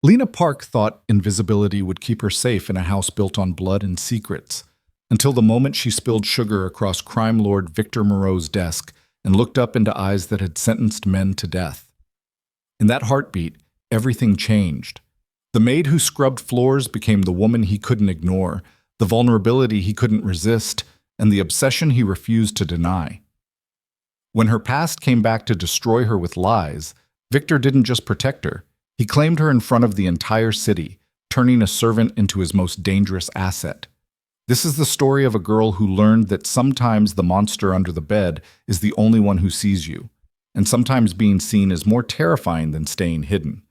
Lena Park thought invisibility would keep her safe in a house built on blood and secrets, until the moment she spilled sugar across crime lord Victor Moreau's desk and looked up into eyes that had sentenced men to death. In that heartbeat, everything changed. The maid who scrubbed floors became the woman he couldn't ignore, the vulnerability he couldn't resist, and the obsession he refused to deny. When her past came back to destroy her with lies, Victor didn't just protect her. He claimed her in front of the entire city, turning a servant into his most dangerous asset. This is the story of a girl who learned that sometimes the monster under the bed is the only one who sees you, and sometimes being seen is more terrifying than staying hidden.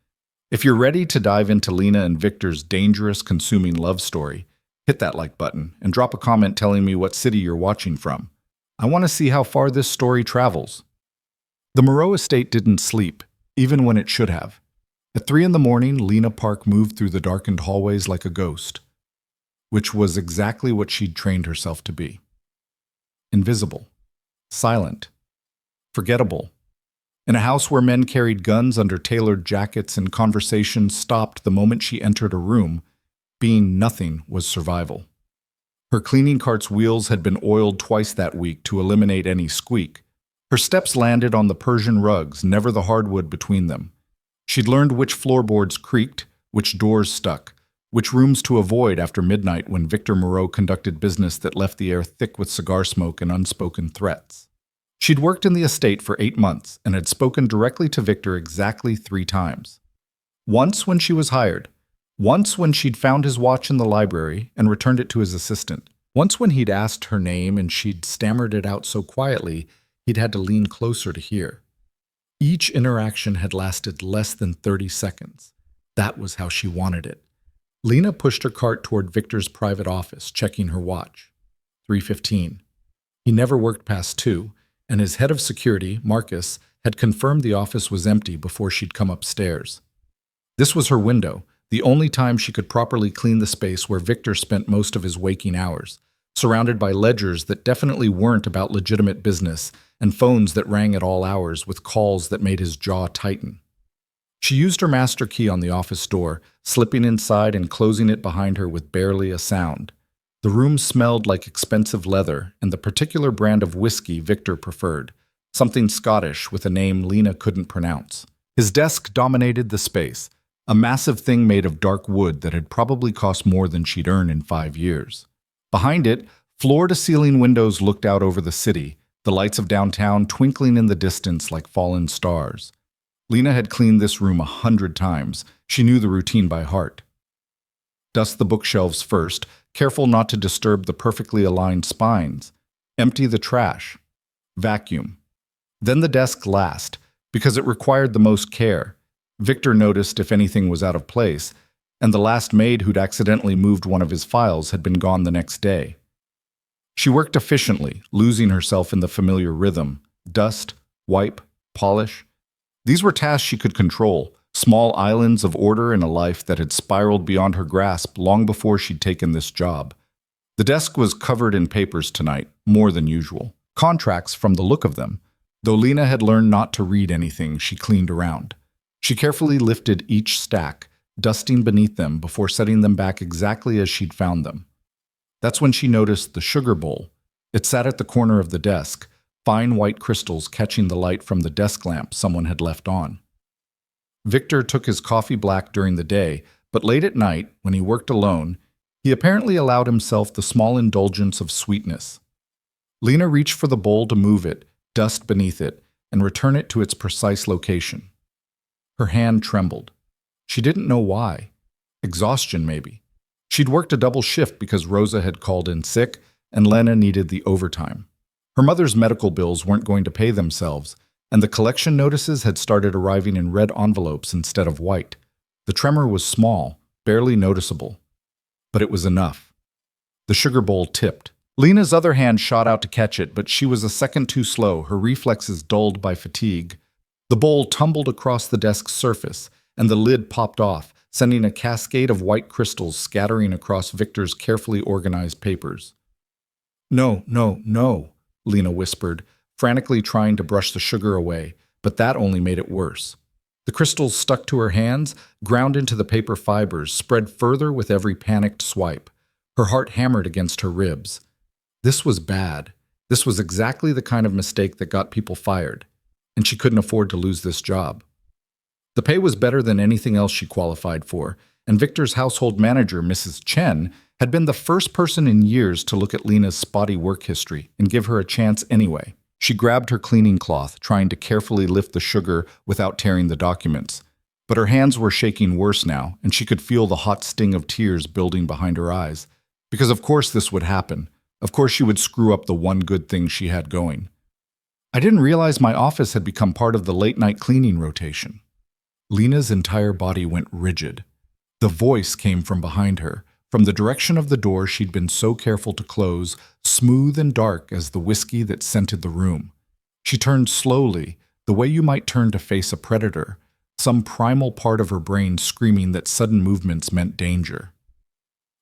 If you're ready to dive into Lena and Victor's dangerous, consuming love story, hit that like button and drop a comment telling me what city you're watching from. I want to see how far this story travels. The Moreau estate didn't sleep, even when it should have. At 3 in the morning, Lena Park moved through the darkened hallways like a ghost, which was exactly what she'd trained herself to be. Invisible, silent, forgettable. In a house where men carried guns under tailored jackets and conversations stopped the moment she entered a room, being nothing was survival. Her cleaning cart's wheels had been oiled twice that week to eliminate any squeak. Her steps landed on the Persian rugs, never the hardwood between them. She'd learned which floorboards creaked, which doors stuck, which rooms to avoid after midnight when Victor Moreau conducted business that left the air thick with cigar smoke and unspoken threats. She'd worked in the estate for 8 months and had spoken directly to Victor exactly 3 times. Once when she was hired, once when she'd found his watch in the library and returned it to his assistant, once when he'd asked her name and she'd stammered it out so quietly he'd had to lean closer to hear. Each interaction had lasted less than 30 seconds. That was how she wanted it. Lena pushed her cart toward Victor's private office, checking her watch. 3:15. He never worked past 2, and his head of security, Marcus, had confirmed the office was empty before she'd come upstairs. This was her window, the only time she could properly clean the space where Victor spent most of his waking hours, surrounded by ledgers that definitely weren't about legitimate business and phones that rang at all hours with calls that made his jaw tighten. She used her master key on the office door, slipping inside and closing it behind her with barely a sound. The room smelled like expensive leather and the particular brand of whiskey Victor preferred, something Scottish with a name Lena couldn't pronounce. His desk dominated the space, a massive thing made of dark wood that had probably cost more than she'd earned in 5 years. Behind it, floor-to-ceiling windows looked out over the city, the lights of downtown twinkling in the distance like fallen stars. Lena had cleaned this room 100 times. She knew the routine by heart. Dust the bookshelves first, careful not to disturb the perfectly aligned spines. Empty the trash. Vacuum. Then the desk last, because it required the most care. Victor noticed if anything was out of place, and the last maid who'd accidentally moved one of his files had been gone the next day. She worked efficiently, losing herself in the familiar rhythm. Dust, wipe, polish. These were tasks she could control, small islands of order in a life that had spiraled beyond her grasp long before she'd taken this job. The desk was covered in papers tonight, more than usual. Contracts from the look of them, though Lena had learned not to read anything she cleaned around. She carefully lifted each stack, dusting beneath them before setting them back exactly as she'd found them. That's when she noticed the sugar bowl. It sat at the corner of the desk, fine white crystals catching the light from the desk lamp someone had left on. Victor took his coffee black during the day, but late at night, when he worked alone, he apparently allowed himself the small indulgence of sweetness. Lena reached for the bowl to move it, dust beneath it, and return it to its precise location. Her hand trembled. She didn't know why. Exhaustion, maybe. She'd worked a double shift because Rosa had called in sick and Lena needed the overtime. Her mother's medical bills weren't going to pay themselves, and the collection notices had started arriving in red envelopes instead of white. The tremor was small, barely noticeable, but it was enough. The sugar bowl tipped. Lena's other hand shot out to catch it, but she was a second too slow, her reflexes dulled by fatigue. The bowl tumbled across the desk's surface, and the lid popped off, sending a cascade of white crystals scattering across Victor's carefully organized papers. "No, no, no," Lena whispered, frantically trying to brush the sugar away, but that only made it worse. The crystals stuck to her hands, ground into the paper fibers, spread further with every panicked swipe. Her heart hammered against her ribs. This was bad. This was exactly the kind of mistake that got people fired, and she couldn't afford to lose this job. The pay was better than anything else she qualified for, and Victor's household manager, Mrs. Chen, had been the first person in years to look at Lena's spotty work history and give her a chance anyway. She grabbed her cleaning cloth, trying to carefully lift the sugar without tearing the documents. But her hands were shaking worse now, and she could feel the hot sting of tears building behind her eyes. Because of course this would happen. Of course she would screw up the one good thing she had going. I didn't realize my office had become part of the late-night cleaning rotation. Lena's entire body went rigid. The voice came from behind her, from the direction of the door she'd been so careful to close, smooth and dark as the whiskey that scented the room. She turned slowly, the way you might turn to face a predator, some primal part of her brain screaming that sudden movements meant danger.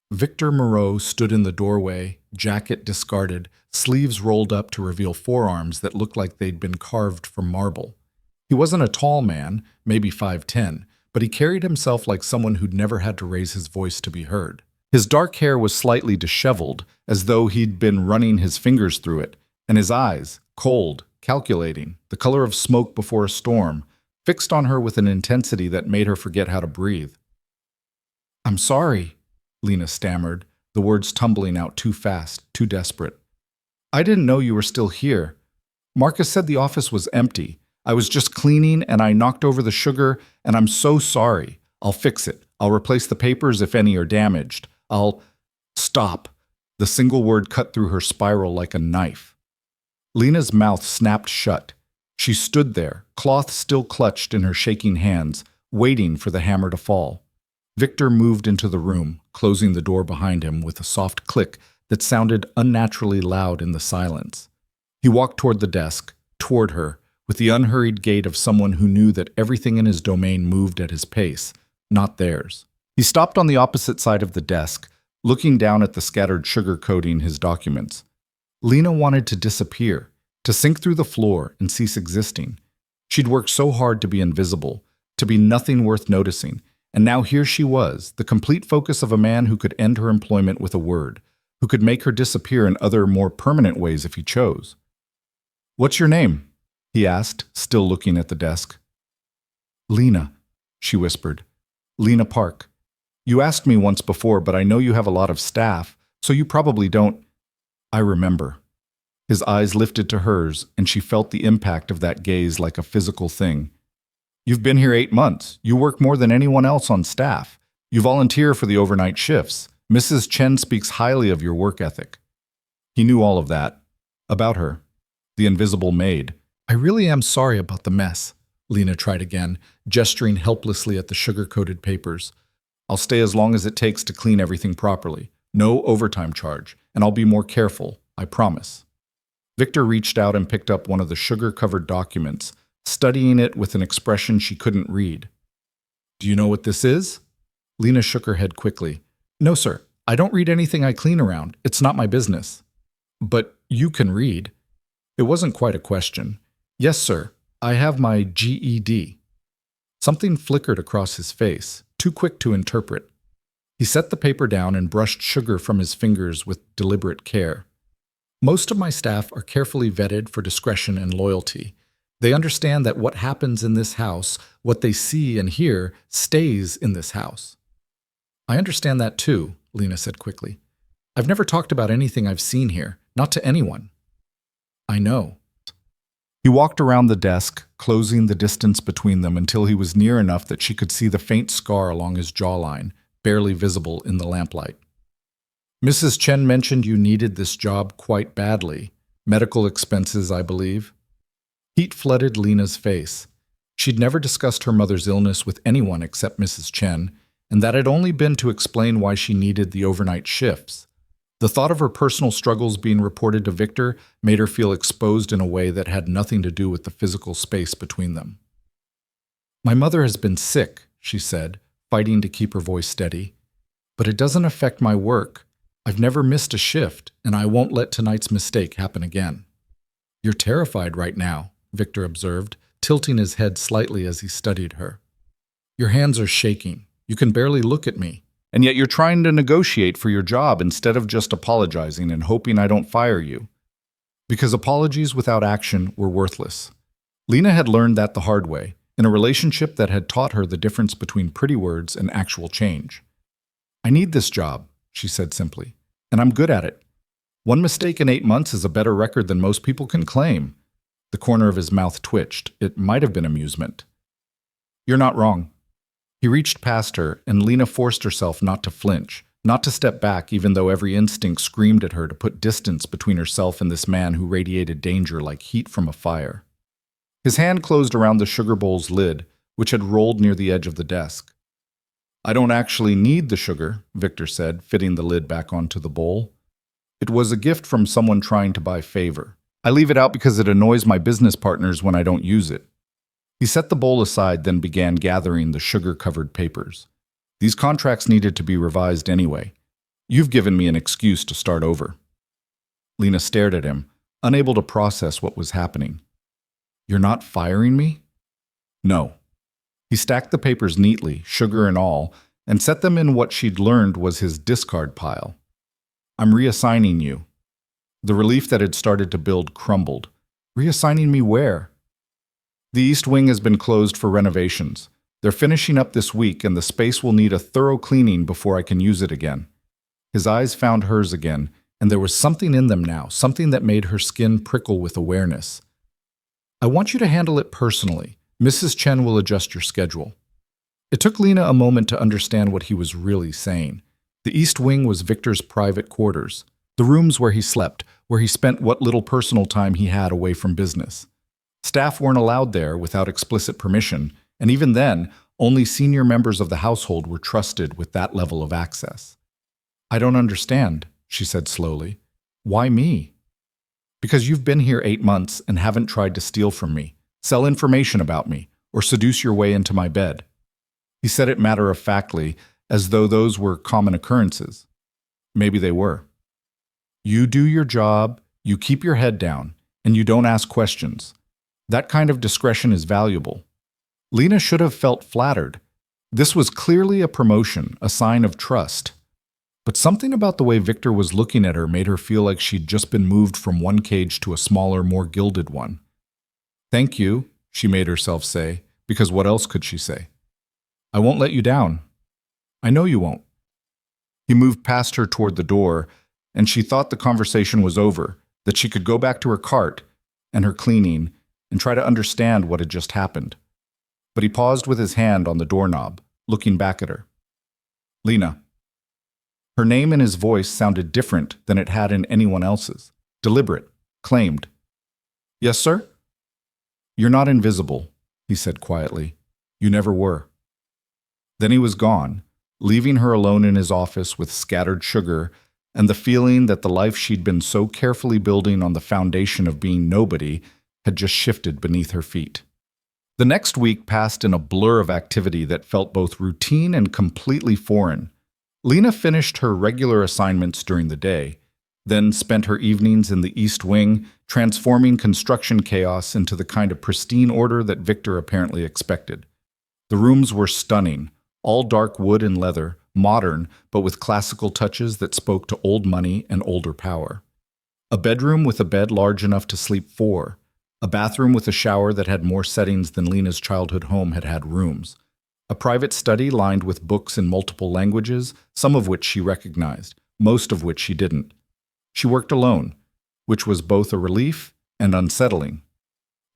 Victor Moreau stood in the doorway, jacket discarded, sleeves rolled up to reveal forearms that looked like they'd been carved from marble. He wasn't a tall man, maybe 5'10", but he carried himself like someone who'd never had to raise his voice to be heard. His dark hair was slightly disheveled, as though he'd been running his fingers through it, and his eyes, cold, calculating, the color of smoke before a storm, fixed on her with an intensity that made her forget how to breathe. "I'm sorry," Lena stammered, the words tumbling out too fast, too desperate. "I didn't know you were still here. Marcus said the office was empty. I was just cleaning and I knocked over the sugar, and I'm so sorry. I'll fix it. I'll replace the papers if any are damaged. I'll—" "Stop." The single word cut through her spiral like a knife. Lena's mouth snapped shut. She stood there, cloth still clutched in her shaking hands, waiting for the hammer to fall. Victor moved into the room, closing the door behind him with a soft click that sounded unnaturally loud in the silence. He walked toward the desk, toward her, with the unhurried gait of someone who knew that everything in his domain moved at his pace, not theirs. He stopped on the opposite side of the desk, looking down at the scattered sugar coating his documents. Lena wanted to disappear, to sink through the floor and cease existing. She'd worked so hard to be invisible, to be nothing worth noticing, and now here she was, the complete focus of a man who could end her employment with a word, who could make her disappear in other, more permanent ways if he chose. "What's your name?" he asked, still looking at the desk. "Lena," she whispered. "Lena Park. You asked me once before, but I know you have a lot of staff, so you probably don't—" "I remember." His eyes lifted to hers, and she felt the impact of that gaze like a physical thing. "You've been here 8 months. You work more than anyone else on staff. You volunteer for the overnight shifts. Mrs. Chen speaks highly of your work ethic." He knew all of that. About her. The invisible maid. "I really am sorry about the mess," Lena tried again, gesturing helplessly at the sugar-coated papers. "I'll stay as long as it takes to clean everything properly. No overtime charge, and I'll be more careful, I promise." Victor reached out and picked up one of the sugar-covered documents, studying it with an expression she couldn't read. "Do you know what this is?" Lena shook her head quickly. "No, sir. I don't read anything I clean around. It's not my business." "But you can read." It wasn't quite a question. "Yes, sir. I have my GED." Something flickered across his face, too quick to interpret. He set the paper down and brushed sugar from his fingers with deliberate care. "Most of my staff are carefully vetted for discretion and loyalty. They understand that what happens in this house, what they see and hear, stays in this house." "I understand that too," Lena said quickly. "I've never talked about anything I've seen here, not to anyone." "I know." He walked around the desk, closing the distance between them until he was near enough that she could see the faint scar along his jawline, barely visible in the lamplight. "Mrs. Chen mentioned you needed this job quite badly. Medical expenses, I believe." Heat flooded Lena's face. She'd never discussed her mother's illness with anyone except Mrs. Chen, and that had only been to explain why she needed the overnight shifts. The thought of her personal struggles being reported to Victor made her feel exposed in a way that had nothing to do with the physical space between them. "My mother has been sick," she said, fighting to keep her voice steady. "But it doesn't affect my work. I've never missed a shift, and I won't let tonight's mistake happen again." "You're terrified right now," Victor observed, tilting his head slightly as he studied her. Your hands are shaking. You can barely look at me. And yet you're trying to negotiate for your job instead of just apologizing and hoping I don't fire you. Because apologies without action were worthless. Lena had learned that the hard way, in a relationship that had taught her the difference between pretty words and actual change. I need this job, she said simply, and I'm good at it. One mistake in 8 months is a better record than most people can claim. The corner of his mouth twitched. It might have been amusement. You're not wrong. He reached past her, and Lena forced herself not to flinch, not to step back even though every instinct screamed at her to put distance between herself and this man who radiated danger like heat from a fire. His hand closed around the sugar bowl's lid, which had rolled near the edge of the desk. I don't actually need the sugar, Victor said, fitting the lid back onto the bowl. It was a gift from someone trying to buy favor. I leave it out because it annoys my business partners when I don't use it. He set the bowl aside, then began gathering the sugar-covered papers. These contracts needed to be revised anyway. You've given me an excuse to start over. Lena stared at him, unable to process what was happening. You're not firing me? No. He stacked the papers neatly, sugar and all, and set them in what she'd learned was his discard pile. I'm reassigning you. The relief that had started to build crumbled. Reassigning me where? The East Wing has been closed for renovations. They're finishing up this week, and the space will need a thorough cleaning before I can use it again. His eyes found hers again, and there was something in them now, something that made her skin prickle with awareness. I want you to handle it personally. Mrs. Chen will adjust your schedule. It took Lena a moment to understand what he was really saying. The East Wing was Victor's private quarters, the rooms where he slept, where he spent what little personal time he had away from business. Staff weren't allowed there without explicit permission, and even then, only senior members of the household were trusted with that level of access. I don't understand, she said slowly. Why me? Because you've been here 8 months and haven't tried to steal from me, sell information about me, or seduce your way into my bed. He said it matter-of-factly, as though those were common occurrences. Maybe they were. You do your job, you keep your head down, and you don't ask questions. That kind of discretion is valuable. Lena should have felt flattered. This was clearly a promotion, a sign of trust. But something about the way Victor was looking at her made her feel like she'd just been moved from one cage to a smaller, more gilded one. Thank you, she made herself say, because what else could she say? I won't let you down. I know you won't. He moved past her toward the door, and she thought the conversation was over, that she could go back to her cart and her cleaning and try to understand what had just happened. But he paused with his hand on the doorknob, looking back at her. Lena. Her name in his voice sounded different than it had in anyone else's. Deliberate, claimed. Yes, sir? You're not invisible, he said quietly. You never were. Then he was gone, leaving her alone in his office with scattered sugar and the feeling that the life she'd been so carefully building on the foundation of being nobody had just shifted beneath her feet. The next week passed in a blur of activity that felt both routine and completely foreign. Lena finished her regular assignments during the day, then spent her evenings in the East Wing, transforming construction chaos into the kind of pristine order that Victor apparently expected. The rooms were stunning, all dark wood and leather, modern, but with classical touches that spoke to old money and older power. A bedroom with a bed large enough to sleep 4, a bathroom with a shower that had more settings than Lena's childhood home had had rooms, a private study lined with books in multiple languages, some of which she recognized, most of which she didn't. She worked alone, which was both a relief and unsettling.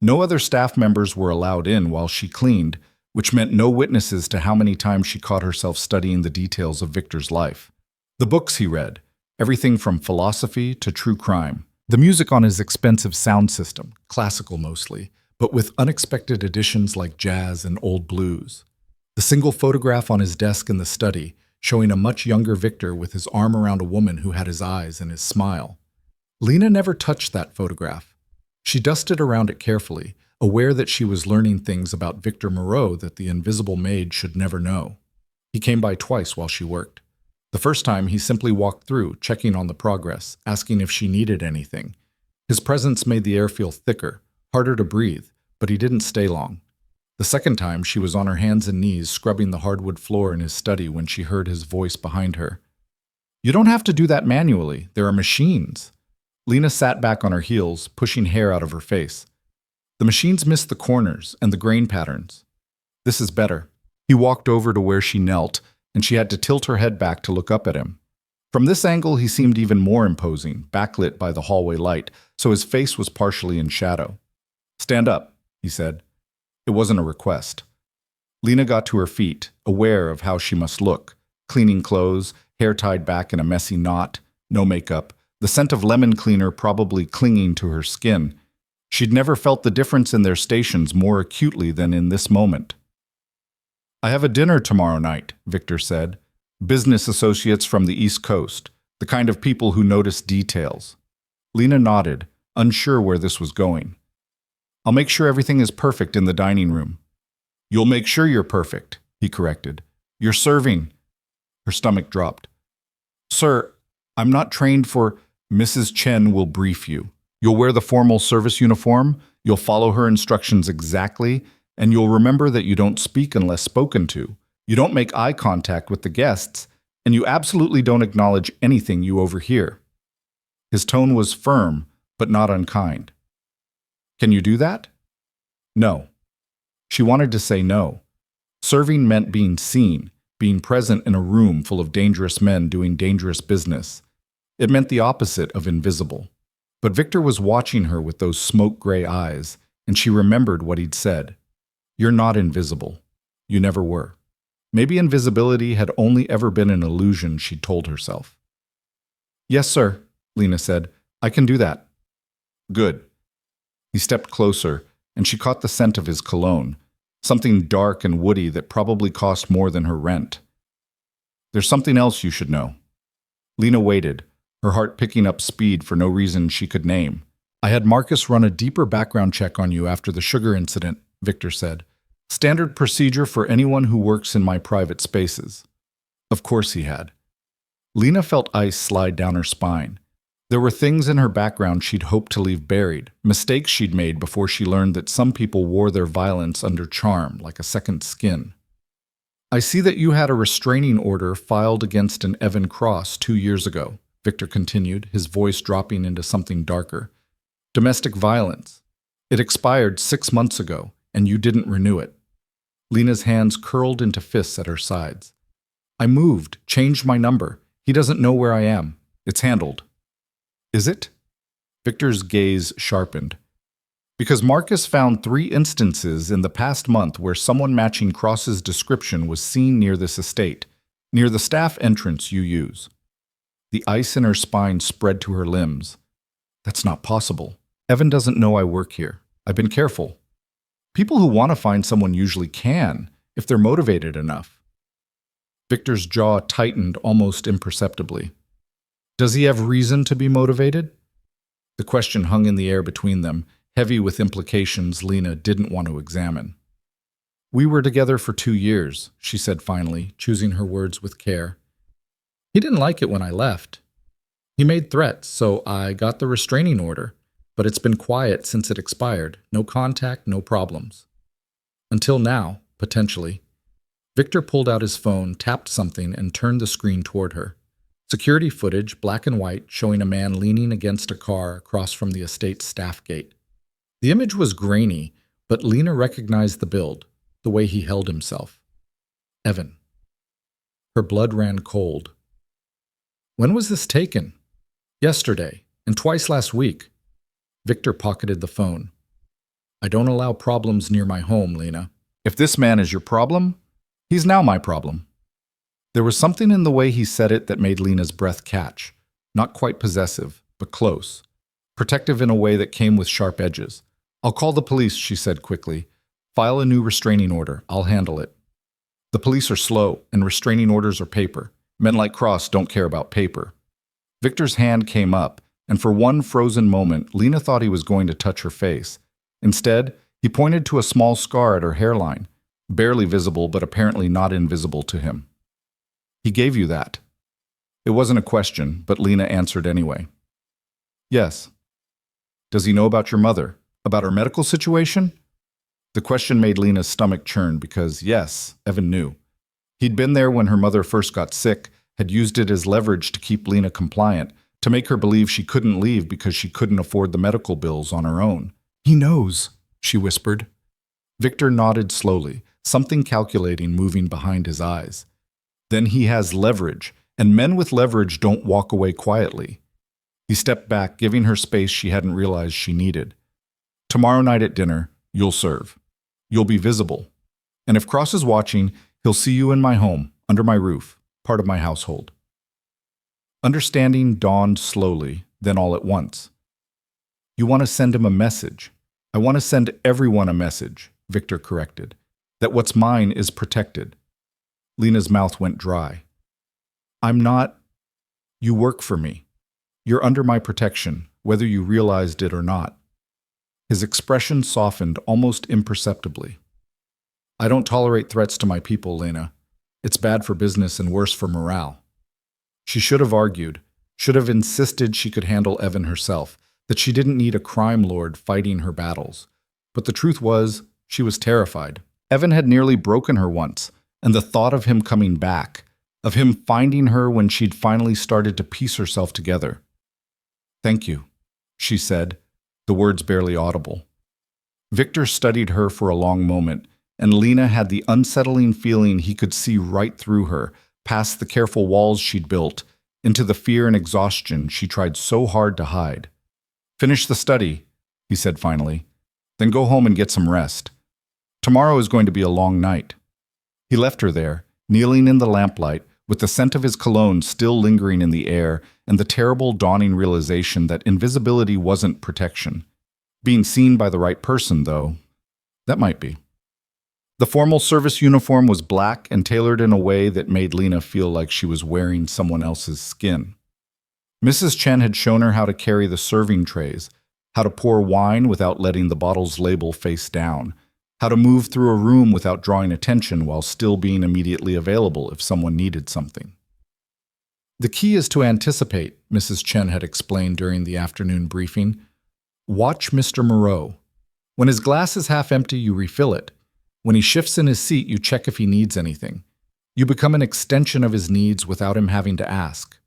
No other staff members were allowed in while she cleaned, which meant no witnesses to how many times she caught herself studying the details of Victor's life. The books he read, everything from philosophy to true crime. The music on his expensive sound system, classical mostly, but with unexpected additions like jazz and old blues. The single photograph on his desk in the study, showing a much younger Victor with his arm around a woman who had his eyes and his smile. Lena never touched that photograph. She dusted around it carefully, aware that she was learning things about Victor Moreau that the invisible maid should never know. He came by twice while she worked. The first time, he simply walked through, checking on the progress, asking if she needed anything. His presence made the air feel thicker, harder to breathe, but he didn't stay long. The second time, she was on her hands and knees scrubbing the hardwood floor in his study when she heard his voice behind her. "You don't have to do that manually. There are machines." Lena sat back on her heels, pushing hair out of her face. "The machines miss the corners and the grain patterns. This is better." He walked over to where she knelt, and she had to tilt her head back to look up at him. From this angle, he seemed even more imposing, backlit by the hallway light, so his face was partially in shadow. "Stand up," he said. It wasn't a request. Lena got to her feet, aware of how she must look. Cleaning clothes, hair tied back in a messy knot, no makeup, the scent of lemon cleaner probably clinging to her skin. She'd never felt the difference in their stations more acutely than in this moment. "I have a dinner tomorrow night," Victor said. "Business associates from the East Coast, the kind of people who notice details." Lena nodded, unsure where this was going. "I'll make sure everything is perfect in the dining room." "You'll make sure you're perfect," he corrected. "You're serving." Her stomach dropped. "Sir, I'm not trained for—" "Mrs. Chen will brief you. You'll wear the formal service uniform, you'll follow her instructions exactly, and you'll remember that you don't speak unless spoken to. You don't make eye contact with the guests, and you absolutely don't acknowledge anything you overhear." His tone was firm, but not unkind. "Can you do that?" "No." She wanted to say no. Serving meant being seen, being present in a room full of dangerous men doing dangerous business. It meant the opposite of invisible. But Victor was watching her with those smoke-gray eyes, and she remembered what he'd said. "You're not invisible. You never were." Maybe invisibility had only ever been an illusion, she'd told herself. "Yes, sir," Lena said. "I can do that." "Good." He stepped closer, and she caught the scent of his cologne, something dark and woody that probably cost more than her rent. "There's something else you should know." Lena waited, her heart picking up speed for no reason she could name. "I had Marcus run a deeper background check on you after the sugar incident," Victor said. "Standard procedure for anyone who works in my private spaces." Of course he had. Lena felt ice slide down her spine. There were things in her background she'd hoped to leave buried, mistakes she'd made before she learned that some people wore their violence under charm, like a second skin. "I see that you had a restraining order filed against an Evan Cross 2 years ago," Victor continued, his voice dropping into something darker. "Domestic violence. It expired 6 months ago, and you didn't renew it." Lena's hands curled into fists at her sides. "I moved, changed my number. He doesn't know where I am. It's handled." "Is it?" Victor's gaze sharpened. "Because Marcus found 3 instances in the past month where someone matching Cross's description was seen near this estate, near the staff entrance you use." The ice in her spine spread to her limbs. "That's not possible. Evan doesn't know I work here. I've been careful." "People who want to find someone usually can, if they're motivated enough." Victor's jaw tightened almost imperceptibly. "Does he have reason to be motivated?" The question hung in the air between them, heavy with implications Lena didn't want to examine. "We were together for 2 years, she said finally, choosing her words with care. "He didn't like it when I left. He made threats, so I got the restraining order, but it's been quiet since it expired. No contact, no problems. Until now, potentially." Victor pulled out his phone, tapped something, and turned the screen toward her. Security footage, black and white, showing a man leaning against a car across from the estate's staff gate. The image was grainy, but Lena recognized the build, the way he held himself. Evan. Her blood ran cold. "When was this taken?" "Yesterday, and twice last week." Victor pocketed the phone. "I don't allow problems near my home, Lena. If this man is your problem, he's now my problem." There was something in the way he said it that made Lena's breath catch. Not quite possessive, but close. Protective in a way that came with sharp edges. "I'll call the police," she said quickly. "File a new restraining order. I'll handle it." The police are slow, and restraining orders are paper. Men like Cross don't care about paper. Victor's hand came up, and for one frozen moment, Lena thought he was going to touch her face. Instead, he pointed to a small scar at her hairline, barely visible but apparently not invisible to him. "He gave you that." It wasn't a question, but Lena answered anyway. "Yes." "Does he know about your mother? About her medical situation?" The question made Lena's stomach churn because, yes, Evan knew. He'd been there when her mother first got sick, had used it as leverage to keep Lena compliant, to make her believe she couldn't leave because she couldn't afford the medical bills on her own. "He knows," she whispered. Victor nodded slowly, something calculating moving behind his eyes. Then he has leverage, and men with leverage don't walk away quietly. He stepped back, giving her space she hadn't realized she needed. "Tomorrow night at dinner, you'll serve. You'll be visible. And if Cross is watching, he'll see you in my home, under my roof, part of my household." Understanding dawned slowly, then all at once. "You want to send him a message." "I want to send everyone a message," Victor corrected. "That what's mine is protected." Lena's mouth went dry. "I'm not. You work for me. You're under my protection, whether you realized it or not." His expression softened almost imperceptibly. "I don't tolerate threats to my people, Lena. It's bad for business and worse for morale." She should have argued, should have insisted she could handle Evan herself, that she didn't need a crime lord fighting her battles. But the truth was, she was terrified. Evan had nearly broken her once, and the thought of him coming back, of him finding her when she'd finally started to piece herself together. "Thank you," she said, the words barely audible. Victor studied her for a long moment, and Lena had the unsettling feeling he could see right through her, past the careful walls she'd built, into the fear and exhaustion she tried so hard to hide. "Finish the study," he said finally. "Then go home and get some rest. Tomorrow is going to be a long night." He left her there, kneeling in the lamplight, with the scent of his cologne still lingering in the air and the terrible dawning realization that invisibility wasn't protection. Being seen by the right person, though, that might be. The formal service uniform was black and tailored in a way that made Lena feel like she was wearing someone else's skin. Mrs. Chen had shown her how to carry the serving trays, how to pour wine without letting the bottle's label face down, how to move through a room without drawing attention while still being immediately available if someone needed something. "The key is to anticipate," Mrs. Chen had explained during the afternoon briefing. "Watch Mr. Moreau. When his glass is half empty, you refill it. When he shifts in his seat, you check if he needs anything. You become an extension of his needs without him having to ask."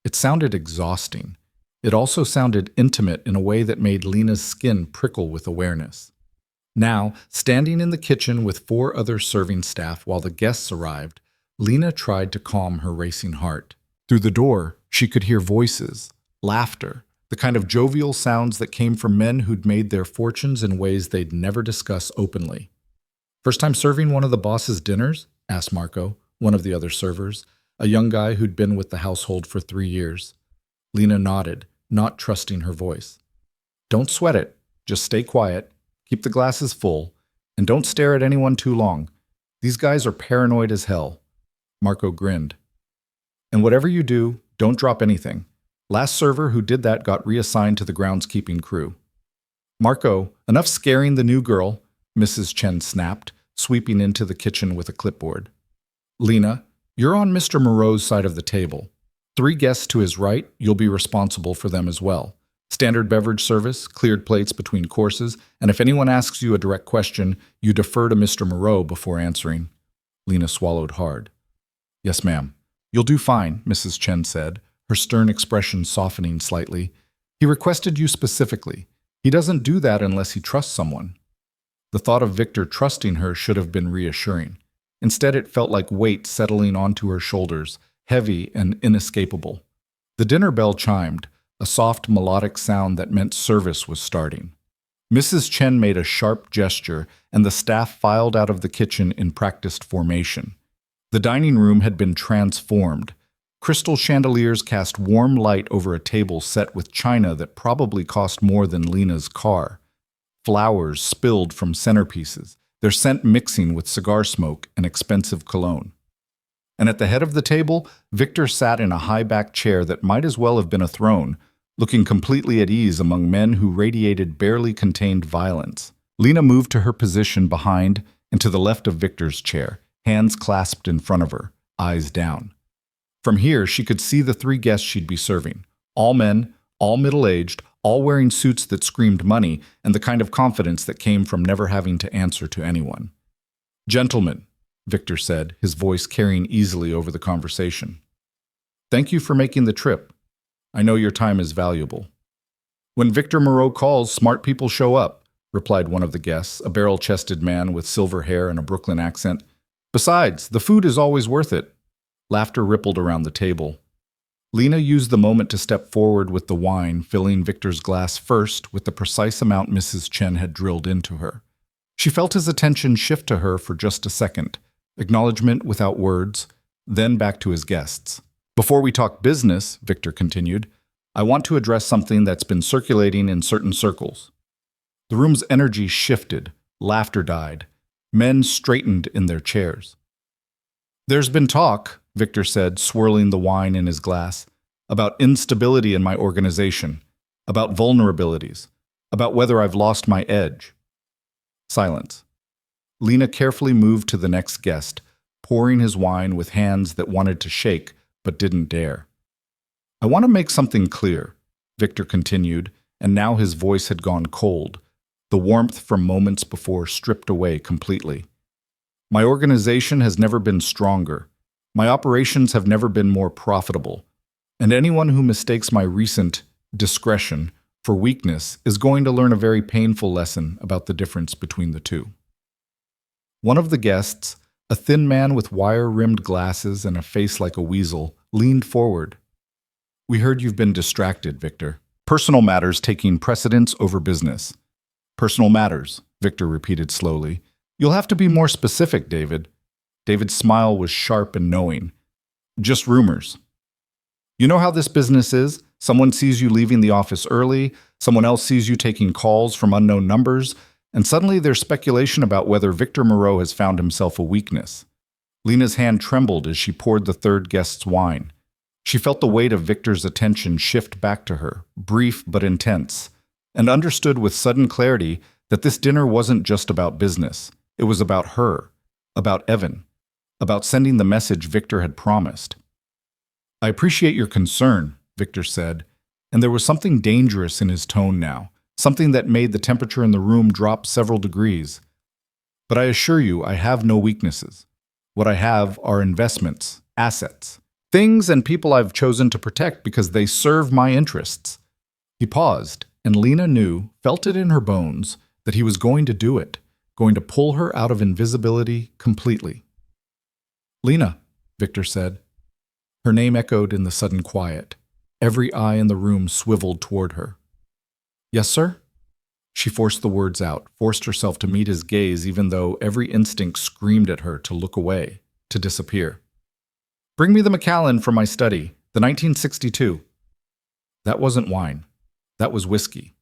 It sounded exhausting. It also sounded intimate in a way that made Lena's skin prickle with awareness. Now, standing in the kitchen with 4 other serving staff while the guests arrived, Lena tried to calm her racing heart. Through the door, she could hear voices, laughter, the kind of jovial sounds that came from men who'd made their fortunes in ways they'd never discuss openly. "First time serving one of the boss's dinners?" asked Marco, one of the other servers, a young guy who'd been with the household for 3 years. Lena nodded, not trusting her voice. "Don't sweat it. Just stay quiet. Keep the glasses full, and don't stare at anyone too long. These guys are paranoid as hell." Marco grinned. "And whatever you do, don't drop anything. Last server who did that got reassigned to the groundskeeping crew." "Marco, enough scaring the new girl," Mrs. Chen snapped, sweeping into the kitchen with a clipboard. "Lena, you're on Mr. Moreau's side of the table. 3 guests to his right, you'll be responsible for them as well. Standard beverage service, cleared plates between courses, and if anyone asks you a direct question, you defer to Mr. Moreau before answering." Lena swallowed hard. "Yes, ma'am." "You'll do fine," Mrs. Chen said, her stern expression softening slightly. "He requested you specifically. He doesn't do that unless he trusts someone." The thought of Victor trusting her should have been reassuring. Instead, it felt like weight settling onto her shoulders, heavy and inescapable. The dinner bell chimed, a soft melodic sound that meant service was starting. Mrs. Chen made a sharp gesture, and the staff filed out of the kitchen in practiced formation. The dining room had been transformed. Crystal chandeliers cast warm light over a table set with china that probably cost more than Lena's car. Flowers spilled from centerpieces, their scent mixing with cigar smoke and expensive cologne. And at the head of the table, Victor sat in a high-backed chair that might as well have been a throne, looking completely at ease among men who radiated barely contained violence. Lena moved to her position behind and to the left of Victor's chair, hands clasped in front of her, eyes down. From here, she could see the 3 guests she'd be serving. All men, all middle-aged, all wearing suits that screamed money and the kind of confidence that came from never having to answer to anyone. "Gentlemen," Victor said, his voice carrying easily over the conversation. "Thank you for making the trip. I know your time is valuable." "When Victor Moreau calls, smart people show up," replied one of the guests, a barrel-chested man with silver hair and a Brooklyn accent. "Besides, the food is always worth it." Laughter rippled around the table. Lena used the moment to step forward with the wine, filling Victor's glass first with the precise amount Mrs. Chen had drilled into her. She felt his attention shift to her for just a second, acknowledgement without words, then back to his guests. "Before we talk business," Victor continued, "I want to address something that's been circulating in certain circles." The room's energy shifted, laughter died. Men straightened in their chairs. "There's been talk," Victor said, swirling the wine in his glass, "about instability in my organization, about vulnerabilities, about whether I've lost my edge." Silence. Lena carefully moved to the next guest, pouring his wine with hands that wanted to shake but didn't dare. "I want to make something clear," Victor continued, and now his voice had gone cold, the warmth from moments before stripped away completely. "My organization has never been stronger. My operations have never been more profitable. And anyone who mistakes my recent discretion for weakness is going to learn a very painful lesson about the difference between the two." One of the guests, a thin man with wire-rimmed glasses and a face like a weasel, leaned forward. "We heard you've been distracted, Victor. Personal matters taking precedence over business." "Personal matters," Victor repeated slowly. "You'll have to be more specific, David." David's smile was sharp and knowing. "Just rumors. You know how this business is? Someone sees you leaving the office early, someone else sees you taking calls from unknown numbers, and suddenly there's speculation about whether Victor Moreau has found himself a weakness." Lena's hand trembled as she poured the third guest's wine. She felt the weight of Victor's attention shift back to her, brief but intense, and understood with sudden clarity that this dinner wasn't just about business. It was about her, about Evan, about sending the message Victor had promised. "I appreciate your concern," Victor said, and there was something dangerous in his tone now, something that made the temperature in the room drop several degrees. "But I assure you I have no weaknesses. What I have are investments, assets, things and people I've chosen to protect because they serve my interests." He paused, and Lena knew, felt it in her bones, that he was going to do it, going to pull her out of invisibility completely. "Lena," Victor said. Her name echoed in the sudden quiet. Every eye in the room swiveled toward her. "Yes, sir?" She forced the words out, forced herself to meet his gaze even though every instinct screamed at her to look away, to disappear. "Bring me the Macallan from my study, the 1962. That wasn't wine. That was whiskey.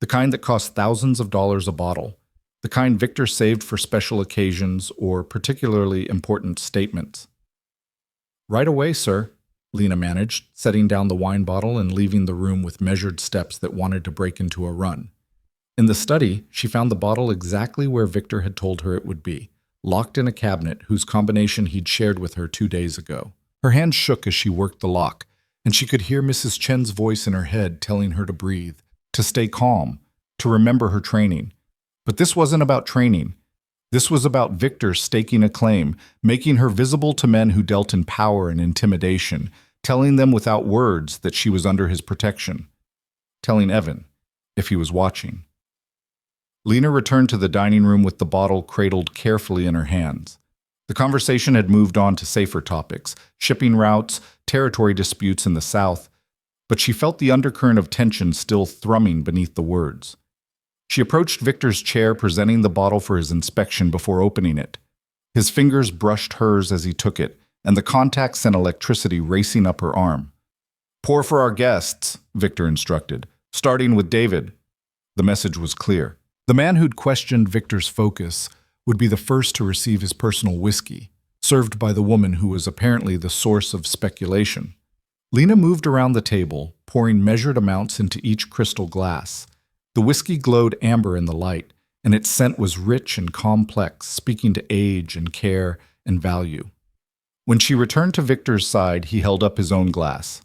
The kind that cost thousands of dollars a bottle. The kind Victor saved for special occasions or particularly important statements. "Right away, sir," Lena managed, setting down the wine bottle and leaving the room with measured steps that wanted to break into a run. In the study, she found the bottle exactly where Victor had told her it would be, locked in a cabinet whose combination he'd shared with her 2 days ago. Her hand shook as she worked the lock, and she could hear Mrs. Chen's voice in her head telling her to breathe, to stay calm, to remember her training. But this wasn't about training. This was about Victor staking a claim, making her visible to men who dealt in power and intimidation, telling them without words that she was under his protection. Telling Evan, if he was watching. Lena returned to the dining room with the bottle cradled carefully in her hands. The conversation had moved on to safer topics, shipping routes, territory disputes in the South, but she felt the undercurrent of tension still thrumming beneath the words. She approached Victor's chair, presenting the bottle for his inspection before opening it. His fingers brushed hers as he took it, and the contact sent electricity racing up her arm. "Pour for our guests," Victor instructed, "starting with David." The message was clear. The man who'd questioned Victor's focus would be the first to receive his personal whiskey, served by the woman who was apparently the source of speculation. Lena moved around the table, pouring measured amounts into each crystal glass. The whiskey glowed amber in the light, and its scent was rich and complex, speaking to age and care and value. When she returned to Victor's side, he held up his own glass.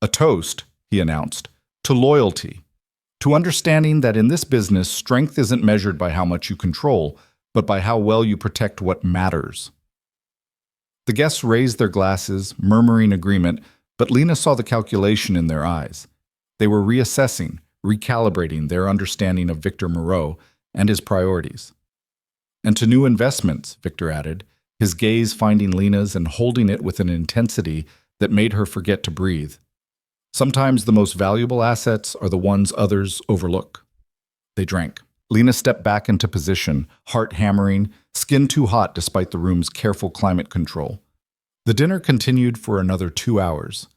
"A toast," he announced, "to loyalty." to understanding that in this business, strength isn't measured by how much you control, but by how well you protect what matters. The guests raised their glasses, murmuring agreement, but Lena saw the calculation in their eyes. They were reassessing, recalibrating their understanding of Victor Moreau and his priorities. And to new investments, Victor added, his gaze finding Lena's and holding it with an intensity that made her forget to breathe. Sometimes the most valuable assets are the ones others overlook. They drank. Lena stepped back into position, heart hammering, skin too hot despite the room's careful climate control. The dinner continued for another 2 hours.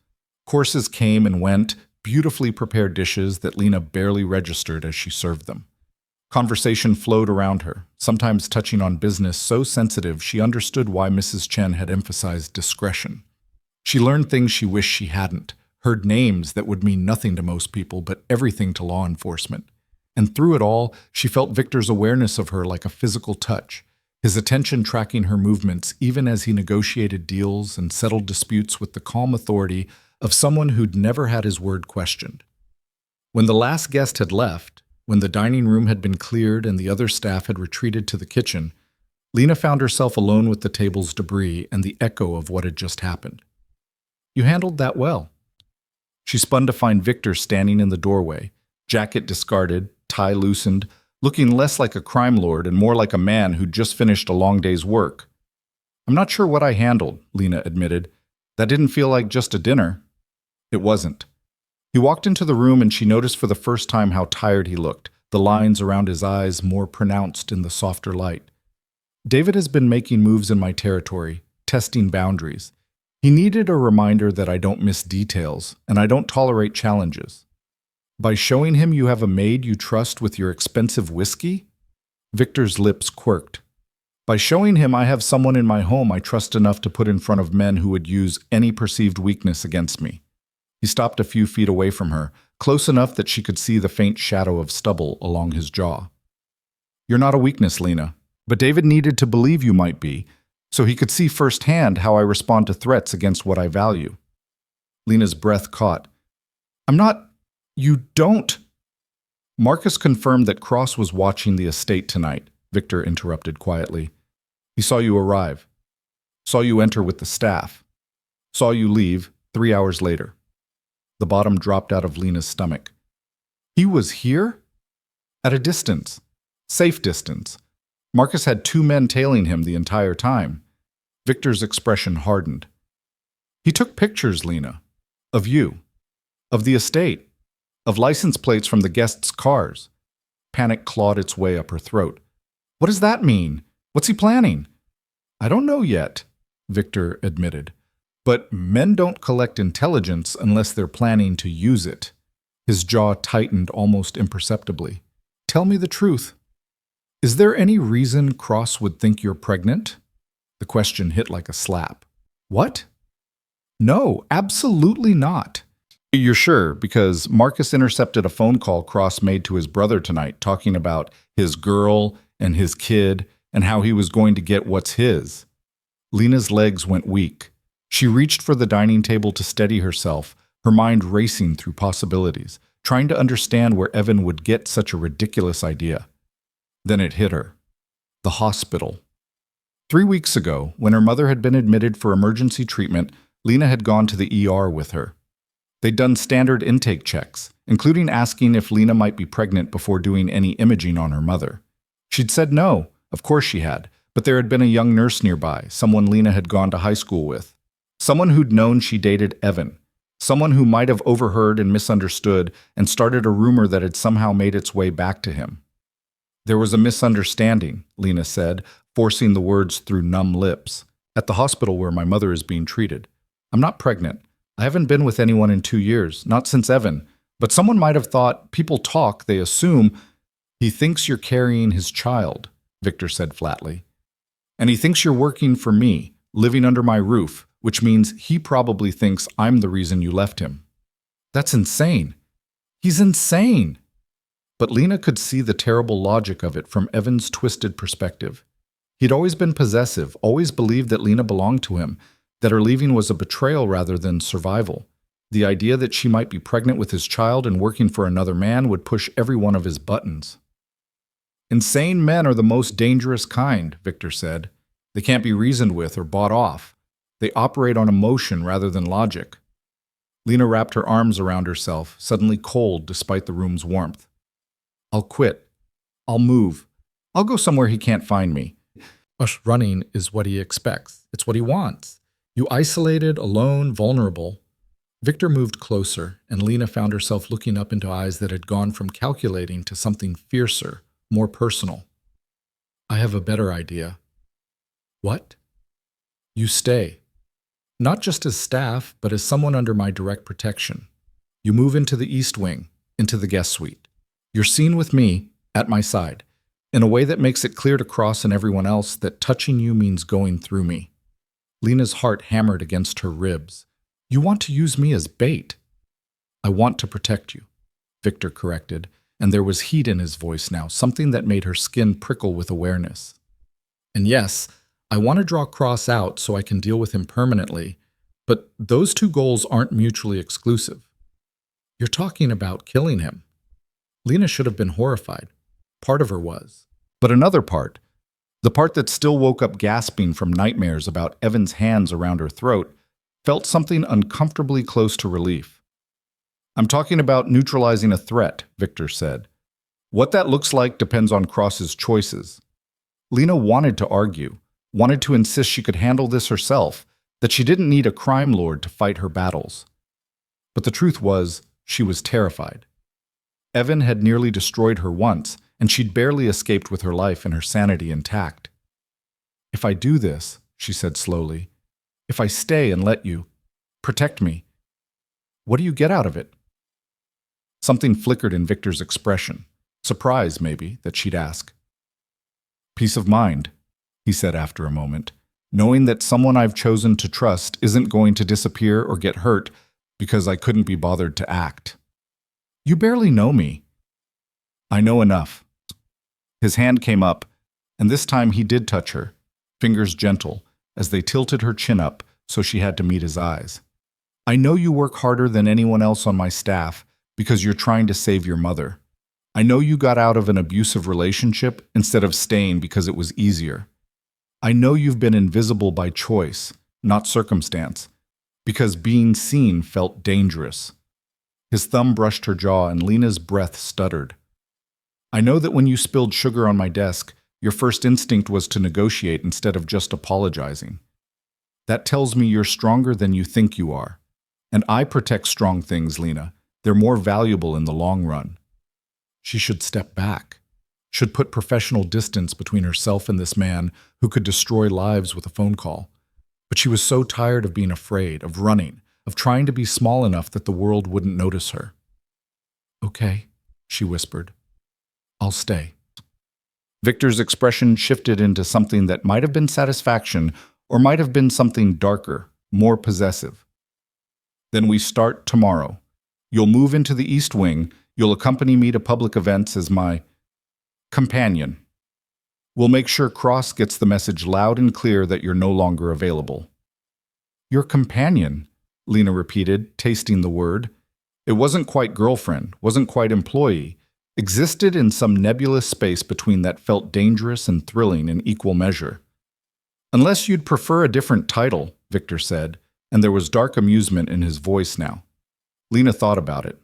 Courses came and went, beautifully prepared dishes that Lena barely registered as she served them. Conversation flowed around her, sometimes touching on business so sensitive she understood why Mrs. Chen had emphasized discretion. She learned things she wished she hadn't, heard names that would mean nothing to most people but everything to law enforcement. And through it all, she felt Victor's awareness of her like a physical touch, his attention tracking her movements even as he negotiated deals and settled disputes with the calm authority of someone who'd never had his word questioned. When the last guest had left, when the dining room had been cleared and the other staff had retreated to the kitchen, Lena found herself alone with the table's debris and the echo of what had just happened. "You handled that well." She spun to find Victor standing in the doorway, jacket discarded, tie loosened, looking less like a crime lord and more like a man who'd just finished a long day's work. "I'm not sure what I handled," Lena admitted. "That didn't feel like just a dinner." It wasn't. He walked into the room and she noticed for the first time how tired he looked, the lines around his eyes more pronounced in the softer light. "David has been making moves in my territory, testing boundaries. He needed a reminder that I don't miss details, and I don't tolerate challenges. By showing him you have a maid you trust with your expensive whiskey?" Victor's lips quirked. "By showing him I have someone in my home I trust enough to put in front of men who would use any perceived weakness against me." He stopped a few feet away from her, close enough that she could see the faint shadow of stubble along his jaw. "You're not a weakness, Lena, but David needed to believe you might be, so he could see firsthand how I respond to threats against what I value." Lena's breath caught. "I'm not... You don't..." "Marcus confirmed that Cross was watching the estate tonight," Victor interrupted quietly. "He saw you arrive. Saw you enter with the staff. Saw you leave 3 hours later." The bottom dropped out of Lena's stomach. "He was here?" "At a distance. Safe distance. Marcus had 2 men tailing him the entire time." Victor's expression hardened. "He took pictures, Lena. Of you. Of the estate. Of license plates from the guests' cars." Panic clawed its way up her throat. "What does that mean? What's he planning?" "I don't know yet," Victor admitted. "But men don't collect intelligence unless they're planning to use it." His jaw tightened almost imperceptibly. "Tell me the truth. Is there any reason Cross would think you're pregnant?" The question hit like a slap. "What?" "No, absolutely not." "You're sure? Because Marcus intercepted a phone call Cross made to his brother tonight talking about his girl and his kid and how he was going to get what's his." Lena's legs went weak. She reached for the dining table to steady herself, her mind racing through possibilities, trying to understand where Evan would get such a ridiculous idea. Then it hit her. The hospital. 3 weeks ago, when her mother had been admitted for emergency treatment, Lena had gone to the ER with her. They'd done standard intake checks, including asking if Lena might be pregnant before doing any imaging on her mother. She'd said no, of course she had, but there had been a young nurse nearby, someone Lena had gone to high school with. Someone who'd known she dated Evan. Someone who might have overheard and misunderstood and started a rumor that had somehow made its way back to him. "There was a misunderstanding," Lena said, forcing the words through numb lips. "At the hospital where my mother is being treated. I'm not pregnant. I haven't been with anyone in 2 years, not since Evan. But someone might have thought, people talk, they assume." "He thinks you're carrying his child," Victor said flatly. "And he thinks you're working for me, living under my roof, which means he probably thinks I'm the reason you left him." "That's insane." "He's insane." But Lena could see the terrible logic of it from Evan's twisted perspective. He'd always been possessive, always believed that Lena belonged to him, that her leaving was a betrayal rather than survival. The idea that she might be pregnant with his child and working for another man would push every one of his buttons. Insane men are the most dangerous kind, Victor said. They can't be reasoned with or bought off. They operate on emotion rather than logic. Lena wrapped her arms around herself, suddenly cold despite the room's warmth. I'll quit. I'll move. I'll go somewhere he can't find me. Us running is what he expects. It's what he wants. You isolated, alone, vulnerable. Victor moved closer, and Lena found herself looking up into eyes that had gone from calculating to something fiercer, more personal. I have a better idea. What? You stay. Not just as staff, but as someone under my direct protection. You move into the East Wing, into the guest suite. You're seen with me, at my side, in a way that makes it clear to Cross and everyone else that touching you means going through me. Lena's heart hammered against her ribs. You want to use me as bait. I want to protect you, Victor corrected, and there was heat in his voice now, something that made her skin prickle with awareness. And yes, I want to draw Cross out so I can deal with him permanently, but those two goals aren't mutually exclusive. You're talking about killing him. Lena should have been horrified. Part of her was. But another part, the part that still woke up gasping from nightmares about Evan's hands around her throat, felt something uncomfortably close to relief. I'm talking about neutralizing a threat, Victor said. What that looks like depends on Cross's choices. Lena wanted to argue, wanted to insist she could handle this herself, that she didn't need a crime lord to fight her battles. But the truth was, she was terrified. Evan had nearly destroyed her once, and she'd barely escaped with her life and her sanity intact. If I do this, she said slowly, if I stay and let you protect me, what do you get out of it? Something flickered in Victor's expression. Surprise, maybe, that she'd ask. Peace of mind, he said after a moment, knowing that someone I've chosen to trust isn't going to disappear or get hurt because I couldn't be bothered to act. You barely know me. I know enough. His hand came up, and this time he did touch her, fingers gentle, as they tilted her chin up so she had to meet his eyes. I know you work harder than anyone else on my staff because you're trying to save your mother. I know you got out of an abusive relationship instead of staying because it was easier. I know you've been invisible by choice, not circumstance, because being seen felt dangerous. His thumb brushed her jaw and Lena's breath stuttered. I know that when you spilled sugar on my desk, your first instinct was to negotiate instead of just apologizing. That tells me you're stronger than you think you are. And I protect strong things, Lena. They're more valuable in the long run. She should step back, should put professional distance between herself and this man who could destroy lives with a phone call. But she was so tired of being afraid, of running, of trying to be small enough that the world wouldn't notice her. Okay, she whispered. I'll stay. Victor's expression shifted into something that might have been satisfaction or might have been something darker, more possessive. Then we start tomorrow. You'll move into the East Wing. You'll accompany me to public events as my companion. We'll make sure Cross gets the message loud and clear that you're no longer available. Your companion, Lena repeated, tasting the word. It wasn't quite girlfriend, wasn't quite employee, existed in some nebulous space between that felt dangerous and thrilling in equal measure. Unless you'd prefer a different title, Victor said, and there was dark amusement in his voice now. Lena thought about it,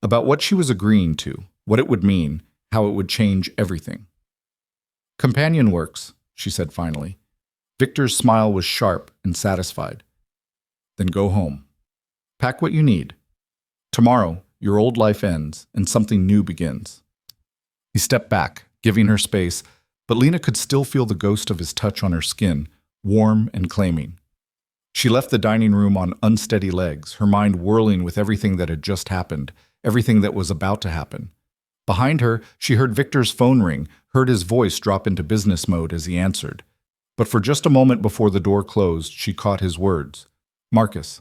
about what she was agreeing to, what it would mean, how it would change everything. Companion works, she said finally. Victor's smile was sharp and satisfied. Then go home. Pack what you need. Tomorrow, your old life ends and something new begins. He stepped back, giving her space, but Lena could still feel the ghost of his touch on her skin, warm and claiming. She left the dining room on unsteady legs, her mind whirling with everything that had just happened, everything that was about to happen. Behind her, she heard Victor's phone ring, heard his voice drop into business mode as he answered. But for just a moment before the door closed, she caught his words. Marcus,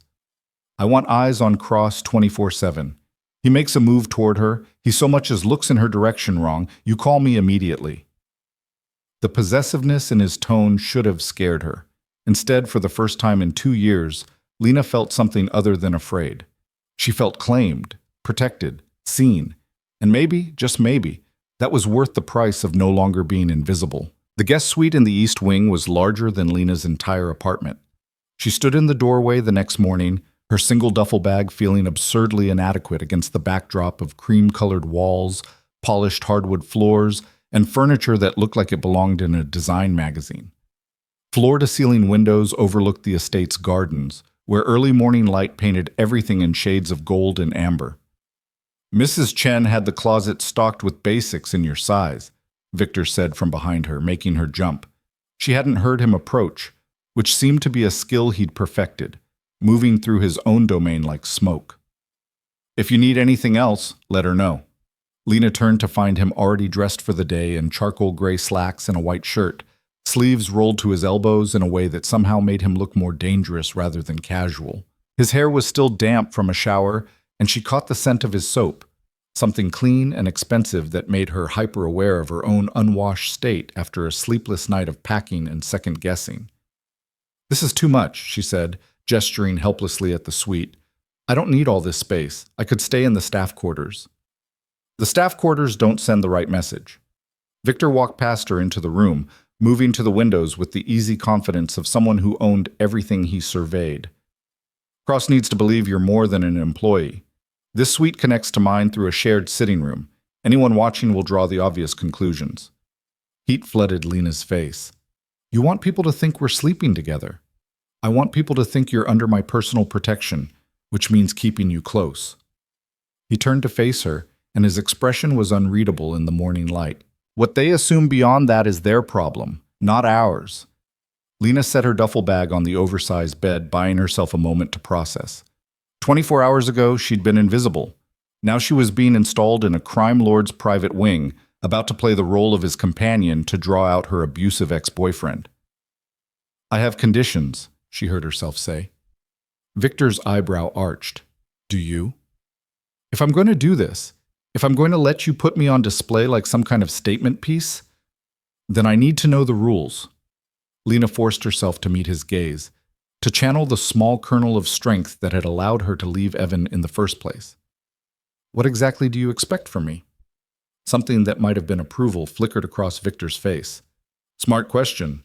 I want eyes on Cross 24/7. He makes a move toward her. He so much as looks in her direction wrong. You call me immediately. The possessiveness in his tone should have scared her. Instead, for the first time in 2 years, Lena felt something other than afraid. She felt claimed, protected, seen, and maybe, just maybe, that was worth the price of no longer being invisible. The guest suite in the East Wing was larger than Lena's entire apartment. She stood in the doorway the next morning, her single duffel bag feeling absurdly inadequate against the backdrop of cream-colored walls, polished hardwood floors, and furniture that looked like it belonged in a design magazine. Floor-to-ceiling windows overlooked the estate's gardens, where early morning light painted everything in shades of gold and amber. "Mrs. Chen had the closet stocked with basics in your size," Victor said from behind her, making her jump. She hadn't heard him approach, which seemed to be a skill he'd perfected, moving through his own domain like smoke. "If you need anything else, let her know." Lena turned to find him already dressed for the day in charcoal gray slacks and a white shirt, sleeves rolled to his elbows in a way that somehow made him look more dangerous rather than casual. His hair was still damp from a shower, and she caught the scent of his soap, something clean and expensive that made her hyper-aware of her own unwashed state after a sleepless night of packing and second-guessing. "This is too much," she said, gesturing helplessly at the suite. "I don't need all this space. I could stay in the staff quarters." "The staff quarters don't send the right message." Victor walked past her into the room, moving to the windows with the easy confidence of someone who owned everything he surveyed. "Cross needs to believe you're more than an employee. This suite connects to mine through a shared sitting room. Anyone watching will draw the obvious conclusions." Heat flooded Lena's face. "You want people to think we're sleeping together. I want people to think you're under my personal protection, which means keeping you close." He turned to face her, and his expression was unreadable in the morning light. "What they assume beyond that is their problem, not ours." Lena set her duffel bag on the oversized bed, buying herself a moment to process. 24 hours ago, she'd been invisible. Now she was being installed in a crime lord's private wing, about to play the role of his companion to draw out her abusive ex-boyfriend. "I have conditions," she heard herself say. Victor's eyebrow arched. "Do you?" "If I'm going to do this, if I'm going to let you put me on display like some kind of statement piece, then I need to know the rules." Lena forced herself to meet his gaze, to channel the small kernel of strength that had allowed her to leave Evan in the first place. "What exactly do you expect from me?" Something that might have been approval flickered across Victor's face. "Smart question.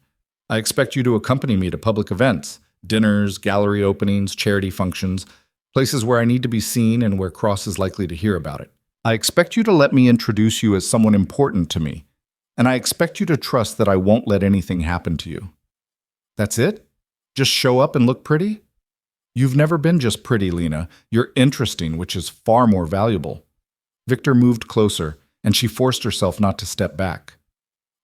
I expect you to accompany me to public events, dinners, gallery openings, charity functions, places where I need to be seen and where Cross is likely to hear about it. I expect you to let me introduce you as someone important to me, and I expect you to trust that I won't let anything happen to you." "That's it? Just show up and look pretty?" "You've never been just pretty, Lena. You're interesting, which is far more valuable." Victor moved closer, and she forced herself not to step back.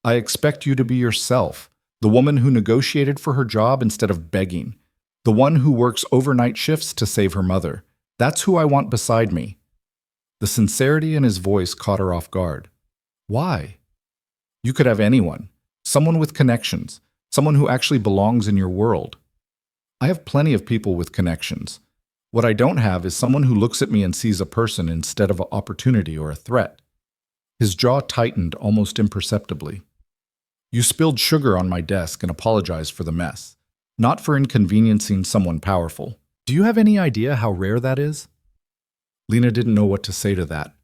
"I expect you to be yourself, the woman who negotiated for her job instead of begging, the one who works overnight shifts to save her mother. That's who I want beside me." The sincerity in his voice caught her off guard. "Why?" "You could have anyone, someone with connections, someone who actually belongs in your world." "I have plenty of people with connections. What I don't have is someone who looks at me and sees a person instead of an opportunity or a threat." His jaw tightened almost imperceptibly. "You spilled sugar on my desk and apologized for the mess, not for inconveniencing someone powerful. Do you have any idea how rare that is?" Lena didn't know what to say to that.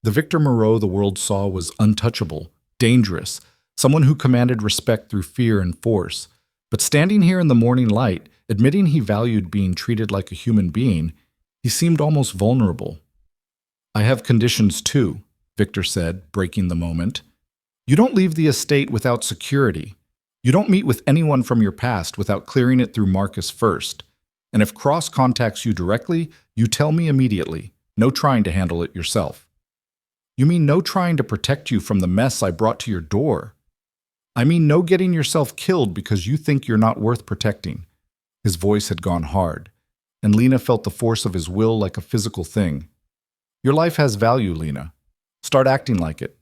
The Victor Moreau the world saw was untouchable, dangerous, someone who commanded respect through fear and force. But standing here in the morning light, admitting he valued being treated like a human being, he seemed almost vulnerable. "I have conditions too," Victor said, breaking the moment. "You don't leave the estate without security. You don't meet with anyone from your past without clearing it through Marcus first. And if Cross contacts you directly, you tell me immediately. No trying to handle it yourself." "You mean no trying to protect you from the mess I brought to your door?" "I mean no getting yourself killed because you think you're not worth protecting." His voice had gone hard, and Lena felt the force of his will like a physical thing. "Your life has value, Lena. Start acting like it."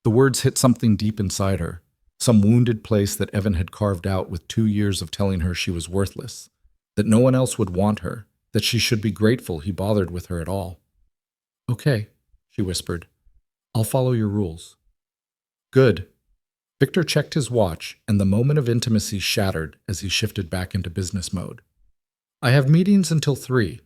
The words hit something deep inside her, some wounded place that Evan had carved out with 2 years of telling her she was worthless, that no one else would want her, that she should be grateful he bothered with her at all. "Okay," she whispered. "I'll follow your rules." "Good." Victor checked his watch, and the moment of intimacy shattered as he shifted back into business mode. "I have meetings until 3.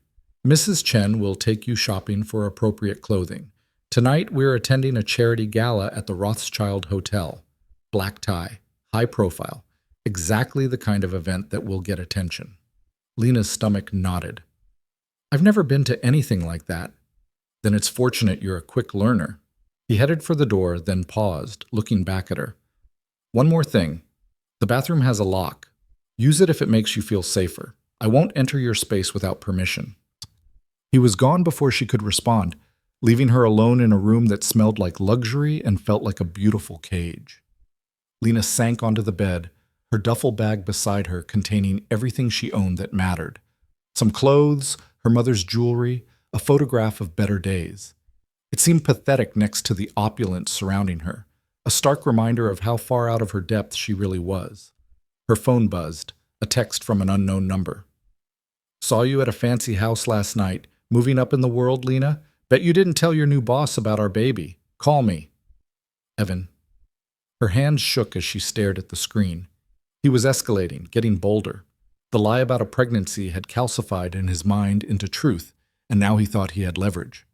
Mrs. Chen will take you shopping for appropriate clothing. Tonight we're attending a charity gala at the Rothschild Hotel. Black tie, high profile, exactly the kind of event that will get attention. Lena's stomach nodded. I've never been to anything like that. Then it's fortunate you're a quick learner. He headed for the door, then paused, looking back at her. One more thing. The bathroom has a lock. Use it if it makes you feel safer. I won't enter your space without permission. He was gone before she could respond, leaving her alone in a room that smelled like luxury and felt like a beautiful cage. Lena sank onto the bed, her duffel bag beside her containing everything she owned that mattered. Some clothes, her mother's jewelry, a photograph of better days. It seemed pathetic next to the opulence surrounding her, a stark reminder of how far out of her depth she really was. Her phone buzzed, a text from an unknown number. Saw you at a fancy house last night. Moving up in the world, Lena? Bet you didn't tell your new boss about our baby. Call me. Evan. Her hands shook as she stared at the screen. He was escalating, getting bolder. The lie about a pregnancy had calcified in his mind into truth, and now he thought he had leverage.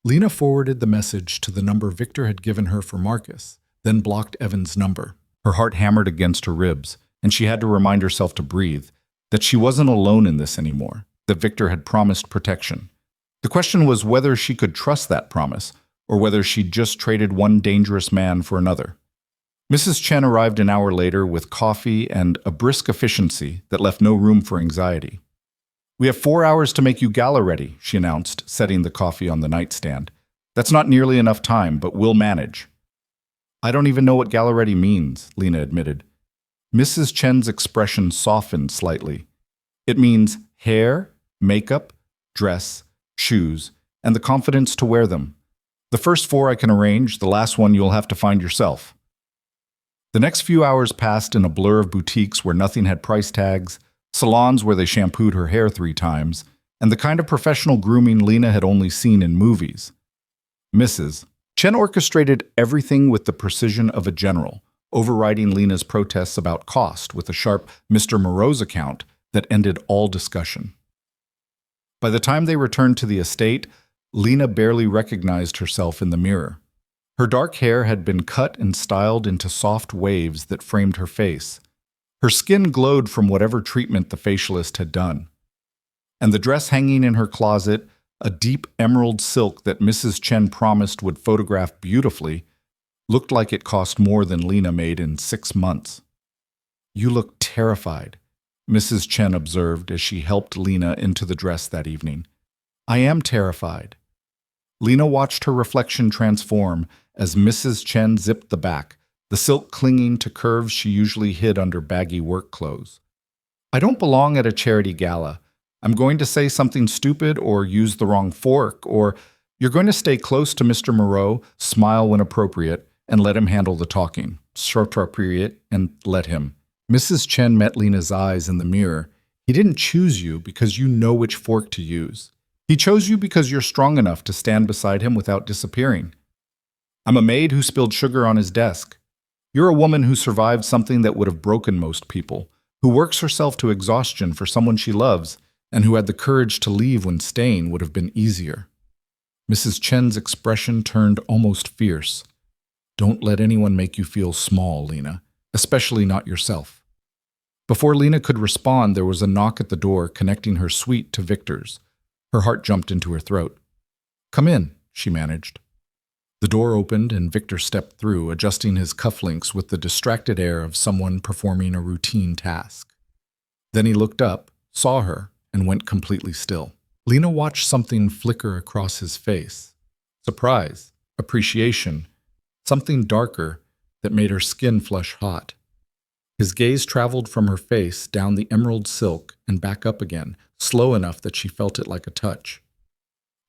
Lena forwarded the message to the number Victor had given her for Marcus, then blocked Evan's number. Her heart hammered against her ribs, and she had to remind herself to breathe, that she wasn't alone in this anymore, that Victor had promised protection. The question was whether she could trust that promise, or whether she'd just traded one dangerous man for another. Mrs. Chen arrived an hour later with coffee and a brisk efficiency that left no room for anxiety. We have 4 hours to make you gala ready, she announced, setting the coffee on the nightstand. That's not nearly enough time, but we'll manage. I don't even know what gala ready means, Lena admitted. Mrs. Chen's expression softened slightly. It means hair, makeup, dress, shoes, and the confidence to wear them. The first 4 I can arrange, the last one you'll have to find yourself. The next few hours passed in a blur of boutiques where nothing had price tags, salons where they shampooed her hair 3 times, and the kind of professional grooming Lena had only seen in movies. Mrs. Chen orchestrated everything with the precision of a general, overriding Lena's protests about cost with a sharp Mr. Moreau's account that ended all discussion. By the time they returned to the estate, Lena barely recognized herself in the mirror. Her dark hair had been cut and styled into soft waves that framed her face. Her skin glowed from whatever treatment the facialist had done. And the dress hanging in her closet, a deep emerald silk that Mrs. Chen promised would photograph beautifully, looked like it cost more than Lena made in 6 months. You look terrified, Mrs. Chen observed as she helped Lena into the dress that evening. I am terrified. Lena watched her reflection transform as Mrs. Chen zipped the back, the silk clinging to curves she usually hid under baggy work clothes. I don't belong at a charity gala. I'm going to say something stupid or use the wrong fork, or you're going to stay close to Mr. Moreau, smile when appropriate, and let him handle the talking. Appropriate, and let him. Mrs. Chen met Lena's eyes in the mirror. He didn't choose you because you know which fork to use. He chose you because you're strong enough to stand beside him without disappearing. I'm a maid who spilled sugar on his desk. You're a woman who survived something that would have broken most people, who works herself to exhaustion for someone she loves, and who had the courage to leave when staying would have been easier. Mrs. Chen's expression turned almost fierce. Don't let anyone make you feel small, Lena, especially not yourself. Before Lena could respond, there was a knock at the door connecting her suite to Victor's. Her heart jumped into her throat. Come in, she managed. The door opened and Victor stepped through, adjusting his cufflinks with the distracted air of someone performing a routine task. Then he looked up, saw her, and went completely still. Lena watched something flicker across his face. Surprise, appreciation, something darker that made her skin flush hot. His gaze traveled from her face down the emerald silk and back up again, slow enough that she felt it like a touch.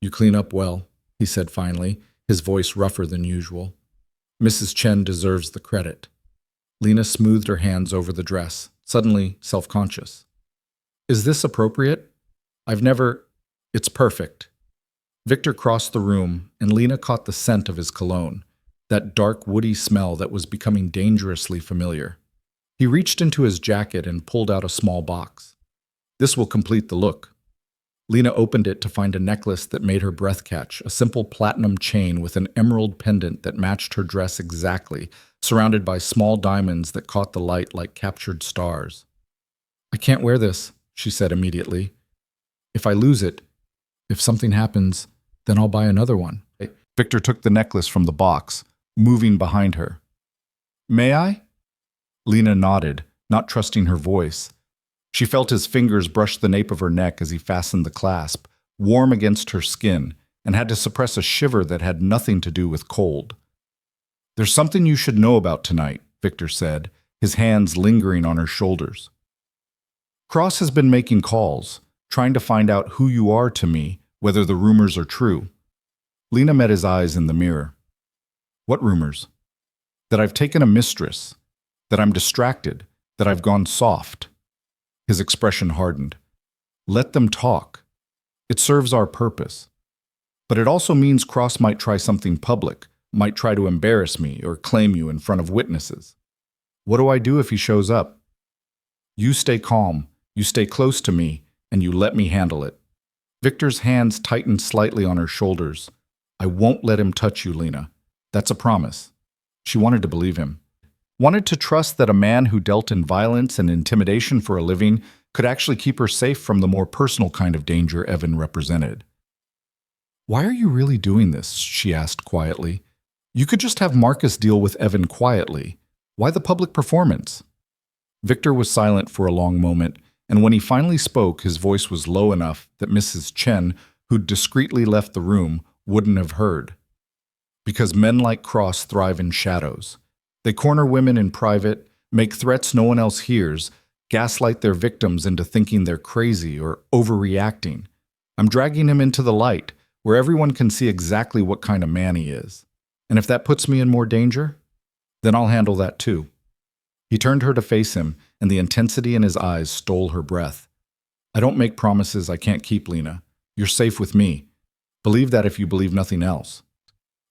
You clean up well, he said finally, his voice rougher than usual. Mrs. Chen deserves the credit. Lena smoothed her hands over the dress, suddenly self-conscious. Is this appropriate? It's perfect. Victor crossed the room, and Lena caught the scent of his cologne, that dark woody smell that was becoming dangerously familiar. He reached into his jacket and pulled out a small box. This will complete the look. Lena opened it to find a necklace that made her breath catch, a simple platinum chain with an emerald pendant that matched her dress exactly, surrounded by small diamonds that caught the light like captured stars. "I can't wear this," she said immediately. "If I lose it, if something happens, then I'll buy another one." Victor took the necklace from the box, moving behind her. "May I?" Lena nodded, not trusting her voice. She felt his fingers brush the nape of her neck as he fastened the clasp, warm against her skin, and had to suppress a shiver that had nothing to do with cold. "There's something you should know about tonight," Victor said, his hands lingering on her shoulders. "Cross has been making calls, trying to find out who you are to me, whether the rumors are true." Lena met his eyes in the mirror. "What rumors?" "That I've taken a mistress, that I'm distracted, that I've gone soft." His expression hardened. "Let them talk. It serves our purpose. But it also means Cross might try something public, might try to embarrass me or claim you in front of witnesses. What do I do if he shows up?" "You stay calm, you stay close to me, and you let me handle it." Victor's hands tightened slightly on her shoulders. "I won't let him touch you, Lena. That's a promise." She wanted to believe him. Wanted to trust that a man who dealt in violence and intimidation for a living could actually keep her safe from the more personal kind of danger Evan represented. "Why are you really doing this?" she asked quietly. "You could just have Marcus deal with Evan quietly. Why the public performance?" Victor was silent for a long moment, and when he finally spoke, his voice was low enough that Mrs. Chen, who'd discreetly left the room, wouldn't have heard. "Because men like Cross thrive in shadows. They corner women in private, make threats no one else hears, gaslight their victims into thinking they're crazy or overreacting. I'm dragging him into the light, where everyone can see exactly what kind of man he is. And if that puts me in more danger, then I'll handle that too." He turned her to face him, and the intensity in his eyes stole her breath. "I don't make promises I can't keep, Lena. You're safe with me. Believe that if you believe nothing else."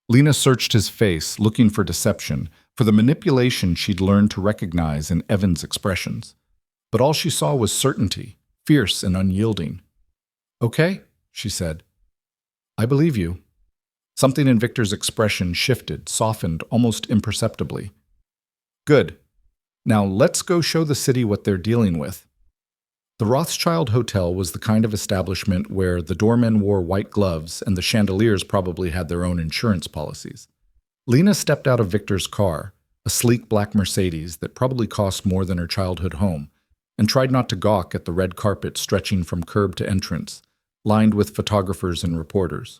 Lena searched his face, looking for deception, for the manipulation she'd learned to recognize in Evan's expressions. But all she saw was certainty, fierce and unyielding. "Okay," she said. "I believe you." Something in Victor's expression shifted, softened almost imperceptibly. "Good. Now let's go show the city what they're dealing with." The Rothschild Hotel was the kind of establishment where the doormen wore white gloves and the chandeliers probably had their own insurance policies. Lena stepped out of Victor's car, a sleek black Mercedes that probably cost more than her childhood home, and tried not to gawk at the red carpet stretching from curb to entrance, lined with photographers and reporters.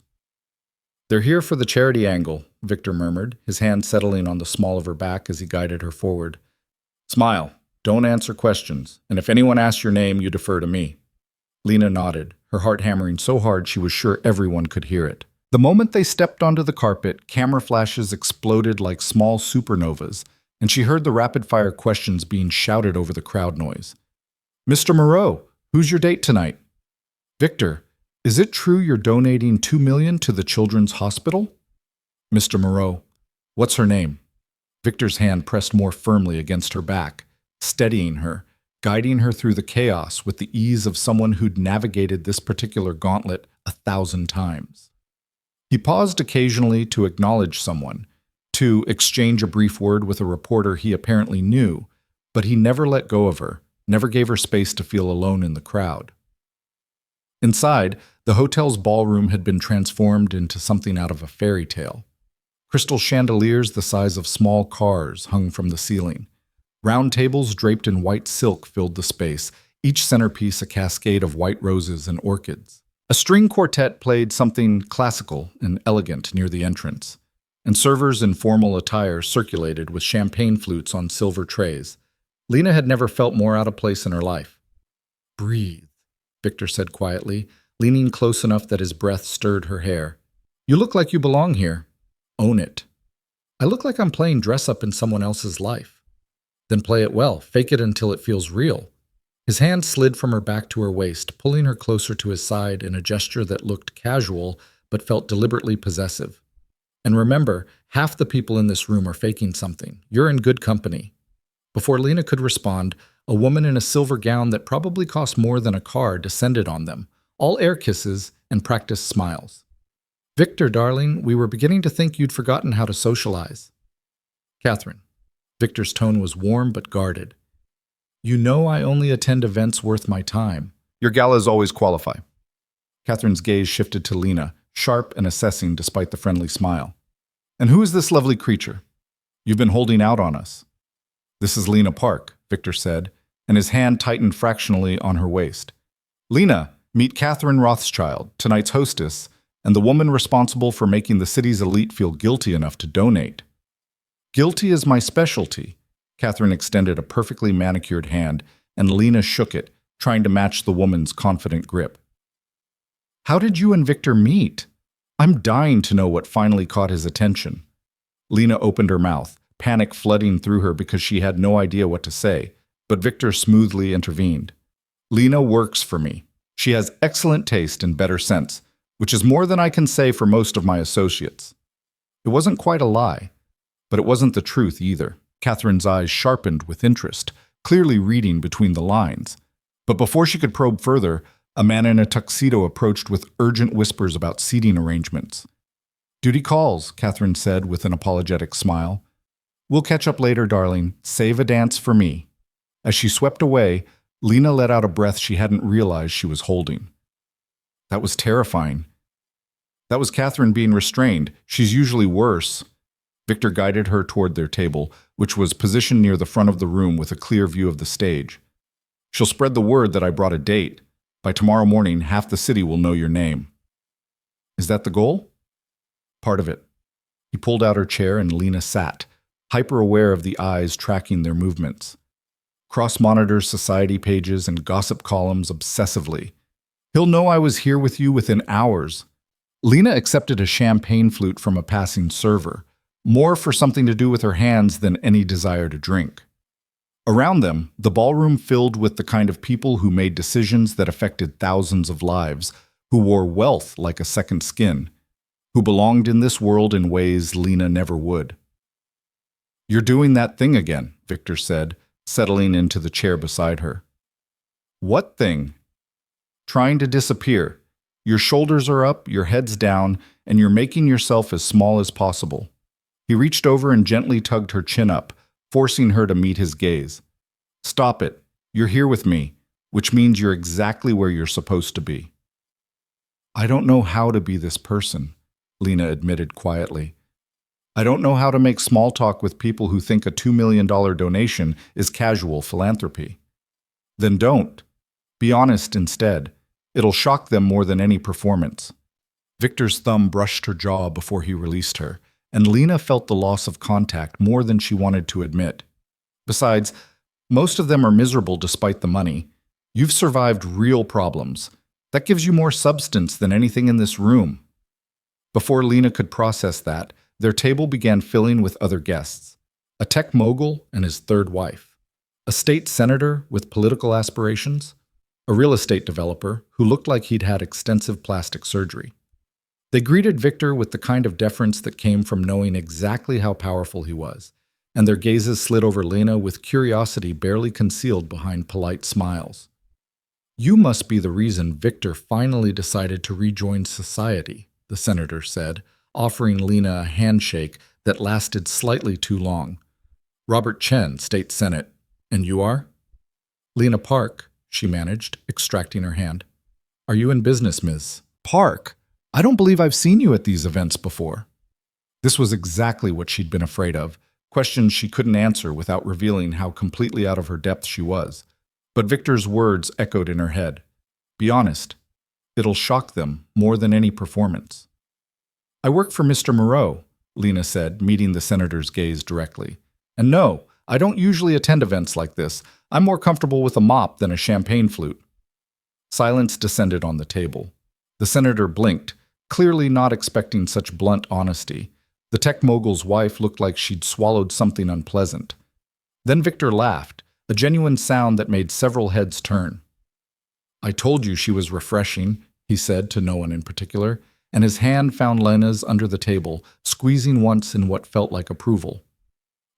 "They're here for the charity angle," Victor murmured, his hand settling on the small of her back as he guided her forward. "Smile. Don't answer questions, and if anyone asks your name, you defer to me." Lena nodded, her heart hammering so hard she was sure everyone could hear it. The moment they stepped onto the carpet, camera flashes exploded like small supernovas, and she heard the rapid-fire questions being shouted over the crowd noise. "Mr. Moreau, who's your date tonight?" "Victor, is it true you're donating $2 million to the Children's Hospital?" "Mr. Moreau, what's her name?" Victor's hand pressed more firmly against her back, steadying her, guiding her through the chaos with the ease of someone who'd navigated this particular gauntlet 1,000 times. He paused occasionally to acknowledge someone, to exchange a brief word with a reporter he apparently knew, but he never let go of her, never gave her space to feel alone in the crowd. Inside, the hotel's ballroom had been transformed into something out of a fairy tale. Crystal chandeliers the size of small cars hung from the ceiling. Round tables draped in white silk filled the space, each centerpiece a cascade of white roses and orchids. A string quartet played something classical and elegant near the entrance, and servers in formal attire circulated with champagne flutes on silver trays. Lena had never felt more out of place in her life. "Breathe," Victor said quietly, leaning close enough that his breath stirred her hair. "You look like you belong here. Own it." "I look like I'm playing dress-up in someone else's life." "Then play it well. Fake it until it feels real." His hand slid from her back to her waist, pulling her closer to his side in a gesture that looked casual but felt deliberately possessive. "And remember, half the people in this room are faking something. You're in good company." Before Lena could respond, a woman in a silver gown that probably cost more than a car descended on them, all air kisses and practiced smiles. Victor, darling, we were beginning to think you'd forgotten how to socialize. Catherine. Victor's tone was warm but guarded. You know I only attend events worth my time. Your galas always qualify. Catherine's gaze shifted to Lena, sharp and assessing despite the friendly smile. And who is this lovely creature? You've been holding out on us. This is Lena Park, Victor said, and his hand tightened fractionally on her waist. Lena, meet Catherine Rothschild, tonight's hostess, and the woman responsible for making the city's elite feel guilty enough to donate. Guilty is my specialty. Catherine extended a perfectly manicured hand, and Lena shook it, trying to match the woman's confident grip. How did you and Victor meet? I'm dying to know what finally caught his attention. Lena opened her mouth, panic flooding through her because she had no idea what to say, but Victor smoothly intervened. Lena works for me. She has excellent taste and better sense, which is more than I can say for most of my associates. It wasn't quite a lie, but it wasn't the truth either. Catherine's eyes sharpened with interest, clearly reading between the lines. But before she could probe further, a man in a tuxedo approached with urgent whispers about seating arrangements. Duty calls, Catherine said with an apologetic smile. We'll catch up later, darling. Save a dance for me. As she swept away, Lena let out a breath she hadn't realized she was holding. That was terrifying. That was Catherine being restrained. She's usually worse. Victor guided her toward their table, which was positioned near the front of the room with a clear view of the stage. She'll spread the word that I brought a date. By tomorrow morning, half the city will know your name. Is that the goal? Part of it. He pulled out her chair and Lena sat, hyper-aware of the eyes tracking their movements. Cross-monitors society pages and gossip columns obsessively. He'll know I was here with you within hours. Lena accepted a champagne flute from a passing server, more for something to do with her hands than any desire to drink. Around them, the ballroom filled with the kind of people who made decisions that affected thousands of lives, who wore wealth like a second skin, who belonged in this world in ways Lena never would. You're doing that thing again, Victor said, settling into the chair beside her. What thing? Trying to disappear. Your shoulders are up, your head's down, and you're making yourself as small as possible. He reached over and gently tugged her chin up, forcing her to meet his gaze. Stop it. You're here with me, which means you're exactly where you're supposed to be. I don't know how to be this person, Lena admitted quietly. I don't know how to make small talk with people who think a $2 million donation is casual philanthropy. Then don't. Be honest instead. It'll shock them more than any performance. Victor's thumb brushed her jaw before he released her, and Lena felt the loss of contact more than she wanted to admit. Besides, most of them are miserable despite the money. You've survived real problems. That gives you more substance than anything in this room. Before Lena could process that, their table began filling with other guests. A tech mogul and his third wife. A state senator with political aspirations. A real estate developer who looked like he'd had extensive plastic surgery. They greeted Victor with the kind of deference that came from knowing exactly how powerful he was, and their gazes slid over Lena with curiosity barely concealed behind polite smiles. You must be the reason Victor finally decided to rejoin society, the senator said, offering Lena a handshake that lasted slightly too long. Robert Chen, State Senate. And you are? Lena Park, she managed, extracting her hand. Are you in business, Ms. Park? I don't believe I've seen you at these events before. This was exactly what she'd been afraid of, questions she couldn't answer without revealing how completely out of her depth she was. But Victor's words echoed in her head. Be honest. It'll shock them more than any performance. I work for Mr. Moreau, Lena said, meeting the senator's gaze directly. And no, I don't usually attend events like this. I'm more comfortable with a mop than a champagne flute. Silence descended on the table. The senator blinked, clearly not expecting such blunt honesty. The tech mogul's wife looked like she'd swallowed something unpleasant. Then Victor laughed, a genuine sound that made several heads turn. I told you she was refreshing, he said to no one in particular, and his hand found Lena's under the table, squeezing once in what felt like approval.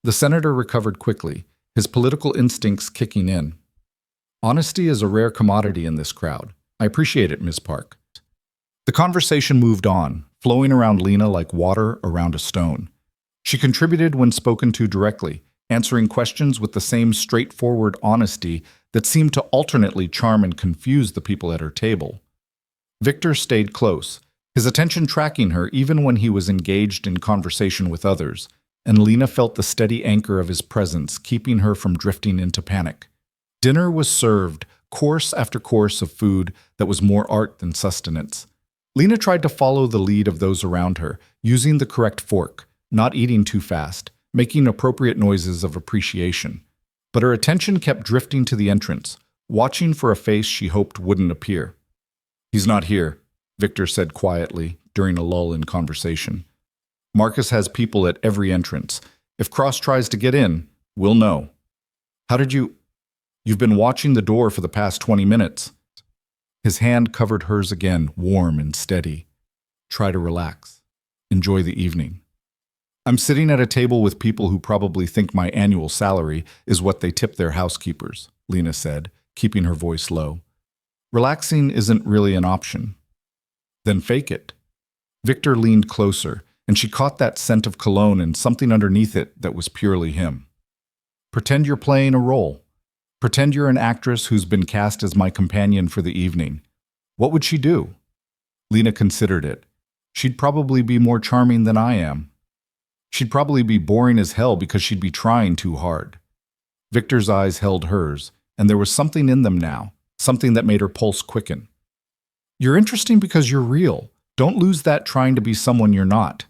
The senator recovered quickly, his political instincts kicking in. Honesty is a rare commodity in this crowd. I appreciate it, Miss Park. The conversation moved on, flowing around Lena like water around a stone. She contributed when spoken to directly, answering questions with the same straightforward honesty that seemed to alternately charm and confuse the people at her table. Victor stayed close, his attention tracking her even when he was engaged in conversation with others, and Lena felt the steady anchor of his presence keeping her from drifting into panic. Dinner was served, course after course of food that was more art than sustenance. Lena tried to follow the lead of those around her, using the correct fork, not eating too fast, making appropriate noises of appreciation. But her attention kept drifting to the entrance, watching for a face she hoped wouldn't appear. "He's not here," Victor said quietly during a lull in conversation. "Marcus has people at every entrance. If Cross tries to get in, we'll know." "How did you—" "You've been watching the door for the past 20 minutes. His hand covered hers again, warm and steady. "Try to relax. Enjoy the evening. I'm sitting at a table with people who probably think my annual salary is what they tip their housekeepers," Lena said, keeping her voice low. "Relaxing isn't really an option." "Then fake it." Victor leaned closer, and she caught that scent of cologne and something underneath it that was purely him. "Pretend you're playing a role. Pretend you're an actress who's been cast as my companion for the evening. What would she do?" Lena considered it. "She'd probably be more charming than I am. She'd probably be boring as hell because she'd be trying too hard." Victor's eyes held hers, and there was something in them now, something that made her pulse quicken. "You're interesting because you're real. Don't lose that trying to be someone you're not."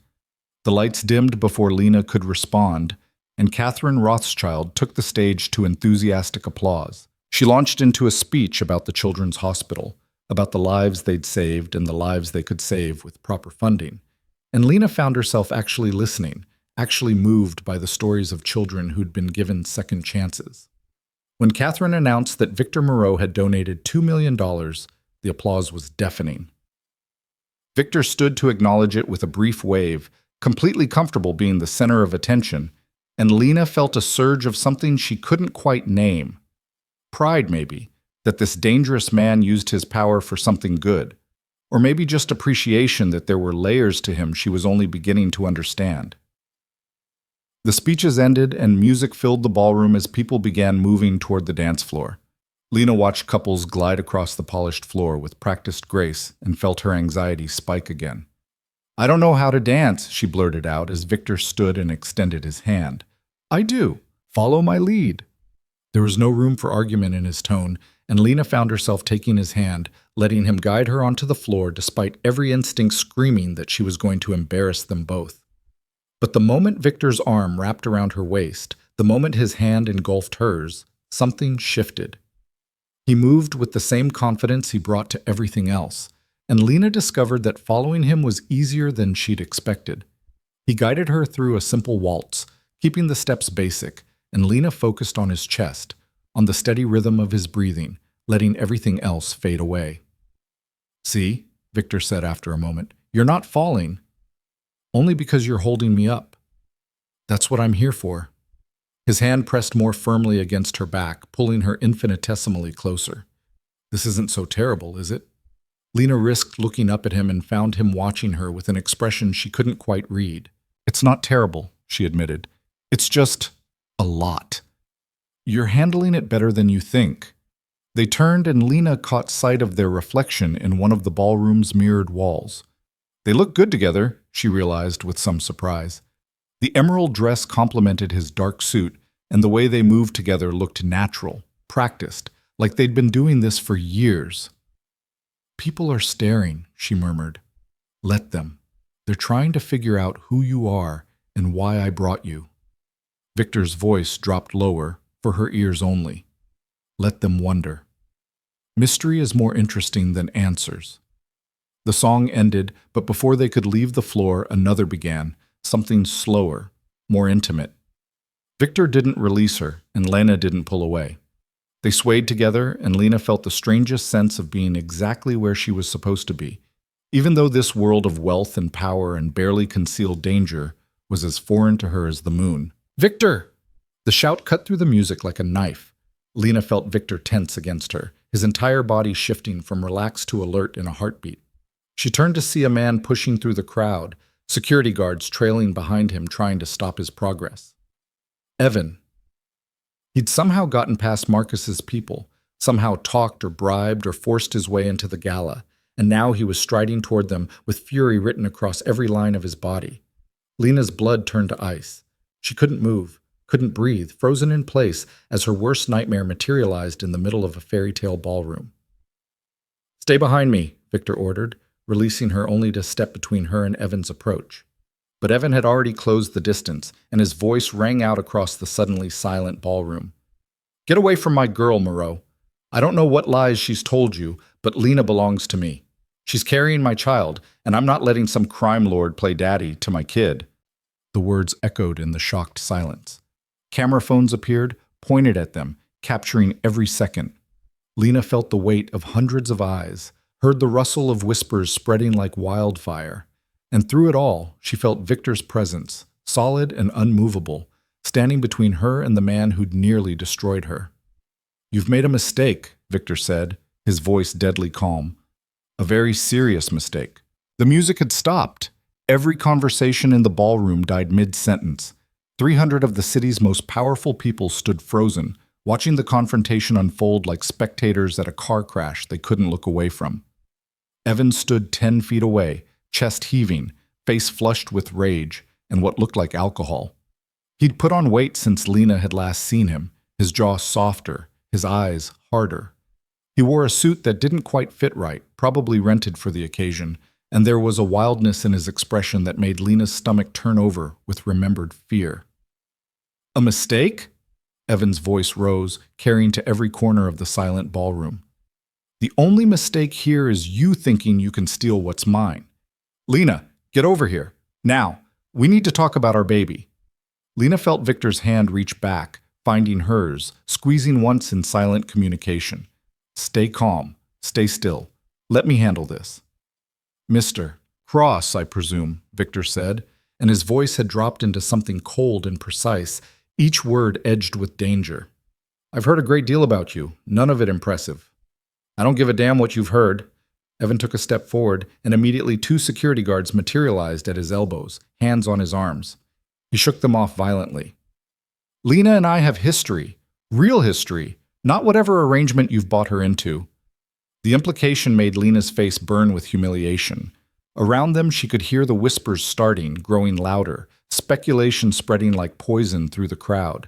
The lights dimmed before Lena could respond, and Catherine Rothschild took the stage to enthusiastic applause. She launched into a speech about the Children's Hospital, about the lives they'd saved and the lives they could save with proper funding. And Lena found herself actually listening, actually moved by the stories of children who'd been given second chances. When Catherine announced that Victor Moreau had donated $2 million, the applause was deafening. Victor stood to acknowledge it with a brief wave, completely comfortable being the center of attention, and Lena felt a surge of something she couldn't quite name. Pride, maybe, that this dangerous man used his power for something good, or maybe just appreciation that there were layers to him she was only beginning to understand. The speeches ended and music filled the ballroom as people began moving toward the dance floor. Lena watched couples glide across the polished floor with practiced grace and felt her anxiety spike again. "I don't know how to dance," she blurted out as Victor stood and extended his hand. "I do. Follow my lead." There was no room for argument in his tone, and Lena found herself taking his hand, letting him guide her onto the floor despite every instinct screaming that she was going to embarrass them both. But the moment Victor's arm wrapped around her waist, the moment his hand engulfed hers, something shifted. He moved with the same confidence he brought to everything else, and Lena discovered that following him was easier than she'd expected. He guided her through a simple waltz, keeping the steps basic, and Lena focused on his chest, on the steady rhythm of his breathing, letting everything else fade away. "See," Victor said after a moment, "you're not falling. Only because you're holding me up. That's what I'm here for." His hand pressed more firmly against her back, pulling her infinitesimally closer. "This isn't so terrible, is it?" Lena risked looking up at him and found him watching her with an expression she couldn't quite read. "It's not terrible," she admitted. "It's just a lot. You're handling it better than you think." They turned and Lena caught sight of their reflection in one of the ballroom's mirrored walls. They looked good together, she realized with some surprise. The emerald dress complemented his dark suit, and the way they moved together looked natural, practiced, like they'd been doing this for years. "People are staring," she murmured. "Let them. They're trying to figure out who you are and why I brought you." Victor's voice dropped lower, for her ears only. "Let them wonder. Mystery is more interesting than answers." The song ended, but before they could leave the floor, another began, something slower, more intimate. Victor didn't release her, and Lena didn't pull away. They swayed together, and Lena felt the strangest sense of being exactly where she was supposed to be, even though this world of wealth and power and barely concealed danger was as foreign to her as the moon. "Victor!" The shout cut through the music like a knife. Lena felt Victor tense against her, his entire body shifting from relaxed to alert in a heartbeat. She turned to see a man pushing through the crowd, security guards trailing behind him trying to stop his progress. Evan. He'd somehow gotten past Marcus's people, somehow talked or bribed or forced his way into the gala, and now he was striding toward them with fury written across every line of his body. Lena's blood turned to ice. She couldn't move, couldn't breathe, frozen in place as her worst nightmare materialized in the middle of a fairy tale ballroom. "Stay behind me," Victor ordered, releasing her only to step between her and Evan's approach. But Evan had already closed the distance, and his voice rang out across the suddenly silent ballroom. "Get away from my girl, Moreau. I don't know what lies she's told you, but Lena belongs to me. She's carrying my child, and I'm not letting some crime lord play daddy to my kid." The words echoed in the shocked silence. Camera phones appeared, pointed at them, capturing every second. Lena felt the weight of hundreds of eyes, heard the rustle of whispers spreading like wildfire. And through it all, she felt Victor's presence, solid and unmovable, standing between her and the man who'd nearly destroyed her. "You've made a mistake," Victor said, his voice deadly calm. "A very serious mistake." The music had stopped. Every conversation in the ballroom died mid-sentence. 300 of the city's most powerful people stood frozen, watching the confrontation unfold like spectators at a car crash they couldn't look away from. Evan stood 10 feet away, chest heaving, face flushed with rage and what looked like alcohol. He'd put on weight since Lena had last seen him, his jaw softer, his eyes harder. He wore a suit that didn't quite fit right, probably rented for the occasion, and there was a wildness in his expression that made Lena's stomach turn over with remembered fear. "A mistake?" Evan's voice rose, carrying to every corner of the silent ballroom. "The only mistake here is you thinking you can steal what's mine. Lena, get over here. Now, we need to talk about our baby." Lena felt Victor's hand reach back, finding hers, squeezing once in silent communication. "Stay calm. Stay still. Let me handle this." "Mr. Cross, I presume," Victor said, and his voice had dropped into something cold and precise, each word edged with danger. "I've heard a great deal about you, none of it impressive." "I don't give a damn what you've heard." Evan took a step forward, and immediately 2 security guards materialized at his elbows, hands on his arms. He shook them off violently. "Lena and I have history, real history, not whatever arrangement you've bought her into." The implication made Lena's face burn with humiliation. Around them, she could hear the whispers starting, growing louder, speculation spreading like poison through the crowd.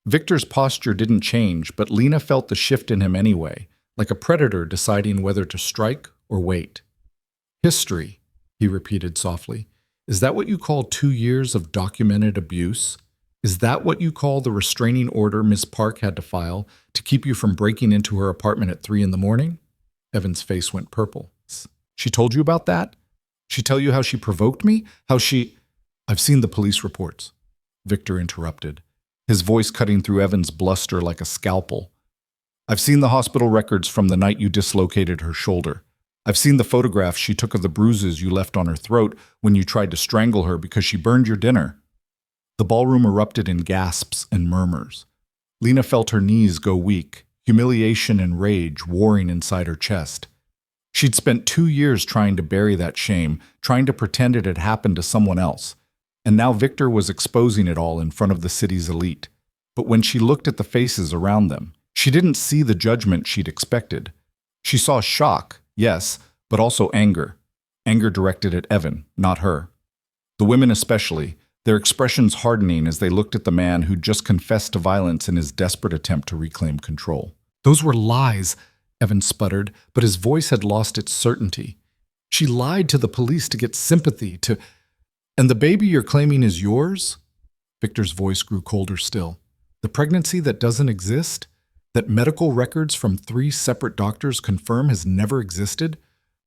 Victor's posture didn't change, but Lena felt the shift in him anyway, like a predator deciding whether to strike or wait. "History," he repeated softly. "Is that what you call 2 years of documented abuse? Is that what you call the restraining order Miss Park had to file to keep you from breaking into her apartment at 3 in the morning? Evan's face went purple. "She told you about that? She tell you how she provoked me? How she—" "I've seen the police reports," Victor interrupted, his voice cutting through Evan's bluster like a scalpel. "I've seen the hospital records from the night you dislocated her shoulder. I've seen the photographs she took of the bruises you left on her throat when you tried to strangle her because she burned your dinner." The ballroom erupted in gasps and murmurs. Lena felt her knees go weak, humiliation and rage warring inside her chest. She'd spent 2 years trying to bury that shame, trying to pretend it had happened to someone else. And now Victor was exposing it all in front of the city's elite. But when she looked at the faces around them, she didn't see the judgment she'd expected. She saw shock, yes, but also anger. Anger directed at Evan, not her. The women especially, their expressions hardening as they looked at the man who'd just confessed to violence in his desperate attempt to reclaim control. "Those were lies," Evan sputtered, but his voice had lost its certainty. "She lied to the police to get sympathy, to— And the baby you're claiming is yours?" Victor's voice grew colder still. "The pregnancy that doesn't exist? That medical records from 3 separate doctors confirm has never existed?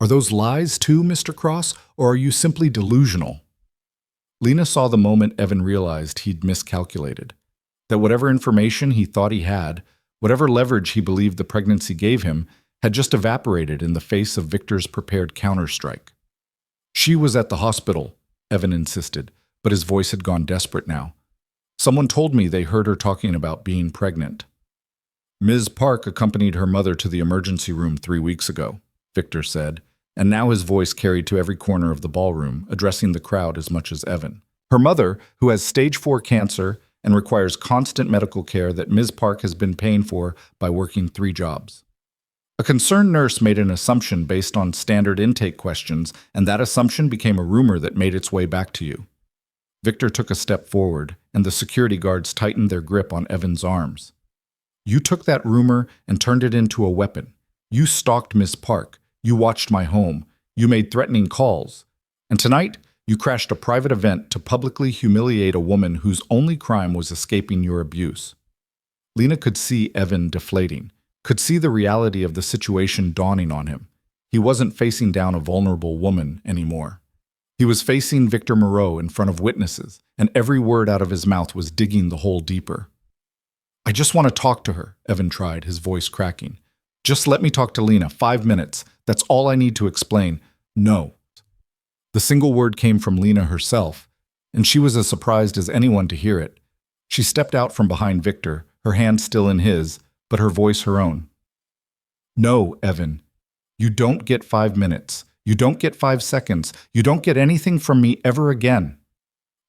Are those lies too, Mr. Cross, or are you simply delusional?" Lena saw the moment Evan realized he'd miscalculated. That whatever information he thought he had, whatever leverage he believed the pregnancy gave him, had just evaporated in the face of Victor's prepared counterstrike. "She was at the hospital," Evan insisted, but his voice had gone desperate now. "Someone told me they heard her talking about being pregnant." Ms. Park accompanied her mother to the emergency room 3 weeks ago, Victor said, and now his voice carried to every corner of the ballroom, addressing the crowd as much as Evan. Her mother, who has stage 4 cancer and requires constant medical care that Ms. Park has been paying for by working 3 jobs. A concerned nurse made an assumption based on standard intake questions, and that assumption became a rumor that made its way back to you. Victor took a step forward, and the security guards tightened their grip on Evan's arms. You took that rumor and turned it into a weapon. You stalked Miss Park. You watched my home. You made threatening calls. And tonight, you crashed a private event to publicly humiliate a woman whose only crime was escaping your abuse. Lena could see Evan deflating, could see the reality of the situation dawning on him. He wasn't facing down a vulnerable woman anymore. He was facing Victor Moreau in front of witnesses, and every word out of his mouth was digging the hole deeper. I just want to talk to her, Evan tried, his voice cracking. Just let me talk to Lena, 5 minutes. That's all I need to explain. No. The single word came from Lena herself, and she was as surprised as anyone to hear it. She stepped out from behind Victor, her hand still in his, but her voice her own. No, Evan. You don't get 5 minutes. You don't get 5 seconds. You don't get anything from me ever again.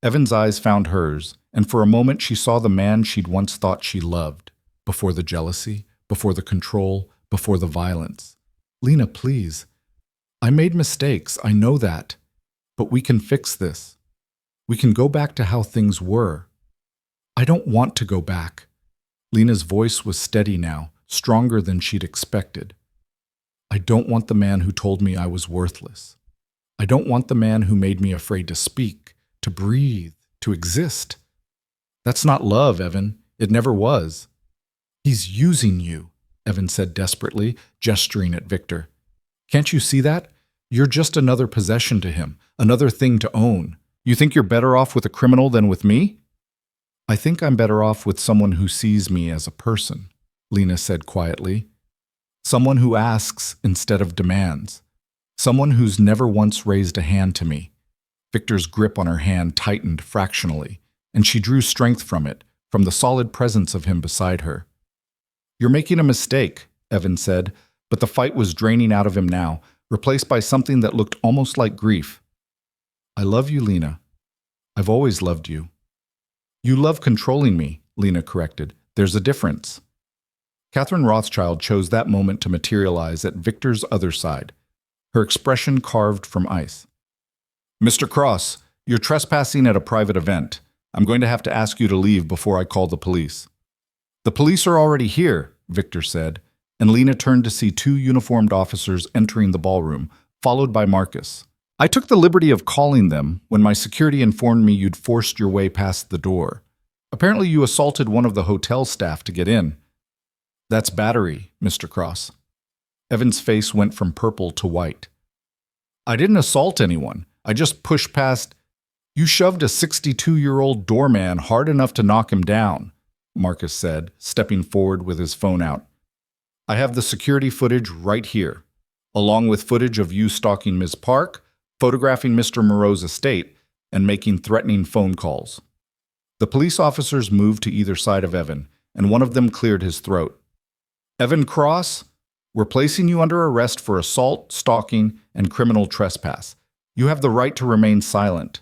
Evan's eyes found hers, and for a moment she saw the man she'd once thought she loved, before the jealousy, before the control, before the violence. Lena, please. I made mistakes, I know that. But we can fix this. We can go back to how things were. I don't want to go back. Lena's voice was steady now, stronger than she'd expected. I don't want the man who told me I was worthless. I don't want the man who made me afraid to speak, to breathe, to exist. That's not love, Evan. It never was. He's using you, Evan said desperately, gesturing at Victor. Can't you see that? You're just another possession to him, another thing to own. You think you're better off with a criminal than with me? I think I'm better off with someone who sees me as a person, Lena said quietly. Someone who asks instead of demands. Someone who's never once raised a hand to me. Victor's grip on her hand tightened fractionally, and she drew strength from it, from the solid presence of him beside her. You're making a mistake, Evan said, but the fight was draining out of him now, replaced by something that looked almost like grief. I love you, Lena. I've always loved you. You love controlling me, Lena corrected. There's a difference. Catherine Rothschild chose that moment to materialize at Victor's other side, her expression carved from ice. Mr. Cross, you're trespassing at a private event. I'm going to have to ask you to leave before I call the police. The police are already here, Victor said, and Lena turned to see 2 uniformed officers entering the ballroom, followed by Marcus. I took the liberty of calling them when my security informed me you'd forced your way past the door. Apparently you assaulted one of the hotel staff to get in. That's battery, Mr. Cross. Evan's face went from purple to white. I didn't assault anyone. I just pushed past. You shoved a 62-year-old doorman hard enough to knock him down, Marcus said, stepping forward with his phone out. I have the security footage right here, along with footage of you stalking Ms. Park, photographing Mr. Moreau's estate, and making threatening phone calls. The police officers moved to either side of Evan, and one of them cleared his throat. Evan Cross, we're placing you under arrest for assault, stalking, and criminal trespass. You have the right to remain silent.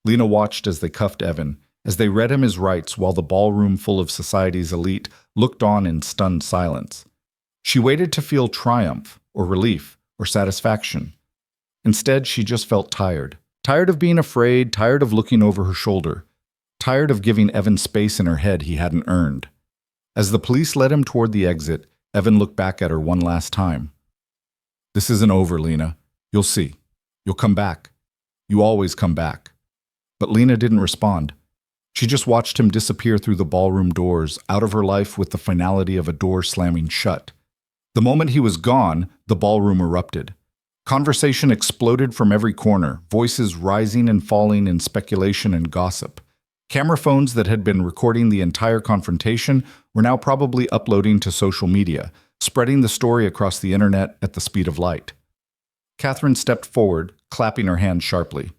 Lena watched as they cuffed Evan, as they read him his rights while the ballroom full of society's elite looked on in stunned silence. She waited to feel triumph, or relief, or satisfaction. Instead, she just felt tired. Tired of being afraid, tired of looking over her shoulder. Tired of giving Evan space in her head he hadn't earned. As the police led him toward the exit, Evan looked back at her one last time. This isn't over, Lena. You'll see. You'll come back. You always come back. But Lena didn't respond. She just watched him disappear through the ballroom doors, out of her life with the finality of a door slamming shut. The moment he was gone, the ballroom erupted. Conversation exploded from every corner, voices rising and falling in speculation and gossip. Camera phones that had been recording the entire confrontation were now probably uploading to social media, spreading the story across the internet at the speed of light. Catherine stepped forward, clapping her hands sharply.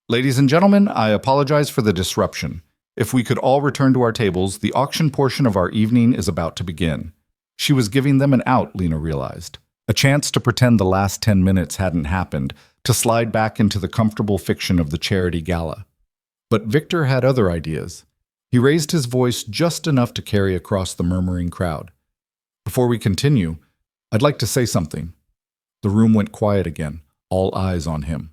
Ladies and gentlemen, I apologize for the disruption. If we could all return to our tables, the auction portion of our evening is about to begin. She was giving them an out, Lena realized. A chance to pretend the last 10 minutes hadn't happened, to slide back into the comfortable fiction of the charity gala. But Victor had other ideas. He raised his voice just enough to carry across the murmuring crowd. Before we continue, I'd like to say something. The room went quiet again, all eyes on him.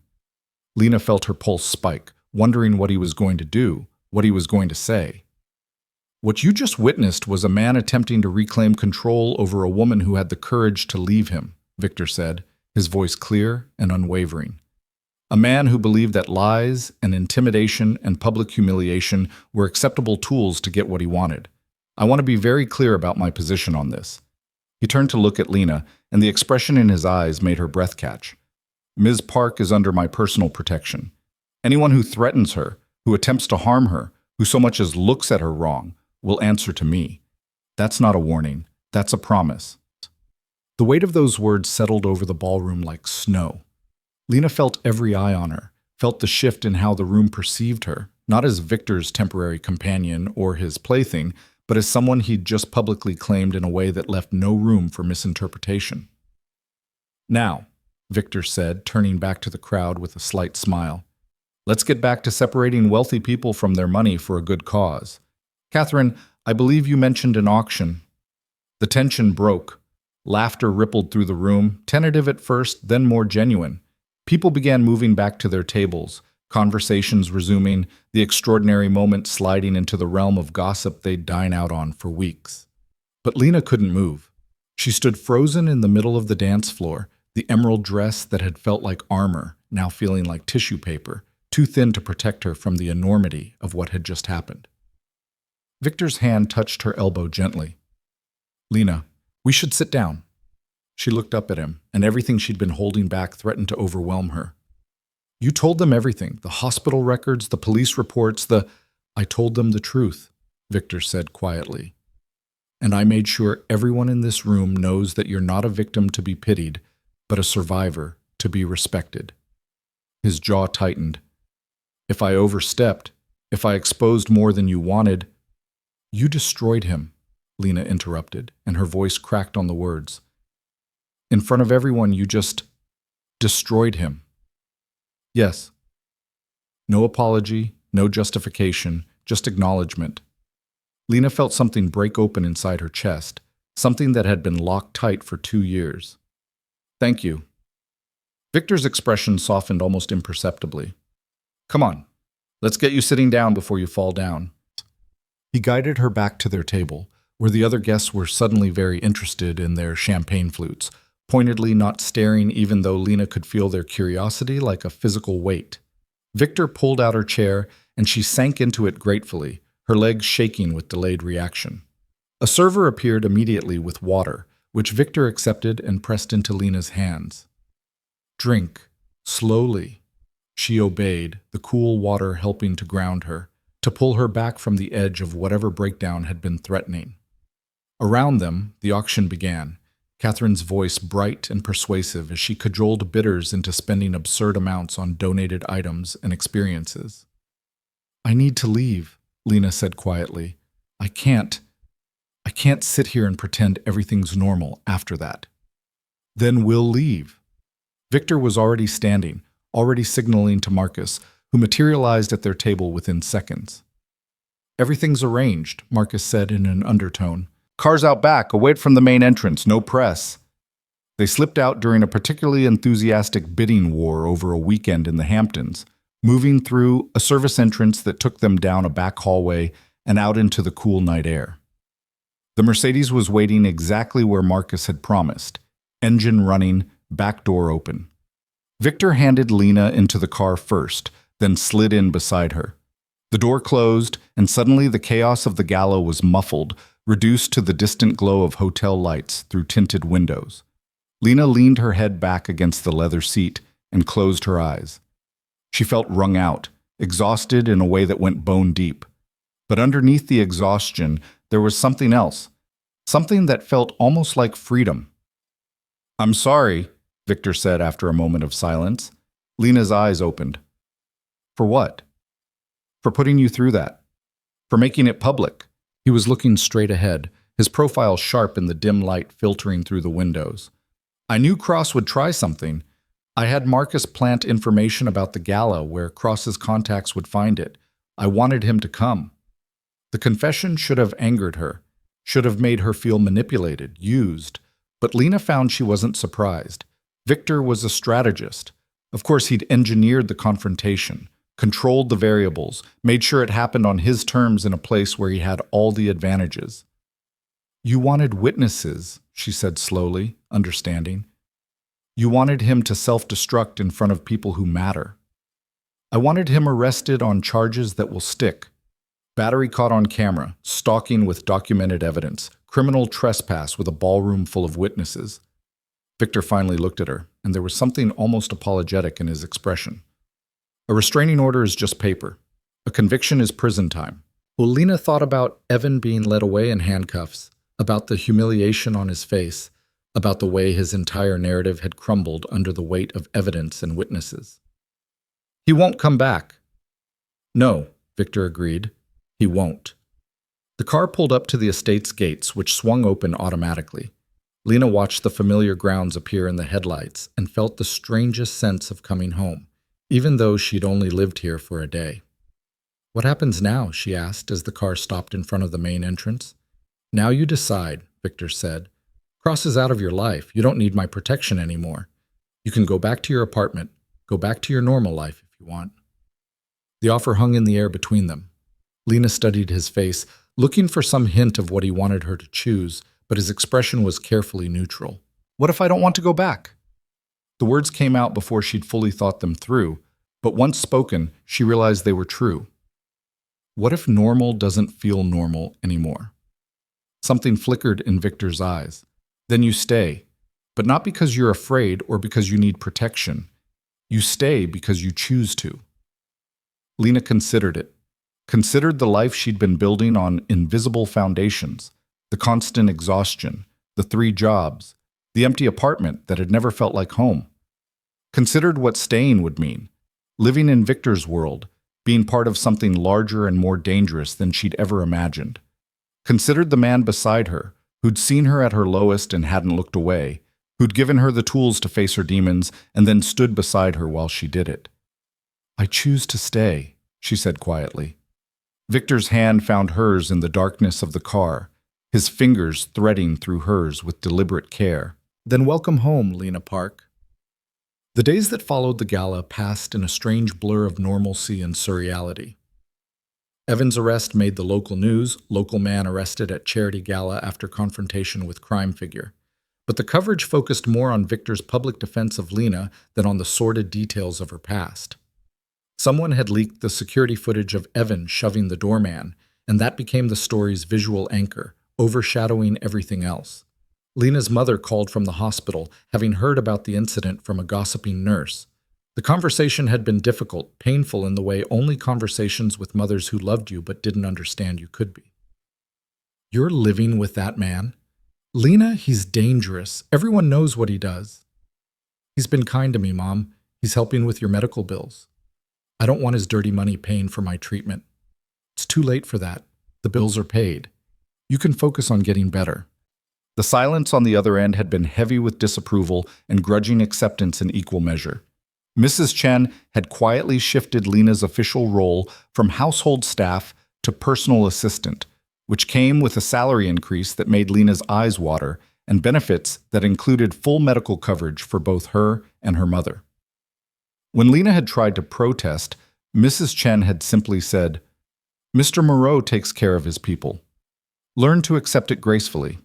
Lena felt her pulse spike, wondering what he was going to do, what he was going to say. What you just witnessed was a man attempting to reclaim control over a woman who had the courage to leave him, Victor said, his voice clear and unwavering. A man who believed that lies and intimidation and public humiliation were acceptable tools to get what he wanted. I want to be very clear about my position on this. He turned to look at Lena, and the expression in his eyes made her breath catch. Ms. Park is under my personal protection. Anyone who threatens her, who attempts to harm her, who so much as looks at her wrong, will answer to me. That's not a warning. That's a promise. The weight of those words settled over the ballroom like snow. Lena felt every eye on her, felt the shift in how the room perceived her, not as Victor's temporary companion or his plaything, but as someone he'd just publicly claimed in a way that left no room for misinterpretation. Now, Victor said, turning back to the crowd with a slight smile, let's get back to separating wealthy people from their money for a good cause. Catherine, I believe you mentioned an auction. The tension broke. Laughter rippled through the room, tentative at first, then more genuine. People began moving back to their tables, conversations resuming, the extraordinary moment sliding into the realm of gossip they'd dine out on for weeks. But Lena couldn't move. She stood frozen in the middle of the dance floor, the emerald dress that had felt like armor, now feeling like tissue paper, too thin to protect her from the enormity of what had just happened. Victor's hand touched her elbow gently. Lena, we should sit down. She looked up at him, and everything she'd been holding back threatened to overwhelm her. You told them everything, the hospital records, the police reports, I told them the truth, Victor said quietly. And I made sure everyone in this room knows that you're not a victim to be pitied, but a survivor to be respected. His jaw tightened. If I overstepped, if I exposed more than you wanted, you destroyed him, Lena interrupted, and her voice cracked on the words. In front of everyone, you just destroyed him. Yes. No apology, no justification, just acknowledgement. Lena felt something break open inside her chest, something that had been locked tight for 2 years. Thank you. Victor's expression softened almost imperceptibly. Come on, let's get you sitting down before you fall down. He guided her back to their table, where the other guests were suddenly very interested in their champagne flutes, pointedly not staring even though Lena could feel their curiosity like a physical weight. Victor pulled out her chair, and she sank into it gratefully, her legs shaking with delayed reaction. A server appeared immediately with water, which Victor accepted and pressed into Lena's hands. Drink, slowly. She obeyed, the cool water helping to ground her, to pull her back from the edge of whatever breakdown had been threatening. Around them, the auction began, Catherine's voice bright and persuasive as she cajoled bidders into spending absurd amounts on donated items and experiences. I need to leave, Lena said quietly. I can't sit here and pretend everything's normal after that. Then we'll leave. Victor was already standing, already signaling to Marcus, who materialized at their table within seconds. Everything's arranged, Marcus said in an undertone. Cars out back, away from the main entrance, no press. They slipped out during a particularly enthusiastic bidding war over a weekend in the Hamptons, moving through a service entrance that took them down a back hallway and out into the cool night air. The Mercedes was waiting exactly where Marcus had promised, engine running, back door open. Victor handed Lena into the car first, then slid in beside her. The door closed, and suddenly the chaos of the gala was muffled, reduced to the distant glow of hotel lights through tinted windows. Lena leaned her head back against the leather seat and closed her eyes. She felt wrung out, exhausted in a way that went bone deep. But underneath the exhaustion, there was something else, something that felt almost like freedom. I'm sorry, Victor said after a moment of silence. Lena's eyes opened. For what? For putting you through that. For making it public. He was looking straight ahead, his profile sharp in the dim light filtering through the windows. I knew Cross would try something. I had Marcus plant information about the gala where Cross's contacts would find it. I wanted him to come. The confession should have angered her, should have made her feel manipulated, used. But Lena found she wasn't surprised. Victor was a strategist. Of course, he'd engineered the confrontation, controlled the variables, made sure it happened on his terms in a place where he had all the advantages. You wanted witnesses, she said slowly, understanding. You wanted him to self-destruct in front of people who matter. I wanted him arrested on charges that will stick. Battery caught on camera, stalking with documented evidence, criminal trespass with a ballroom full of witnesses. Victor finally looked at her, and there was something almost apologetic in his expression. A restraining order is just paper. A conviction is prison time. Well, Lena thought about Evan being led away in handcuffs, about the humiliation on his face, about the way his entire narrative had crumbled under the weight of evidence and witnesses. He won't come back. No, Victor agreed. He won't. The car pulled up to the estate's gates, which swung open automatically. Lena watched the familiar grounds appear in the headlights and felt the strangest sense of coming home, even though she'd only lived here for a day. What happens now? She asked as the car stopped in front of the main entrance. Now you decide, Victor said. Cross is out of your life. You don't need my protection anymore. You can go back to your apartment, go back to your normal life if you want. The offer hung in the air between them. Lena studied his face, looking for some hint of what he wanted her to choose, but his expression was carefully neutral. What if I don't want to go back? The words came out before she'd fully thought them through, but once spoken, she realized they were true. What if normal doesn't feel normal anymore? Something flickered in Victor's eyes. Then you stay, but not because you're afraid or because you need protection. You stay because you choose to. Lena considered it. Considered the life she'd been building on invisible foundations, the constant exhaustion, the 3 jobs, the empty apartment that had never felt like home. Considered what staying would mean, living in Victor's world, being part of something larger and more dangerous than she'd ever imagined. Considered the man beside her, who'd seen her at her lowest and hadn't looked away, who'd given her the tools to face her demons and then stood beside her while she did it. I choose to stay, she said quietly. Victor's hand found hers in the darkness of the car, his fingers threading through hers with deliberate care. Then welcome home, Lena Park. The days that followed the gala passed in a strange blur of normalcy and surreality. Evan's arrest made the local news, local man arrested at charity gala after confrontation with crime figure. But the coverage focused more on Victor's public defense of Lena than on the sordid details of her past. Someone had leaked the security footage of Evan shoving the doorman, and that became the story's visual anchor, overshadowing everything else. Lena's mother called from the hospital, having heard about the incident from a gossiping nurse. The conversation had been difficult, painful in the way only conversations with mothers who loved you but didn't understand you could be. You're living with that man? Lena, he's dangerous. Everyone knows what he does. He's been kind to me, Mom. He's helping with your medical bills. I don't want his dirty money paying for my treatment. It's too late for that. The bills are paid. You can focus on getting better. The silence on the other end had been heavy with disapproval and grudging acceptance in equal measure. Mrs. Chen had quietly shifted Lena's official role from household staff to personal assistant, which came with a salary increase that made Lena's eyes water and benefits that included full medical coverage for both her and her mother. When Lena had tried to protest, Mrs. Chen had simply said, "Mr. Moreau takes care of his people. Learn to accept it gracefully."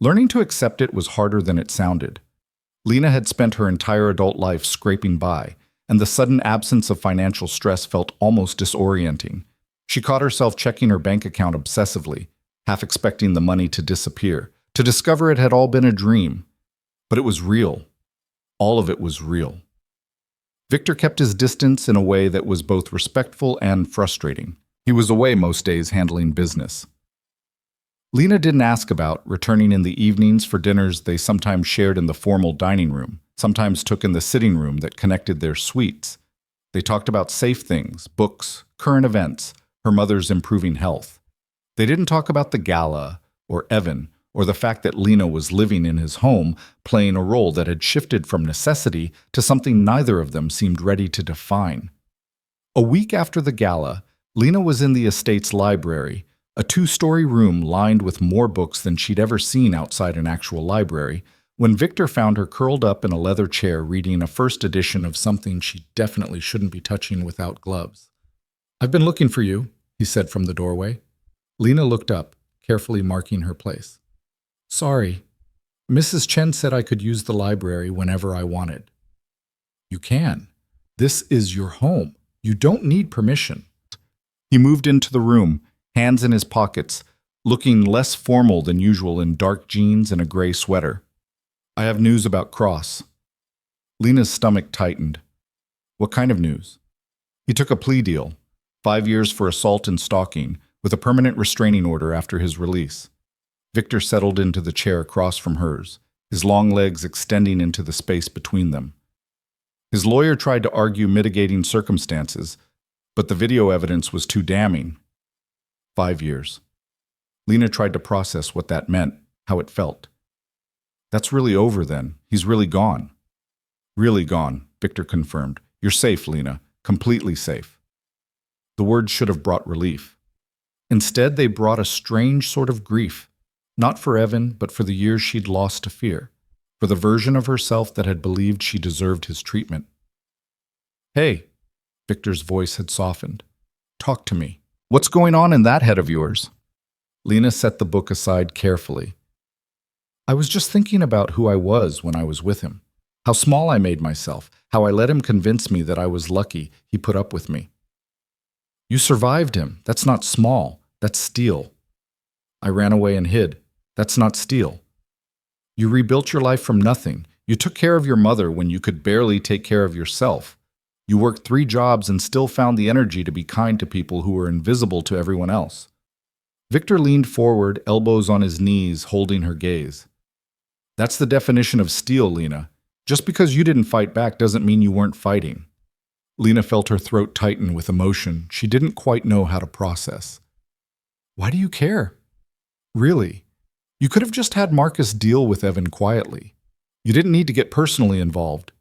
Learning to accept it was harder than it sounded. Lena had spent her entire adult life scraping by, and the sudden absence of financial stress felt almost disorienting. She caught herself checking her bank account obsessively, half expecting the money to disappear, to discover it had all been a dream. But it was real. All of it was real. Victor kept his distance in a way that was both respectful and frustrating. He was away most days handling business. Lena didn't ask about returning in the evenings for dinners they sometimes shared in the formal dining room, sometimes took in the sitting room that connected their suites. They talked about safe things, books, current events, her mother's improving health. They didn't talk about the gala or Evan, or the fact that Lena was living in his home, playing a role that had shifted from necessity to something neither of them seemed ready to define. A week after the gala, Lena was in the estate's library, a two-story room lined with more books than she'd ever seen outside an actual library, when Victor found her curled up in a leather chair reading a first edition of something she definitely shouldn't be touching without gloves. "I've been looking for you," he said from the doorway. Lena looked up, carefully marking her place. "Sorry. Mrs. Chen said I could use the library whenever I wanted." "You can. This is your home. You don't need permission." He moved into the room, hands in his pockets, looking less formal than usual in dark jeans and a gray sweater. "I have news about Cross." Lena's stomach tightened. "What kind of news?" He took a plea deal, 5 years for assault and stalking, with a permanent restraining order after his release. Victor settled into the chair across from hers, his long legs extending into the space between them. His lawyer tried to argue mitigating circumstances, but the video evidence was too damning. 5 years. Lena tried to process what that meant, how it felt. "That's really over then. He's really gone." "Really gone," Victor confirmed. "You're safe, Lena. Completely safe." The words should have brought relief. Instead, they brought a strange sort of grief, not for Evan, but for the years she'd lost to fear, for the version of herself that had believed she deserved his treatment. "Hey," Victor's voice had softened. "Talk to me. What's going on in that head of yours?" Lena set the book aside carefully. "I was just thinking about who I was when I was with him, how small I made myself, how I let him convince me that I was lucky he put up with me." "You survived him. That's not small. That's steel." "I ran away and hid. That's not steel." "You rebuilt your life from nothing. You took care of your mother when you could barely take care of yourself. You worked 3 jobs and still found the energy to be kind to people who were invisible to everyone else." Victor leaned forward, elbows on his knees, holding her gaze. "That's the definition of steel, Lena. Just because you didn't fight back doesn't mean you weren't fighting." Lena felt her throat tighten with emotion she didn't quite know how to process. "Why do you care? Really? You could have just had Marcus deal with Evan quietly. You didn't need to get personally involved."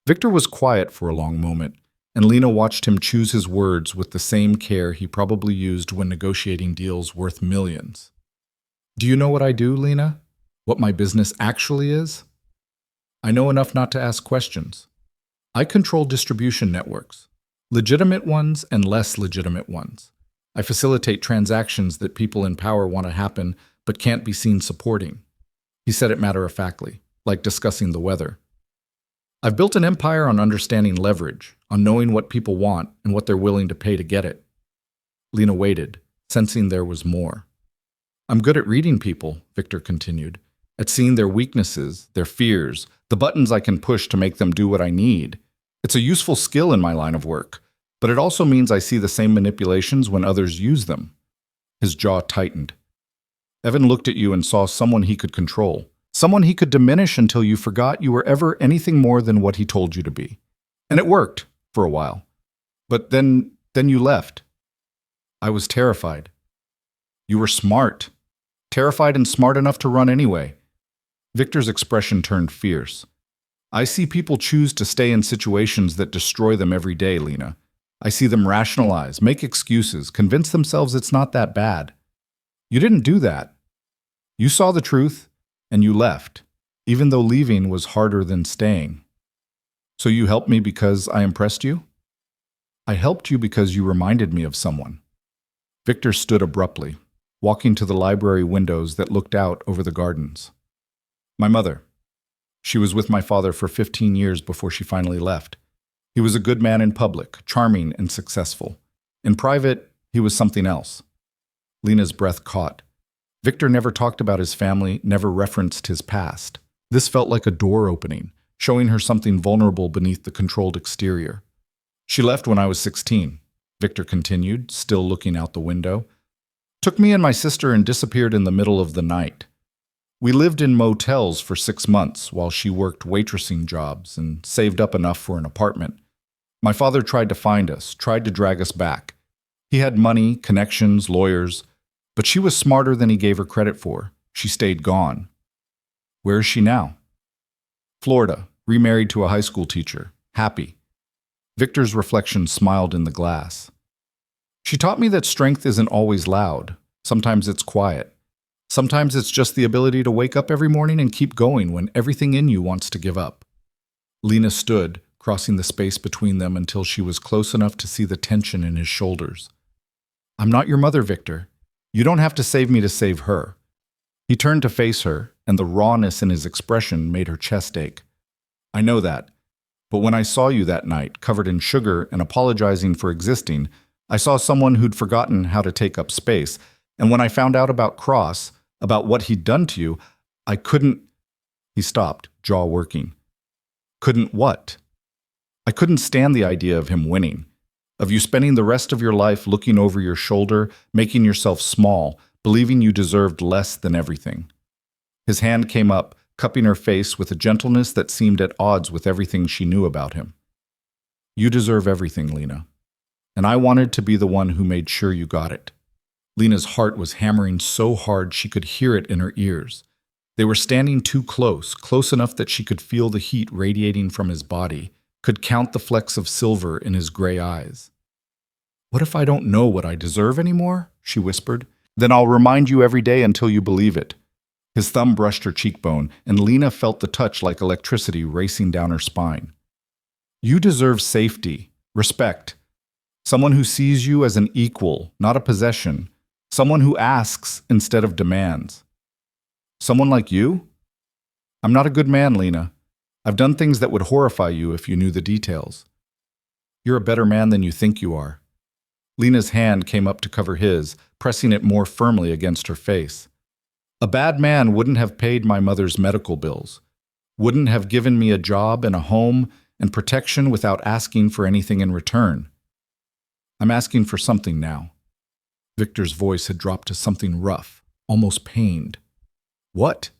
Victor was quiet for a long moment, and Lena watched him choose his words with the same care he probably used when negotiating deals worth millions. "Do you know what I do, Lena? What my business actually is?" "I know enough not to ask questions. I control distribution networks, legitimate ones and less legitimate ones. I facilitate transactions that people in power want to happen but can't be seen supporting." He said it matter-of-factly, like discussing the weather. "I've built an empire on understanding leverage, on knowing what people want and what they're willing to pay to get it." Lena waited, sensing there was more. "I'm good at reading people," Victor continued, "at seeing their weaknesses, their fears, the buttons I can push to make them do what I need. It's a useful skill in my line of work, but it also means I see the same manipulations when others use them." His jaw tightened. "Evan looked at you and saw someone he could control. Someone he could diminish until you forgot you were ever anything more than what he told you to be. And it worked, for a while. But then you left. I was terrified." "You were smart. Terrified and smart enough to run anyway." Victor's expression turned fierce. "I see people choose to stay in situations that destroy them every day, Lena. I see them rationalize, make excuses, convince themselves it's not that bad. You didn't do that. You saw the truth, and you left, even though leaving was harder than staying. So you helped me because I impressed you?" "I helped you because you reminded me of someone." Victor stood abruptly, walking to the library windows that looked out over the gardens. "My mother. She was with my father for 15 years before she finally left. He was a good man in public, charming and successful. In private, he was something else." Lena's breath caught. Victor never talked about his family, never referenced his past. This felt like a door opening, showing her something vulnerable beneath the controlled exterior. "She left when I was 16, Victor continued, still looking out the window. "Took me and my sister and disappeared in the middle of the night. We lived in motels for 6 months while she worked waitressing jobs and saved up enough for an apartment. My father tried to find us, tried to drag us back. He had money, connections, lawyers. But she was smarter than he gave her credit for. She stayed gone. Where is she now? Florida, remarried to a high school teacher. Happy. Victor's reflection smiled in the glass. She taught me that strength isn't always loud. Sometimes it's quiet. Sometimes it's just the ability to wake up every morning and keep going when everything in you wants to give up. Lena stood, crossing the space between them until she was close enough to see the tension in his shoulders. I'm not your mother, Victor. You don't have to save me to save her. He turned to face her, and the rawness in his expression made her chest ache. I know that. But when I saw you that night, covered in sugar and apologizing for existing, I saw someone who'd forgotten how to take up space. And when I found out about Cross, about what he'd done to you, I couldn't... He stopped, jaw working. Couldn't what? I couldn't stand the idea of him winning, of you spending the rest of your life looking over your shoulder, making yourself small, believing you deserved less than everything. His hand came up, cupping her face with a gentleness that seemed at odds with everything she knew about him. You deserve everything, Lena. And I wanted to be the one who made sure you got it. Lena's heart was hammering so hard she could hear it in her ears. They were standing too close, close enough that she could feel the heat radiating from his body, could count the flecks of silver in his gray eyes. What if I don't know what I deserve anymore? She whispered. Then I'll remind you every day until you believe it. His thumb brushed her cheekbone, and Lena felt the touch like electricity racing down her spine. You deserve safety, respect, someone who sees you as an equal, not a possession, someone who asks instead of demands. Someone like you? I'm not a good man, Lena. I've done things that would horrify you if you knew the details. You're a better man than you think you are. Lena's hand came up to cover his, pressing it more firmly against her face. A bad man wouldn't have paid my mother's medical bills, wouldn't have given me a job and a home and protection without asking for anything in return. I'm asking for something now. Victor's voice had dropped to something rough, almost pained. What?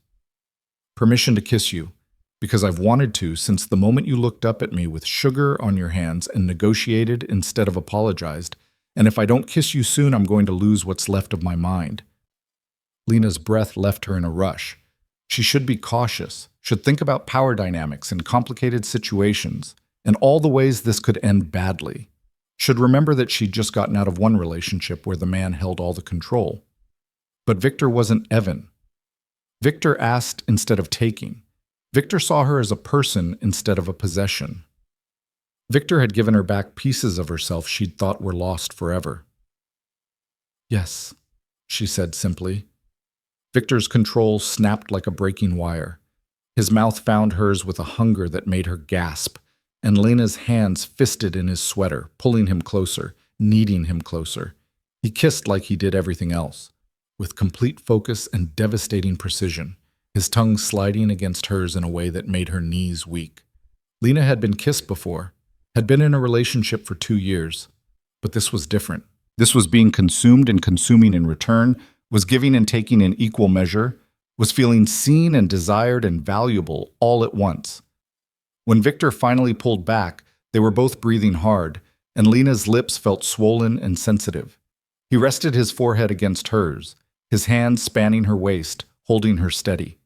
Permission to kiss you, because I've wanted to since the moment you looked up at me with sugar on your hands and negotiated instead of apologized, and if I don't kiss you soon, I'm going to lose what's left of my mind. Lena's breath left her in a rush. She should be cautious, should think about power dynamics in complicated situations, and all the ways this could end badly. Should remember that she'd just gotten out of one relationship where the man held all the control. But Victor wasn't Evan. Victor asked instead of taking. Victor saw her as a person instead of a possession. Victor had given her back pieces of herself she'd thought were lost forever. Yes, she said simply. Victor's control snapped like a breaking wire. His mouth found hers with a hunger that made her gasp, and Lena's hands fisted in his sweater, pulling him closer, needing him closer. He kissed like he did everything else, with complete focus and devastating precision, his tongue sliding against hers in a way that made her knees weak. Lena had been kissed before, had been in a relationship for 2 years, but this was different. This was being consumed and consuming in return, was giving and taking in equal measure, was feeling seen and desired and valuable all at once. When Victor finally pulled back, they were both breathing hard, and Lena's lips felt swollen and sensitive. He rested his forehead against hers, his hands spanning her waist, holding her steady.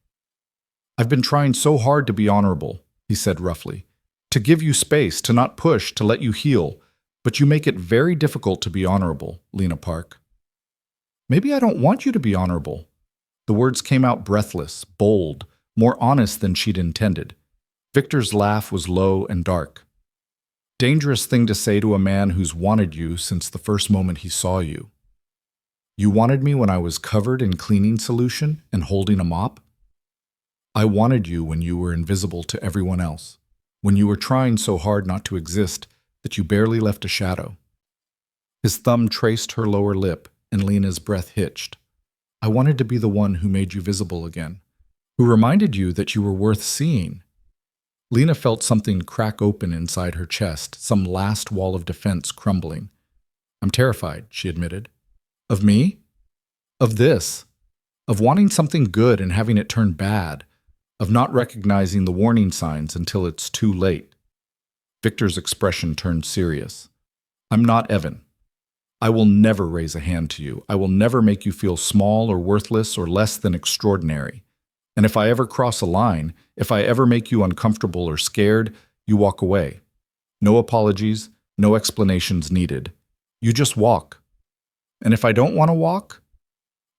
I've been trying so hard to be honorable, he said roughly, to give you space, to not push, to let you heal, but you make it very difficult to be honorable, Lena Park. Maybe I don't want you to be honorable. The words came out breathless, bold, more honest than she'd intended. Victor's laugh was low and dark. Dangerous thing to say to a man who's wanted you since the first moment he saw you. You wanted me when I was covered in cleaning solution and holding a mop? I wanted you when you were invisible to everyone else, when you were trying so hard not to exist that you barely left a shadow. His thumb traced her lower lip, and Lena's breath hitched. I wanted to be the one who made you visible again, who reminded you that you were worth seeing. Lena felt something crack open inside her chest, some last wall of defense crumbling. I'm terrified, she admitted. Of me? Of this. Of wanting something good and having it turn bad. Of not recognizing the warning signs until it's too late. Victor's expression turned serious. I'm not Evan. I will never raise a hand to you. I will never make you feel small or worthless or less than extraordinary. And if I ever cross a line, if I ever make you uncomfortable or scared, you walk away. No apologies, no explanations needed. You just walk. And if I don't want to walk,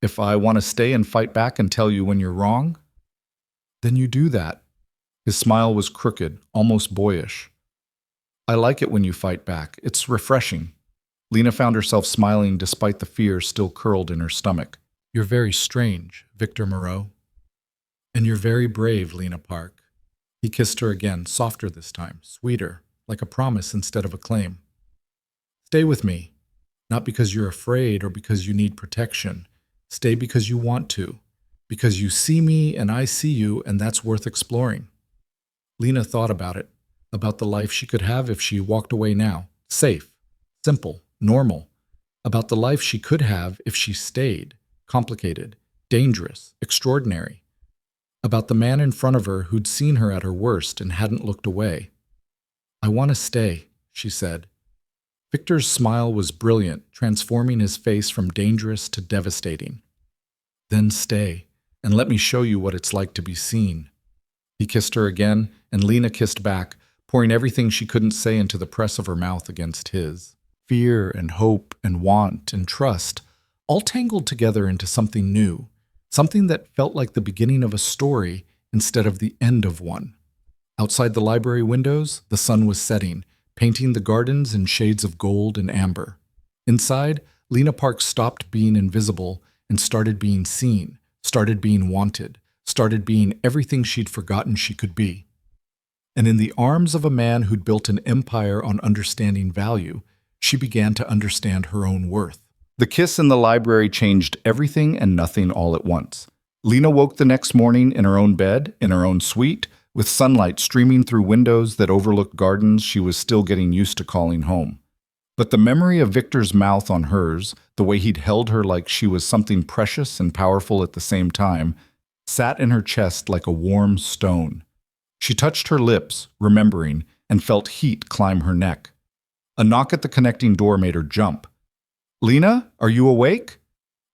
if I want to stay and fight back and tell you when you're wrong, then you do that. His smile was crooked, almost boyish. I like it when you fight back. It's refreshing. Lena found herself smiling despite the fear still curled in her stomach. You're very strange, Victor Moreau. And you're very brave, Lena Park. He kissed her again, softer this time, sweeter, like a promise instead of a claim. Stay with me, not because you're afraid or because you need protection. Stay because you want to, because you see me and I see you, and that's worth exploring. Lena thought about it, about the life she could have if she walked away now, safe, simple, normal, about the life she could have if she stayed, complicated, dangerous, extraordinary, about the man in front of her who'd seen her at her worst and hadn't looked away. I want to stay, she said. Victor's smile was brilliant, transforming his face from dangerous to devastating. Then stay, and let me show you what it's like to be seen. He kissed her again, and Lena kissed back, pouring everything she couldn't say into the press of her mouth against his. Fear and hope and want and trust, all tangled together into something new, something that felt like the beginning of a story instead of the end of one. Outside the library windows, the sun was setting, painting the gardens in shades of gold and amber. Inside, Lena Park stopped being invisible and started being seen, started being wanted, started being everything she'd forgotten she could be. And in the arms of a man who'd built an empire on understanding value, she began to understand her own worth. The kiss in the library changed everything and nothing all at once. Lena woke the next morning in her own bed, in her own suite, with sunlight streaming through windows that overlooked gardens she was still getting used to calling home. But the memory of Victor's mouth on hers, the way he'd held her like she was something precious and powerful at the same time, sat in her chest like a warm stone. She touched her lips, remembering, and felt heat climb her neck. A knock at the connecting door made her jump. "Lena, are you awake?"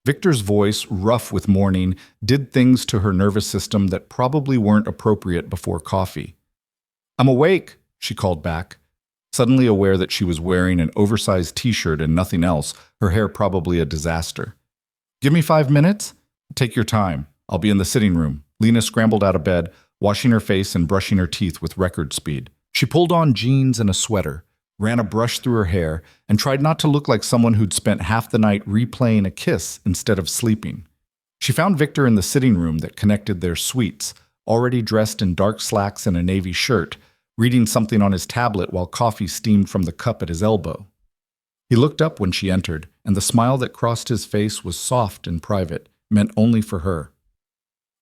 Victor's voice, rough with morning, did things to her nervous system that probably weren't appropriate before coffee. "I'm awake," she called back. Suddenly aware that she was wearing an oversized t-shirt and nothing else, her hair probably a disaster. "Give me 5 minutes? Take your time. I'll be in the sitting room." Lena scrambled out of bed, washing her face and brushing her teeth with record speed. She pulled on jeans and a sweater, ran a brush through her hair, and tried not to look like someone who'd spent half the night replaying a kiss instead of sleeping. She found Victor in the sitting room that connected their suites, already dressed in dark slacks and a navy shirt, reading something on his tablet while coffee steamed from the cup at his elbow. He looked up when she entered, and the smile that crossed his face was soft and private, meant only for her.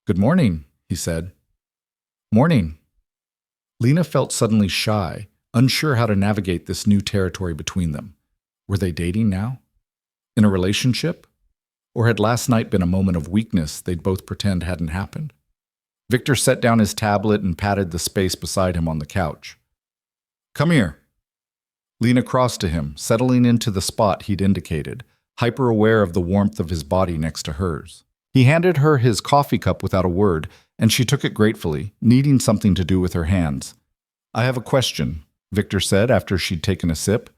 "Good morning," he said. "Morning." Lena felt suddenly shy, unsure how to navigate this new territory between them. Were they dating now? In a relationship? Or had last night been a moment of weakness they'd both pretend hadn't happened? Victor set down his tablet and patted the space beside him on the couch. "Come here." Lena crossed to him, settling into the spot he'd indicated, hyper-aware of the warmth of his body next to hers. He handed her his coffee cup without a word, and she took it gratefully, needing something to do with her hands. "I have a question," Victor said after she'd taken a sip,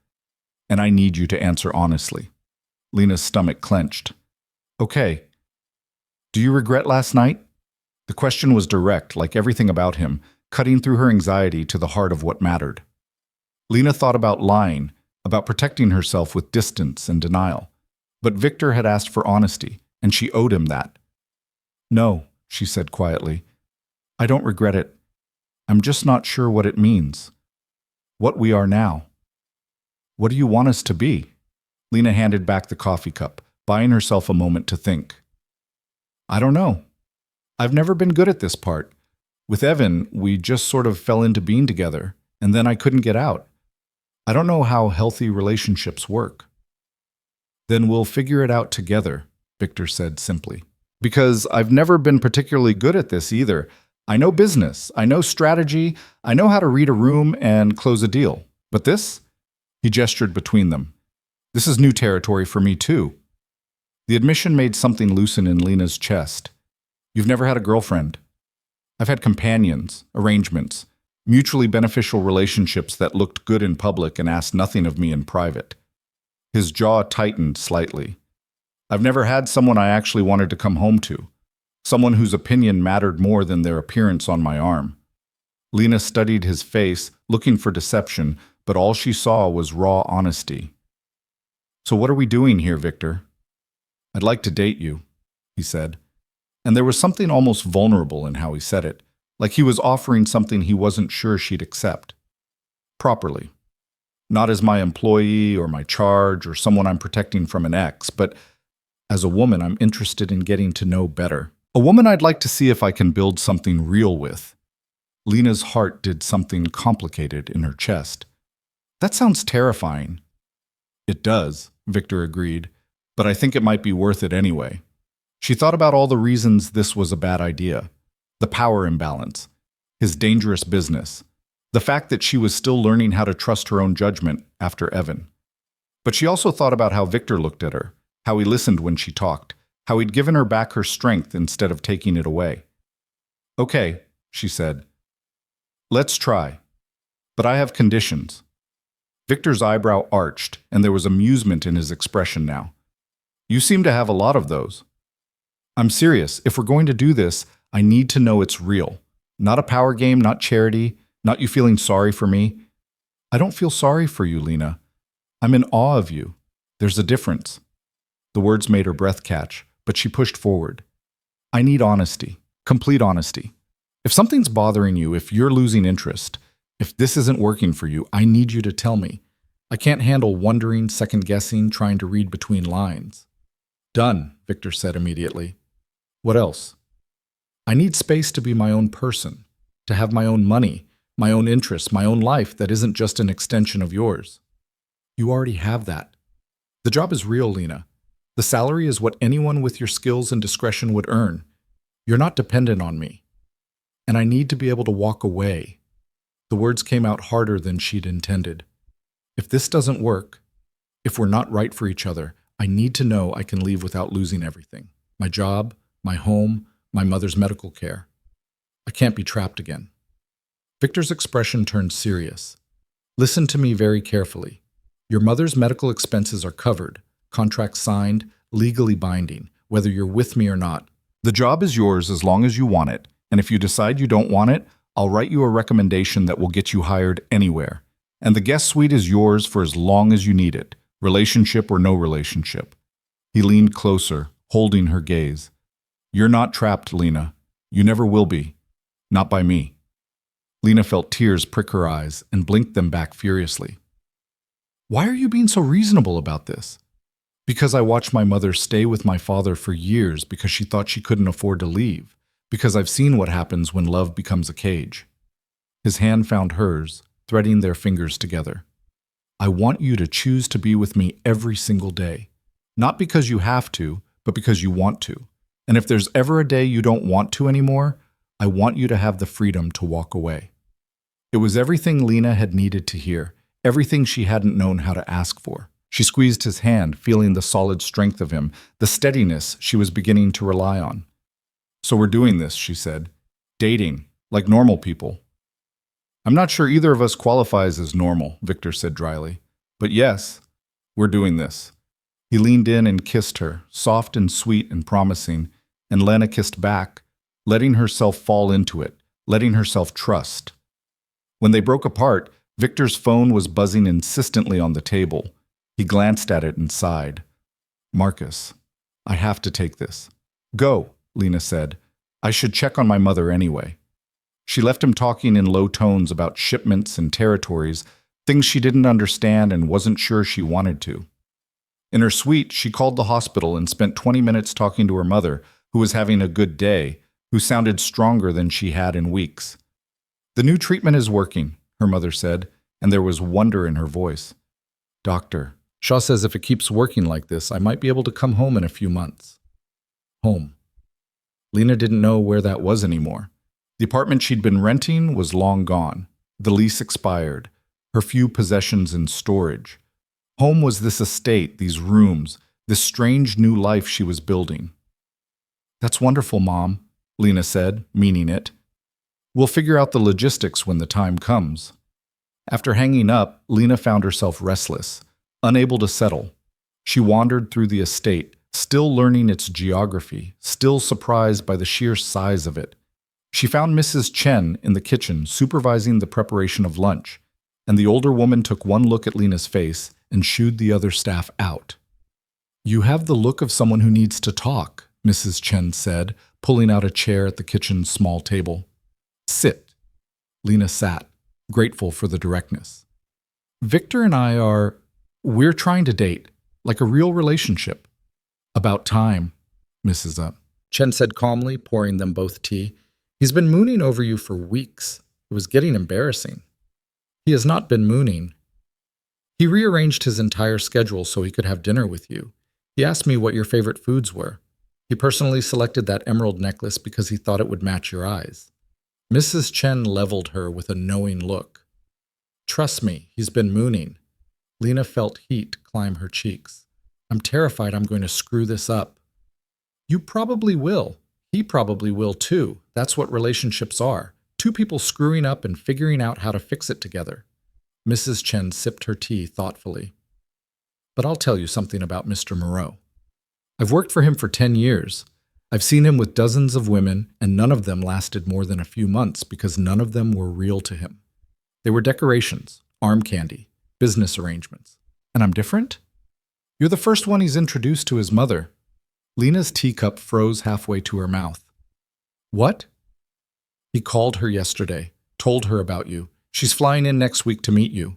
"and I need you to answer honestly." Lena's stomach clenched. "Okay. Do you regret last night?" The question was direct, like everything about him, cutting through her anxiety to the heart of what mattered. Lena thought about lying, about protecting herself with distance and denial. But Victor had asked for honesty, and she owed him that. "No," she said quietly. "I don't regret it. I'm just not sure what it means. What we are now. What do you want us to be?" Lena handed back the coffee cup, buying herself a moment to think. "I don't know. I've never been good at this part. With Evan, we just sort of fell into being together, and then I couldn't get out. I don't know how healthy relationships work." "Then we'll figure it out together," Victor said simply. "Because I've never been particularly good at this either. I know business, I know strategy, I know how to read a room and close a deal. But this?" He gestured between them. This is new territory for me, too. The admission made something loosen in Lena's chest. You've never had a girlfriend. I've had companions, arrangements, mutually beneficial relationships that looked good in public and asked nothing of me in private. His jaw tightened slightly. I've never had someone I actually wanted to come home to, someone whose opinion mattered more than their appearance on my arm. Lena studied his face, looking for deception, but all she saw was raw honesty. So what are we doing here, Victor? I'd like to date you, he said. And there was something almost vulnerable in how he said it, like he was offering something he wasn't sure she'd accept. Properly. Not as my employee or my charge or someone I'm protecting from an ex, but as a woman I'm interested in getting to know better. A woman I'd like to see if I can build something real with. Lena's heart did something complicated in her chest. That sounds terrifying. It does, Victor agreed, but I think it might be worth it anyway. She thought about all the reasons this was a bad idea. The power imbalance, his dangerous business, the fact that she was still learning how to trust her own judgment after Evan. But she also thought about how Victor looked at her, how he listened when she talked, how he'd given her back her strength instead of taking it away. Okay, she said. Let's try. But I have conditions. Victor's eyebrow arched, and there was amusement in his expression now. You seem to have a lot of those. I'm serious. If we're going to do this, I need to know it's real. Not a power game, not charity, not you feeling sorry for me. I don't feel sorry for you, Lena. I'm in awe of you. There's a difference. The words made her breath catch, but she pushed forward. I need honesty, complete honesty. If something's bothering you, if you're losing interest, if this isn't working for you, I need you to tell me. I can't handle wondering, second-guessing, trying to read between lines. Done, Victor said immediately. What else? I need space to be my own person, to have my own money, my own interests, my own life that isn't just an extension of yours. You already have that. The job is real, Lena. The salary is what anyone with your skills and discretion would earn. You're not dependent on me. And I need to be able to walk away. The words came out harder than she'd intended. If this doesn't work, if we're not right for each other, I need to know I can leave without losing everything. My job, my home, my mother's medical care. I can't be trapped again. Victor's expression turned serious. Listen to me very carefully. Your mother's medical expenses are covered, contract signed, legally binding, whether you're with me or not. The job is yours as long as you want it, and if you decide you don't want it, I'll write you a recommendation that will get you hired anywhere. And the guest suite is yours for as long as you need it, relationship or no relationship. He leaned closer, holding her gaze. You're not trapped, Lena. You never will be. Not by me. Lena felt tears prick her eyes and blinked them back furiously. Why are you being so reasonable about this? Because I watched my mother stay with my father for years because she thought she couldn't afford to leave. Because I've seen what happens when love becomes a cage. His hand found hers, threading their fingers together. I want you to choose to be with me every single day. Not because you have to, but because you want to. And if there's ever a day you don't want to anymore, I want you to have the freedom to walk away. It was everything Lena had needed to hear, everything she hadn't known how to ask for. She squeezed his hand, feeling the solid strength of him, the steadiness she was beginning to rely on. So we're doing this, she said. Dating, like normal people. I'm not sure either of us qualifies as normal, Victor said dryly. But yes, we're doing this. He leaned in and kissed her, soft and sweet and promising, and Lena kissed back, letting herself fall into it, letting herself trust. When they broke apart, Victor's phone was buzzing insistently on the table. He glanced at it and sighed. Marcus, I have to take this. Go, Lena said. I should check on my mother anyway. She left him talking in low tones about shipments and territories, things she didn't understand and wasn't sure she wanted to. In her suite, she called the hospital and spent 20 minutes talking to her mother, who was having a good day, who sounded stronger than she had in weeks. The new treatment is working, her mother said, and there was wonder in her voice. Doctor, Shaw says if it keeps working like this, I might be able to come home in a few months. Home. Lena didn't know where that was anymore. The apartment she'd been renting was long gone. The lease expired, her few possessions in storage. Home was this estate, these rooms, this strange new life she was building. "That's wonderful, Mom," Lena said, meaning it. "We'll figure out the logistics when the time comes." After hanging up, Lena found herself restless, unable to settle. She wandered through the estate, still learning its geography, still surprised by the sheer size of it. She found Mrs. Chen in the kitchen supervising the preparation of lunch, and the older woman took one look at Lena's face and shooed the other staff out. "You have the look of someone who needs to talk," Mrs. Chen said, pulling out a chair at the kitchen's small table. "Sit." Lena sat, grateful for the directness. "Victor and we're trying to date, like a real relationship." "About time," Mrs. Chen said calmly, pouring them both tea. "He's been mooning over you for weeks. It was getting embarrassing." "He has not been mooning. He rearranged his entire schedule so he could have dinner with you. He asked me what your favorite foods were. He personally selected that emerald necklace because he thought it would match your eyes." Mrs. Chen leveled her with a knowing look. "Trust me, he's been mooning." Lena felt heat climb her cheeks. "I'm terrified I'm going to screw this up." "You probably will. He probably will too. That's what relationships are. Two people screwing up and figuring out how to fix it together." Mrs. Chen sipped her tea thoughtfully. "But I'll tell you something about Mr. Moreau. I've worked for him for 10 years. I've seen him with dozens of women, and none of them lasted more than a few months because none of them were real to him. They were decorations, arm candy, business arrangements. And I'm different? You're the first one he's introduced to his mother." Lena's teacup froze halfway to her mouth. "What?" "He called her yesterday, told her about you. She's flying in next week to meet you."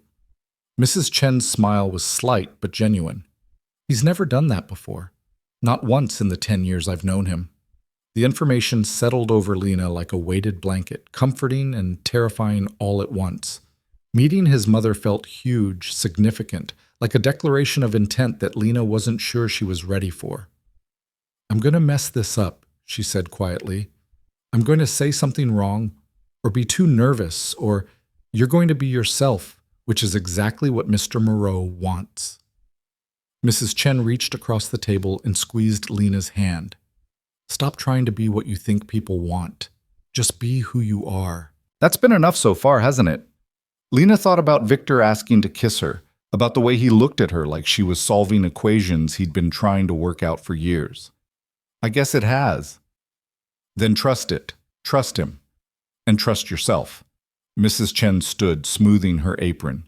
Mrs. Chen's smile was slight but genuine. "He's never done that before. Not once in the 10 years I've known him." The information settled over Lena like a weighted blanket, comforting and terrifying all at once. Meeting his mother felt huge, significant, like a declaration of intent that Lena wasn't sure she was ready for. "I'm going to mess this up," she said quietly. "I'm going to say something wrong, or be too nervous, or you're going to be yourself, which is exactly what Mr. Moreau wants." Mrs. Chen reached across the table and squeezed Lena's hand. "Stop trying to be what you think people want. Just be who you are." That's been enough so far, hasn't it? Lena thought about Victor asking to kiss her, about the way he looked at her like she was solving equations he'd been trying to work out for years. I guess it has. Then trust it. Trust him. And trust yourself. Mrs. Chen stood, smoothing her apron.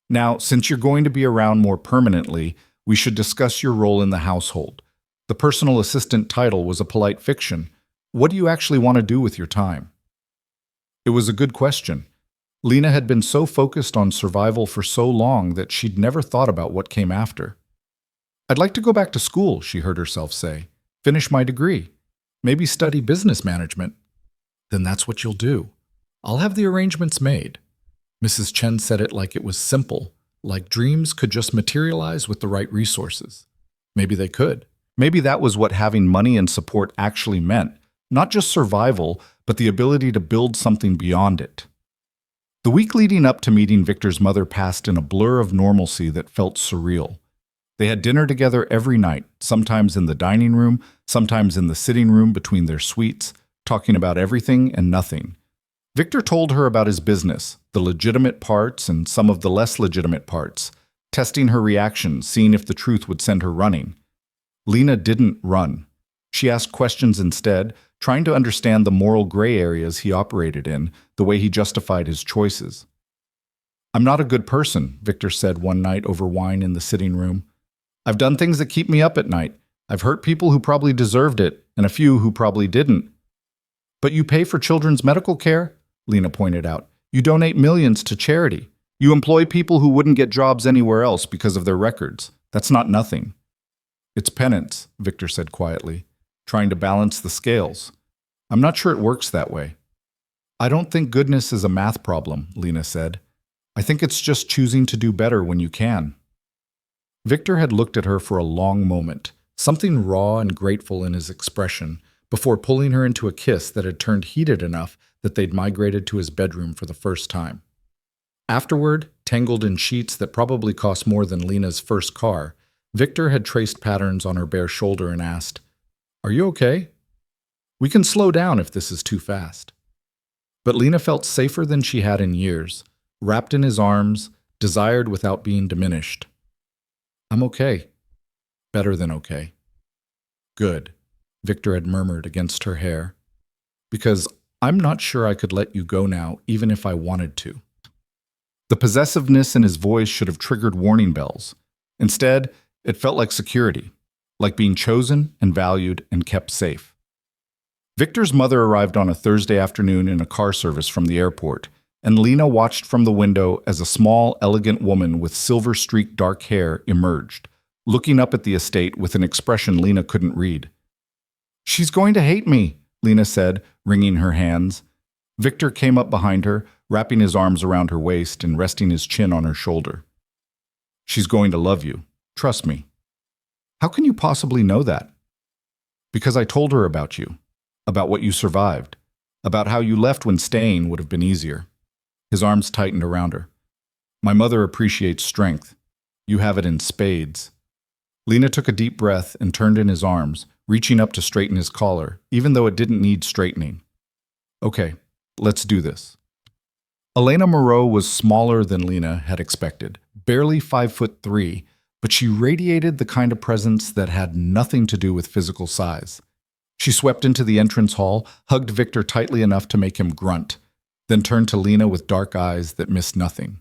"Now, since you're going to be around more permanently, we should discuss your role in the household. The personal assistant title was a polite fiction. What do you actually want to do with your time?" It was a good question. Lena had been so focused on survival for so long that she'd never thought about what came after. "I'd like to go back to school," she heard herself say. "Finish my degree. Maybe study business management." "Then that's what you'll do. I'll have the arrangements made." Mrs. Chen said it like it was simple, like dreams could just materialize with the right resources. Maybe they could. Maybe that was what having money and support actually meant. Not just survival, but the ability to build something beyond it. The week leading up to meeting Victor's mother passed in a blur of normalcy that felt surreal. They had dinner together every night, sometimes in the dining room, sometimes in the sitting room between their suites, talking about everything and nothing. Victor told her about his business, the legitimate parts and some of the less legitimate parts, testing her reactions, seeing if the truth would send her running. Lena didn't run. She asked questions instead, trying to understand the moral gray areas he operated in, the way he justified his choices. "I'm not a good person," Victor said one night over wine in the sitting room. "I've done things that keep me up at night. I've hurt people who probably deserved it, and a few who probably didn't." "But you pay for children's medical care," Lena pointed out. "You donate millions to charity. You employ people who wouldn't get jobs anywhere else because of their records. That's not nothing." "It's penance," Victor said quietly, trying to balance the scales. "I'm not sure it works that way." "I don't think goodness is a math problem," Lena said. "I think it's just choosing to do better when you can." Victor had looked at her for a long moment, something raw and grateful in his expression, before pulling her into a kiss that had turned heated enough that they'd migrated to his bedroom for the first time. Afterward, tangled in sheets that probably cost more than Lena's first car, Victor had traced patterns on her bare shoulder and asked, "Are you okay? We can slow down if this is too fast." But Lena felt safer than she had in years, wrapped in his arms, desired without being diminished. "I'm okay. Better than okay." "Good," Victor had murmured against her hair. "Because I'm not sure I could let you go now, even if I wanted to." The possessiveness in his voice should have triggered warning bells. Instead, it felt like security, like being chosen and valued and kept safe. Victor's mother arrived on a Thursday afternoon in a car service from the airport, and Lena watched from the window as a small, elegant woman with silver-streaked dark hair emerged, looking up at the estate with an expression Lena couldn't read. "She's going to hate me," Lena said, wringing her hands. Victor came up behind her, wrapping his arms around her waist and resting his chin on her shoulder. "She's going to love you. Trust me." "How can you possibly know that?" "Because I told her about you, about what you survived, about how you left when staying would have been easier." His arms tightened around her. "My mother appreciates strength. You have it in spades." Lena took a deep breath and turned in his arms, reaching up to straighten his collar, even though it didn't need straightening. "Okay, let's do this." Elena Moreau was smaller than Lena had expected, barely 5'3", but she radiated the kind of presence that had nothing to do with physical size. She swept into the entrance hall, hugged Victor tightly enough to make him grunt, then turned to Lena with dark eyes that missed nothing.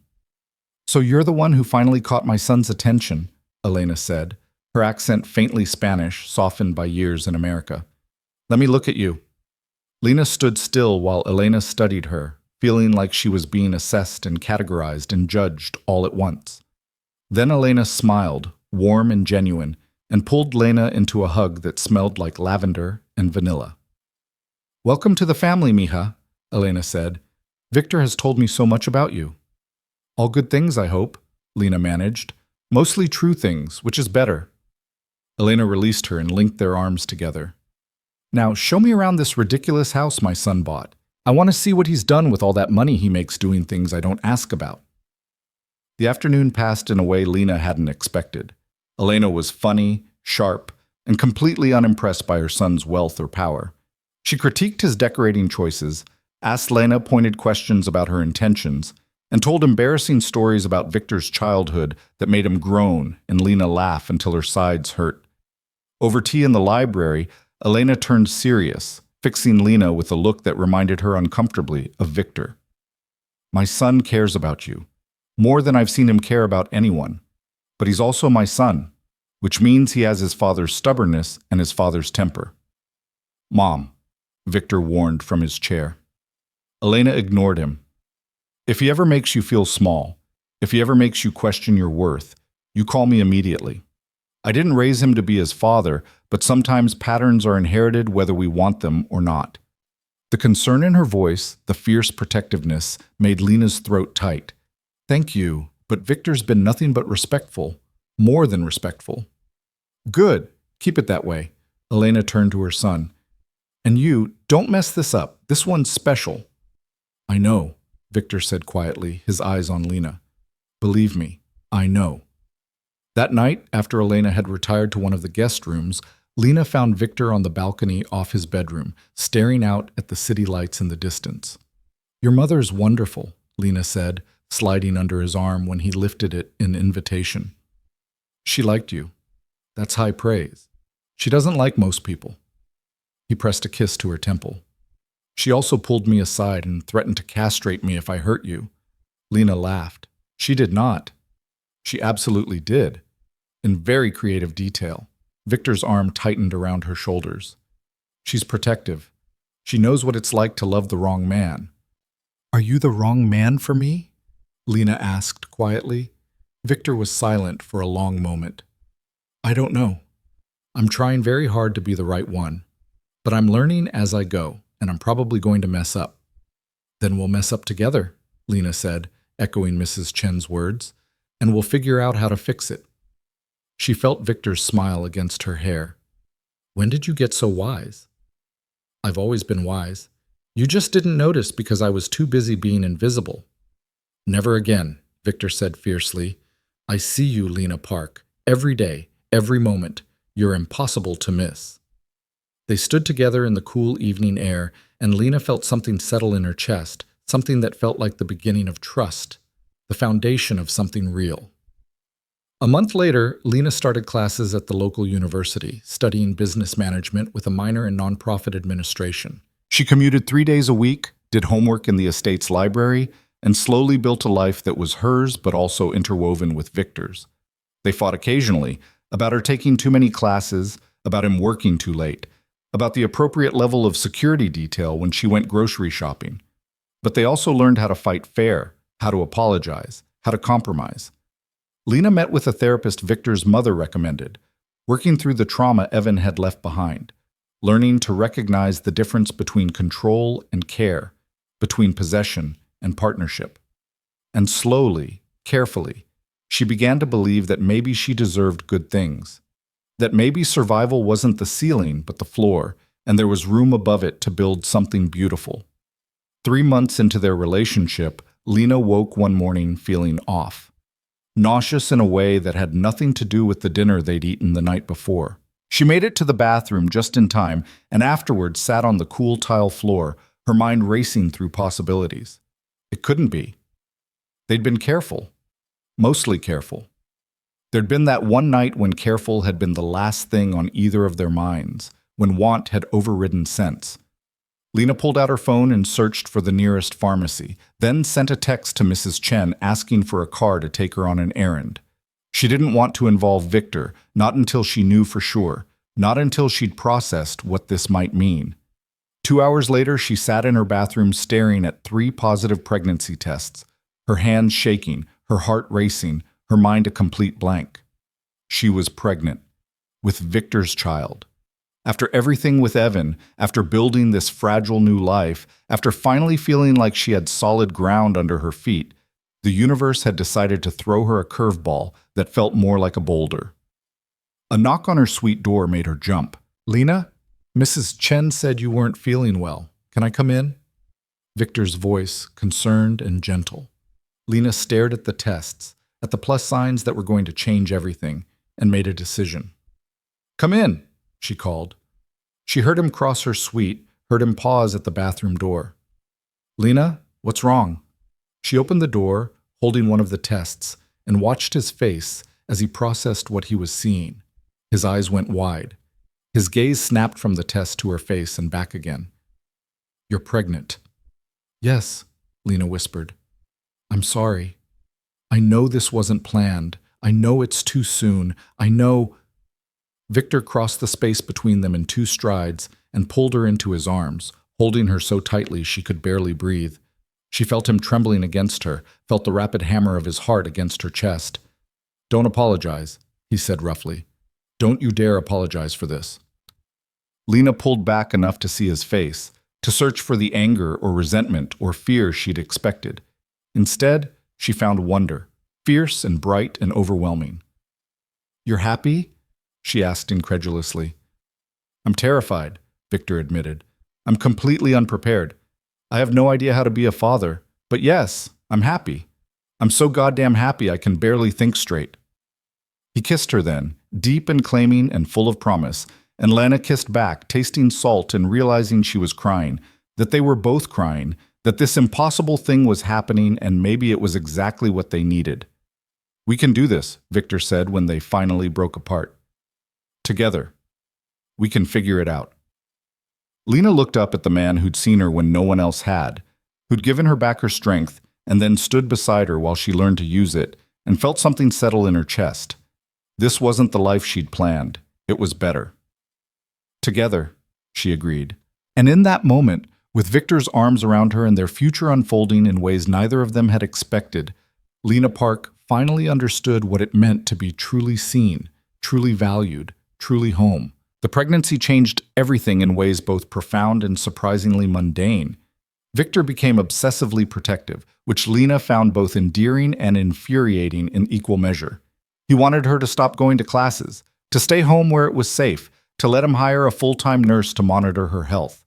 "So you're the one who finally caught my son's attention," Elena said, her accent faintly Spanish, softened by years in America. "Let me look at you." Lena stood still while Elena studied her, feeling like she was being assessed and categorized and judged all at once. Then Elena smiled, warm and genuine, and pulled Lena into a hug that smelled like lavender and vanilla. "Welcome to the family, mija," Elena said. "Victor has told me so much about you." "All good things, I hope," Lena managed. "Mostly true things, which is better." Elena released her and linked their arms together. "Now, show me around this ridiculous house my son bought. I want to see what he's done with all that money he makes doing things I don't ask about." The afternoon passed in a way Lena hadn't expected. Elena was funny, sharp, and completely unimpressed by her son's wealth or power. She critiqued his decorating choices, asked Lena pointed questions about her intentions, and told embarrassing stories about Victor's childhood that made him groan and Lena laugh until her sides hurt. Over tea in the library, Elena turned serious, fixing Lena with a look that reminded her uncomfortably of Victor. "My son cares about you, more than I've seen him care about anyone. But he's also my son, which means he has his father's stubbornness and his father's temper." "Mom," Victor warned from his chair. Elena ignored him. "If he ever makes you feel small, if he ever makes you question your worth, you call me immediately. I didn't raise him to be his father, but sometimes patterns are inherited whether we want them or not." The concern in her voice, the fierce protectiveness, made Lena's throat tight. "Thank you, but Victor's been nothing but respectful, more than respectful." "Good, keep it that way." Elena turned to her son. "And you, don't mess this up. This one's special." "I know," Victor said quietly, his eyes on Lena. "Believe me, I know." That night, after Elena had retired to one of the guest rooms, Lena found Victor on the balcony off his bedroom, staring out at the city lights in the distance. "Your mother's wonderful," Lena said, sliding under his arm when he lifted it in invitation. "She liked you. That's high praise. She doesn't like most people." He pressed a kiss to her temple. "She also pulled me aside and threatened to castrate me if I hurt you." Lena laughed. "She did not." "She absolutely did." In very creative detail, Victor's arm tightened around her shoulders. "She's protective. She knows what it's like to love the wrong man." "Are you the wrong man for me?" Lena asked quietly. Victor was silent for a long moment. "I don't know. I'm trying very hard to be the right one. But I'm learning as I go, and I'm probably going to mess up." "Then we'll mess up together," Lena said, echoing Mrs. Chen's words, "and we'll figure out how to fix it." She felt Victor's smile against her hair. "When did you get so wise?" "I've always been wise. You just didn't notice because I was too busy being invisible." Never again, Victor said fiercely. I see you, Lena Park. Every day, every moment. You're impossible to miss. They stood together in the cool evening air, and Lena felt something settle in her chest, something that felt like the beginning of trust, the foundation of something real. A month later, Lena started classes at the local university, studying business management with a minor in nonprofit administration. She commuted 3 days a week, did homework in the estate's library, and slowly built a life that was hers but also interwoven with Victor's. They fought occasionally, about her taking too many classes, about him working too late, about the appropriate level of security detail when she went grocery shopping. But they also learned how to fight fair, how to apologize, how to compromise. Lena met with a therapist Victor's mother recommended, working through the trauma Evan had left behind, learning to recognize the difference between control and care, between possession and partnership. And slowly, carefully, she began to believe that maybe she deserved good things, that maybe survival wasn't the ceiling but the floor, and there was room above it to build something beautiful. 3 months into their relationship, Lena woke one morning feeling off, nauseous in a way that had nothing to do with the dinner they'd eaten the night before. She made it to the bathroom just in time, and afterwards sat on the cool tile floor, her mind racing through possibilities. It couldn't be. They'd been careful, mostly careful. There'd been that one night when careful had been the last thing on either of their minds, when want had overridden sense. Lena pulled out her phone and searched for the nearest pharmacy, then sent a text to Mrs. Chen asking for a car to take her on an errand. She didn't want to involve Victor, not until she knew for sure, not until she'd processed what this might mean. 2 hours later, she sat in her bathroom staring at 3 positive pregnancy tests, her hands shaking, her heart racing, her mind a complete blank. She was pregnant, with Victor's child. After everything with Evan, after building this fragile new life, after finally feeling like she had solid ground under her feet, the universe had decided to throw her a curveball that felt more like a boulder. A knock on her suite door made her jump. "Lena? Mrs. Chen said you weren't feeling well. Can I come in?" Victor's voice, concerned and gentle. Lena stared at the tests, at the plus signs that were going to change everything, and made a decision. "Come in," she called. She heard him cross her suite, heard him pause at the bathroom door. "Lena, what's wrong?" She opened the door, holding one of the tests, and watched his face as he processed what he was seeing. His eyes went wide. His gaze snapped from the test to her face and back again. "You're pregnant." "Yes," Lena whispered. "I'm sorry. I know this wasn't planned. I know it's too soon. I know—" Victor crossed the space between them in 2 strides and pulled her into his arms, holding her so tightly she could barely breathe. She felt him trembling against her, felt the rapid hammer of his heart against her chest. "Don't apologize," he said roughly. "Don't you dare apologize for this." Lena pulled back enough to see his face, to search for the anger or resentment or fear she'd expected. Instead, she found wonder, fierce and bright and overwhelming. "You're happy?" she asked incredulously. "I'm terrified," Victor admitted. "I'm completely unprepared. I have no idea how to be a father, but yes, I'm happy. I'm so goddamn happy I can barely think straight." He kissed her then, deep and claiming and full of promise, and Lena kissed back, tasting salt and realizing she was crying, that they were both crying, that this impossible thing was happening and maybe it was exactly what they needed. "We can do this," Victor said when they finally broke apart. "Together. We can figure it out." Lena looked up at the man who'd seen her when no one else had, who'd given her back her strength and then stood beside her while she learned to use it, and felt something settle in her chest. This wasn't the life she'd planned. It was better. "Together," she agreed. And in that moment, with Victor's arms around her and their future unfolding in ways neither of them had expected, Lena Park finally understood what it meant to be truly seen, truly valued, truly home. The pregnancy changed everything in ways both profound and surprisingly mundane. Victor became obsessively protective, which Lena found both endearing and infuriating in equal measure. He wanted her to stop going to classes, to stay home where it was safe, to let him hire a full-time nurse to monitor her health.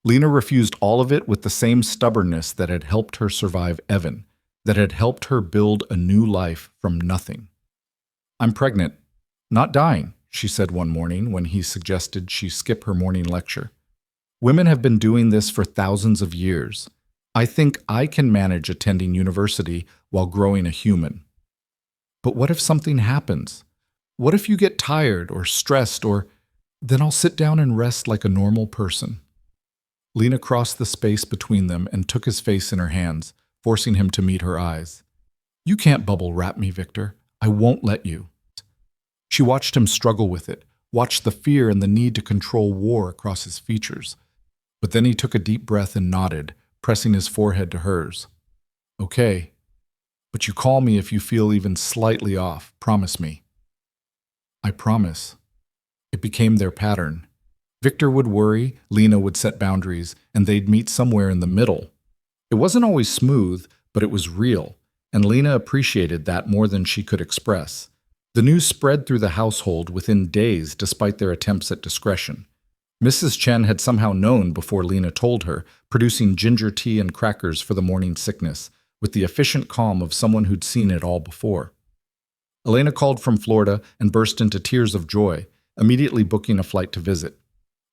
Lena refused all of it with the same stubbornness that had helped her survive Evan. that had helped her build a new life from nothing. "I'm pregnant, not dying," she said one morning when he suggested she skip her morning lecture. "Women have been doing this for thousands of years. I think I can manage attending university while growing a human." "But what if something happens? What if you get tired or stressed or then I'll sit down and rest like a normal person." Lena crossed the space between them and took his face in her hands, forcing him to meet her eyes. "You can't bubble wrap me, Victor. I won't let you." She watched him struggle with it, watched the fear and the need to control war across his features. But then he took a deep breath and nodded, pressing his forehead to hers. "Okay, but you call me if you feel even slightly off. Promise me." "I promise." It became their pattern. Victor would worry, Lena would set boundaries, and they'd meet somewhere in the middle. It wasn't always smooth, but it was real, and Lena appreciated that more than she could express. The news spread through the household within days despite their attempts at discretion. Mrs. Chen had somehow known before Lena told her, producing ginger tea and crackers for the morning sickness, with the efficient calm of someone who'd seen it all before. Elena called from Florida and burst into tears of joy, immediately booking a flight to visit.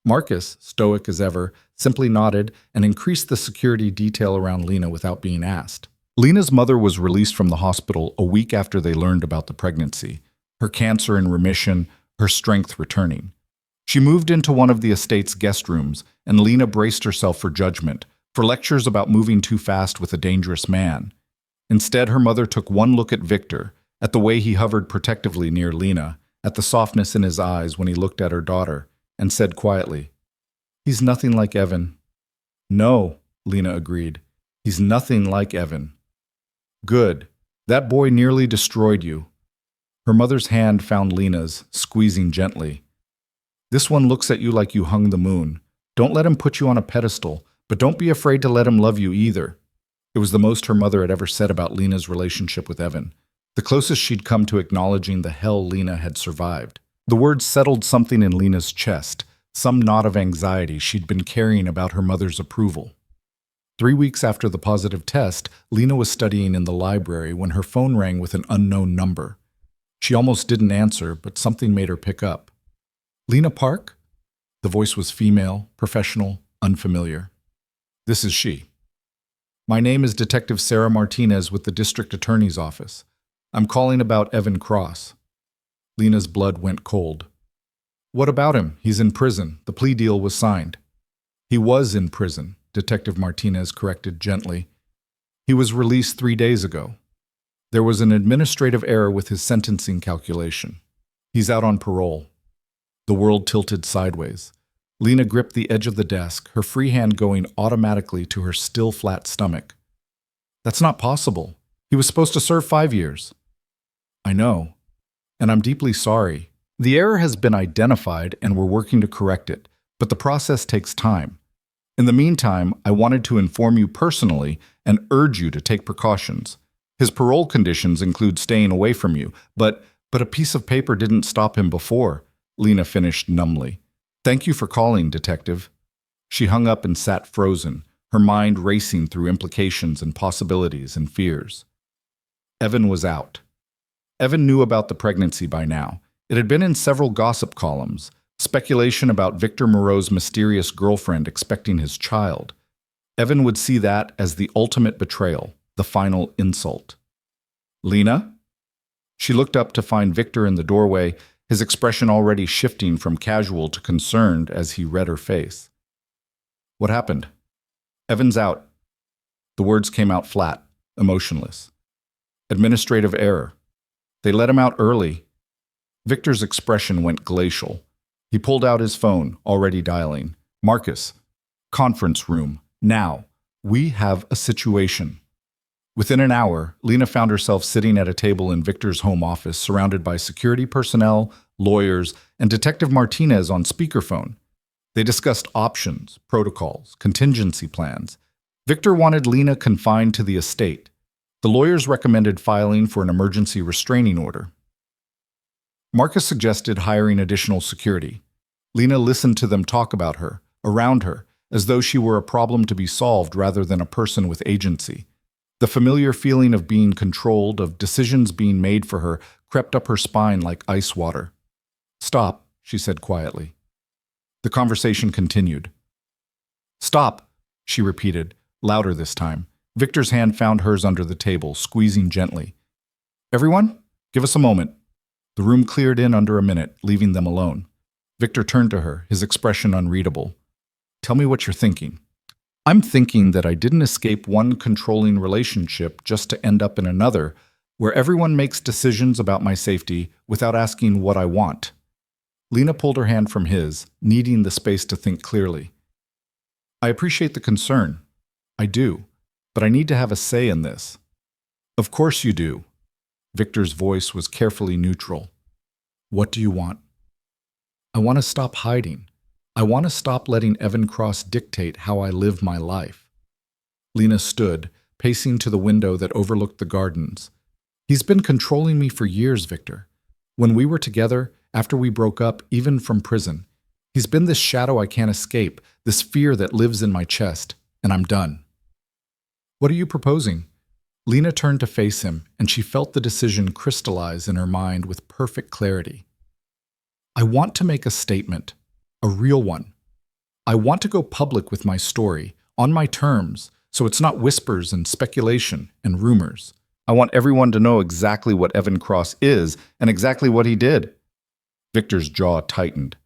Marcus, stoic as ever, simply nodded and increased the security detail around Lena without being asked. Lena's mother was released from the hospital a week after they learned about the pregnancy, her cancer in remission, her strength returning. She moved into one of the estate's guest rooms, and Lena braced herself for judgment, for lectures about moving too fast with a dangerous man. Instead, her mother took one look at Victor, at the way he hovered protectively near Lena, at the softness in his eyes when he looked at her daughter, and said quietly, "He's nothing like Evan." "No," Lena agreed. "He's nothing like Evan." "Good. That boy nearly destroyed you." Her mother's hand found Lena's, squeezing gently. "This one looks at you like you hung the moon. Don't let him put you on a pedestal, but don't be afraid to let him love you either." It was the most her mother had ever said about Lena's relationship with Evan, the closest she'd come to acknowledging the hell Lena had survived. The words settled something in Lena's chest, some knot of anxiety she'd been carrying about her mother's approval. 3 weeks after the positive test, Lena was studying in the library when her phone rang with an unknown number. She almost didn't answer, but something made her pick up. "Lena Park?" The voice was female, professional, unfamiliar. "This is she." "My name is Detective Sarah Martinez with the District Attorney's Office. I'm calling about Evan Cross." Lena's blood went cold. "What about him? He's in prison. The plea deal was signed." "He was in prison," Detective Martinez corrected gently. "He was released 3 days ago. There was an administrative error with his sentencing calculation. He's out on parole." The world tilted sideways. Lena gripped the edge of the desk, her free hand going automatically to her still flat stomach. "That's not possible. He was supposed to serve 5 years." "I know. And I'm deeply sorry. The error has been identified and we're working to correct it, but the process takes time. In the meantime, I wanted to inform you personally and urge you to take precautions. His parole conditions include staying away from you, but a piece of paper didn't stop him before," Lena finished numbly. "Thank you for calling, Detective." She hung up and sat frozen, her mind racing through implications and possibilities and fears. Evan was out. Evan knew about the pregnancy by now. It had been in several gossip columns, speculation about Victor Moreau's mysterious girlfriend expecting his child. Evan would see that as the ultimate betrayal, the final insult. "Lena?" She looked up to find Victor in the doorway, his expression already shifting from casual to concerned as he read her face. "What happened?" "Evan's out." The words came out flat, emotionless. "Administrative error. They let him out early." Victor's expression went glacial. He pulled out his phone, already dialing. "Marcus, conference room, now. We have a situation." Within an hour, Lena found herself sitting at a table in Victor's home office, surrounded by security personnel, lawyers, and Detective Martinez on speakerphone. They discussed options, protocols, contingency plans. Victor wanted Lena confined to the estate. The lawyers recommended filing for an emergency restraining order. Marcus suggested hiring additional security. Lena listened to them talk about her, around her, as though she were a problem to be solved rather than a person with agency. The familiar feeling of being controlled, of decisions being made for her, crept up her spine like ice water. "Stop," she said quietly. The conversation continued. "Stop," she repeated, louder this time. Victor's hand found hers under the table, squeezing gently. "Everyone, give us a moment." The room cleared in under a minute, leaving them alone. Victor turned to her, his expression unreadable. "Tell me what you're thinking." "I'm thinking that I didn't escape one controlling relationship just to end up in another, where everyone makes decisions about my safety without asking what I want." Lena pulled her hand from his, needing the space to think clearly. "I appreciate the concern. I do. But I need to have a say in this." "Of course you do." Victor's voice was carefully neutral. "What do you want?" "I want to stop hiding. I want to stop letting Evan Cross dictate how I live my life." Lena stood, pacing to the window that overlooked the gardens. "He's been controlling me for years, Victor. When we were together, after we broke up, even from prison. He's been this shadow I can't escape, this fear that lives in my chest, and I'm done." "What are you proposing?" Lena turned to face him, and she felt the decision crystallize in her mind with perfect clarity. "I want to make a statement, a real one. I want to go public with my story, on my terms, so it's not whispers and speculation and rumors. I want everyone to know exactly what Evan Cross is and exactly what he did." Victor's jaw tightened.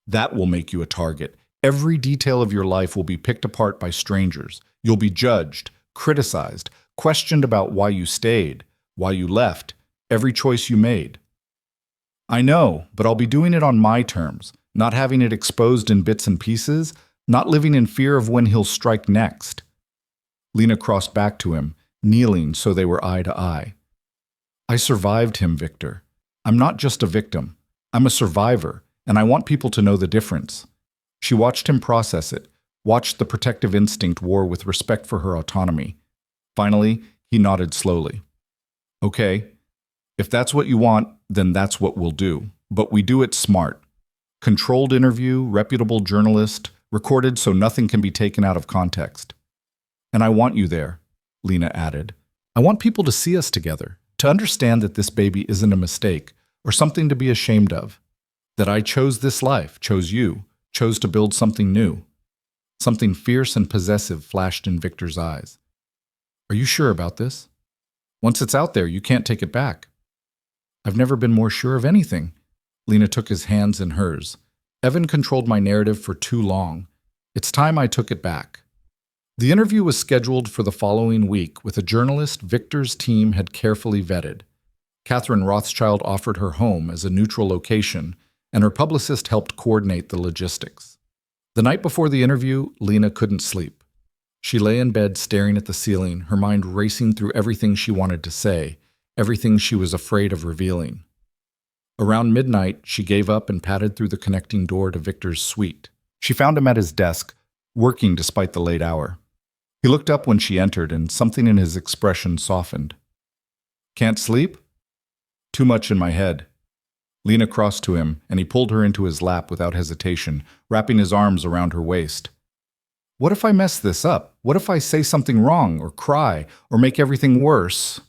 "That will make you a target. Every detail of your life will be picked apart by strangers. You'll be judged, criticized, questioned about why you stayed, why you left, every choice you made." "I know, but I'll be doing it on my terms, not having it exposed in bits and pieces, not living in fear of when he'll strike next." Lena crossed back to him, kneeling so they were eye to eye. "I survived him, Victor. I'm not just a victim. I'm a survivor, and I want people to know the difference." She watched him process it, watched the protective instinct war with respect for her autonomy. Finally, he nodded slowly. "Okay, if that's what you want, then that's what we'll do. But we do it smart. Controlled interview, reputable journalist, recorded so nothing can be taken out of context. And I want you there," Lena added. "I want people to see us together, to understand that this baby isn't a mistake or something to be ashamed of. That I chose this life, chose you, chose to build something new." Something fierce and possessive flashed in Victor's eyes. "Are you sure about this? Once it's out there, you can't take it back." "I've never been more sure of anything." Lena took his hands in hers. "Evan controlled my narrative for too long. It's time I took it back." The interview was scheduled for the following week with a journalist Victor's team had carefully vetted. Catherine Rothschild offered her home as a neutral location, and her publicist helped coordinate the logistics. The night before the interview, Lena couldn't sleep. She lay in bed staring at the ceiling, her mind racing through everything she wanted to say, everything she was afraid of revealing. Around midnight, she gave up and padded through the connecting door to Victor's suite. She found him at his desk, working despite the late hour. He looked up when she entered, and something in his expression softened. "Can't sleep?" "Too much in my head." Lena crossed to him, and he pulled her into his lap without hesitation, wrapping his arms around her waist. "What if I mess this up? What if I say something wrong, or cry, or make everything worse?"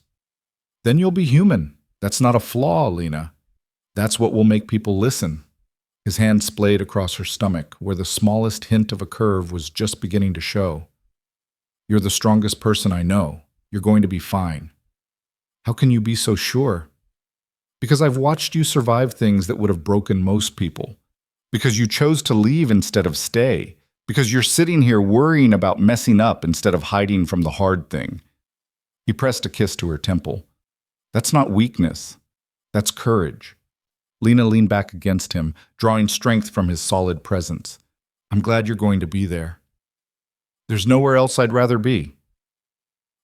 "Then you'll be human. That's not a flaw, Lena. That's what will make people listen." His hand splayed across her stomach, where the smallest hint of a curve was just beginning to show. "You're the strongest person I know. You're going to be fine." "How can you be so sure?" "Because I've watched you survive things that would have broken most people. Because you chose to leave instead of stay. Because you're sitting here worrying about messing up instead of hiding from the hard thing." He pressed a kiss to her temple. "That's not weakness. That's courage." Lena leaned back against him, drawing strength from his solid presence. "I'm glad you're going to be there." "There's nowhere else I'd rather be."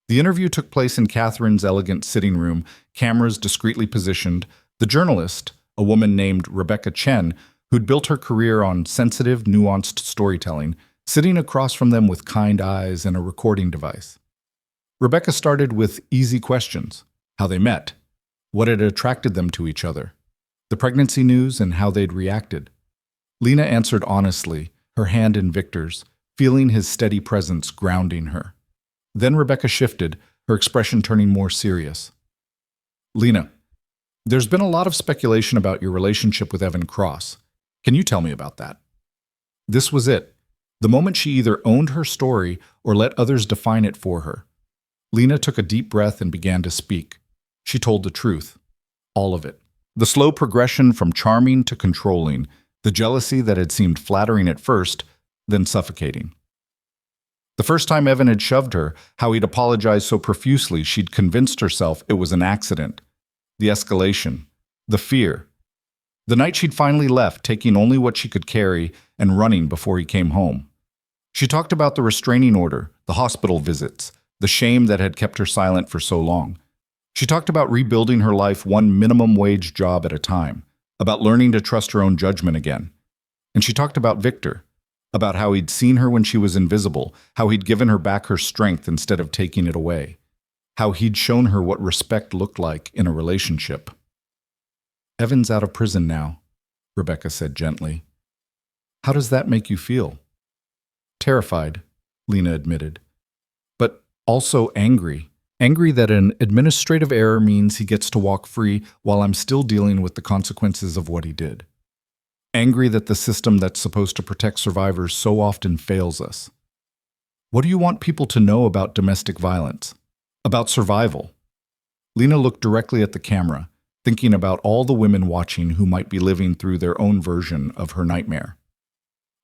The interview took place in Catherine's elegant sitting room, cameras discreetly positioned. The journalist, a woman named Rebecca Chen, who'd built her career on sensitive, nuanced storytelling, sitting across from them with kind eyes and a recording device. Rebecca started with easy questions: how they met, what had attracted them to each other, the pregnancy news, and how they'd reacted. Lena answered honestly, her hand in Victor's, feeling his steady presence grounding her. Then Rebecca shifted, her expression turning more serious. Lena, there's been a lot of speculation about your relationship with Evan Cross. Can you tell me about that? This was it. The moment she either owned her story or let others define it for her. Lena took a deep breath and began to speak. She told the truth. All of it. The slow progression from charming to controlling, the jealousy that had seemed flattering at first, then suffocating. The first time Evan had shoved her, how he'd apologized so profusely she'd convinced herself it was an accident. The escalation. The fear. The night she'd finally left, taking only what she could carry and running before he came home. She talked about the restraining order, the hospital visits, the shame that had kept her silent for so long. She talked about rebuilding her life one minimum wage job at a time, about learning to trust her own judgment again. And she talked about Victor, about how he'd seen her when she was invisible, how he'd given her back her strength instead of taking it away, how he'd shown her what respect looked like in a relationship. Evan's out of prison now, Rebecca said gently. How does that make you feel? Terrified, Lena admitted, but also angry. Angry that an administrative error means he gets to walk free while I'm still dealing with the consequences of what he did. Angry that the system that's supposed to protect survivors so often fails us. What do you want people to know about domestic violence? About survival? Lena looked directly at the camera, thinking about all the women watching who might be living through their own version of her nightmare.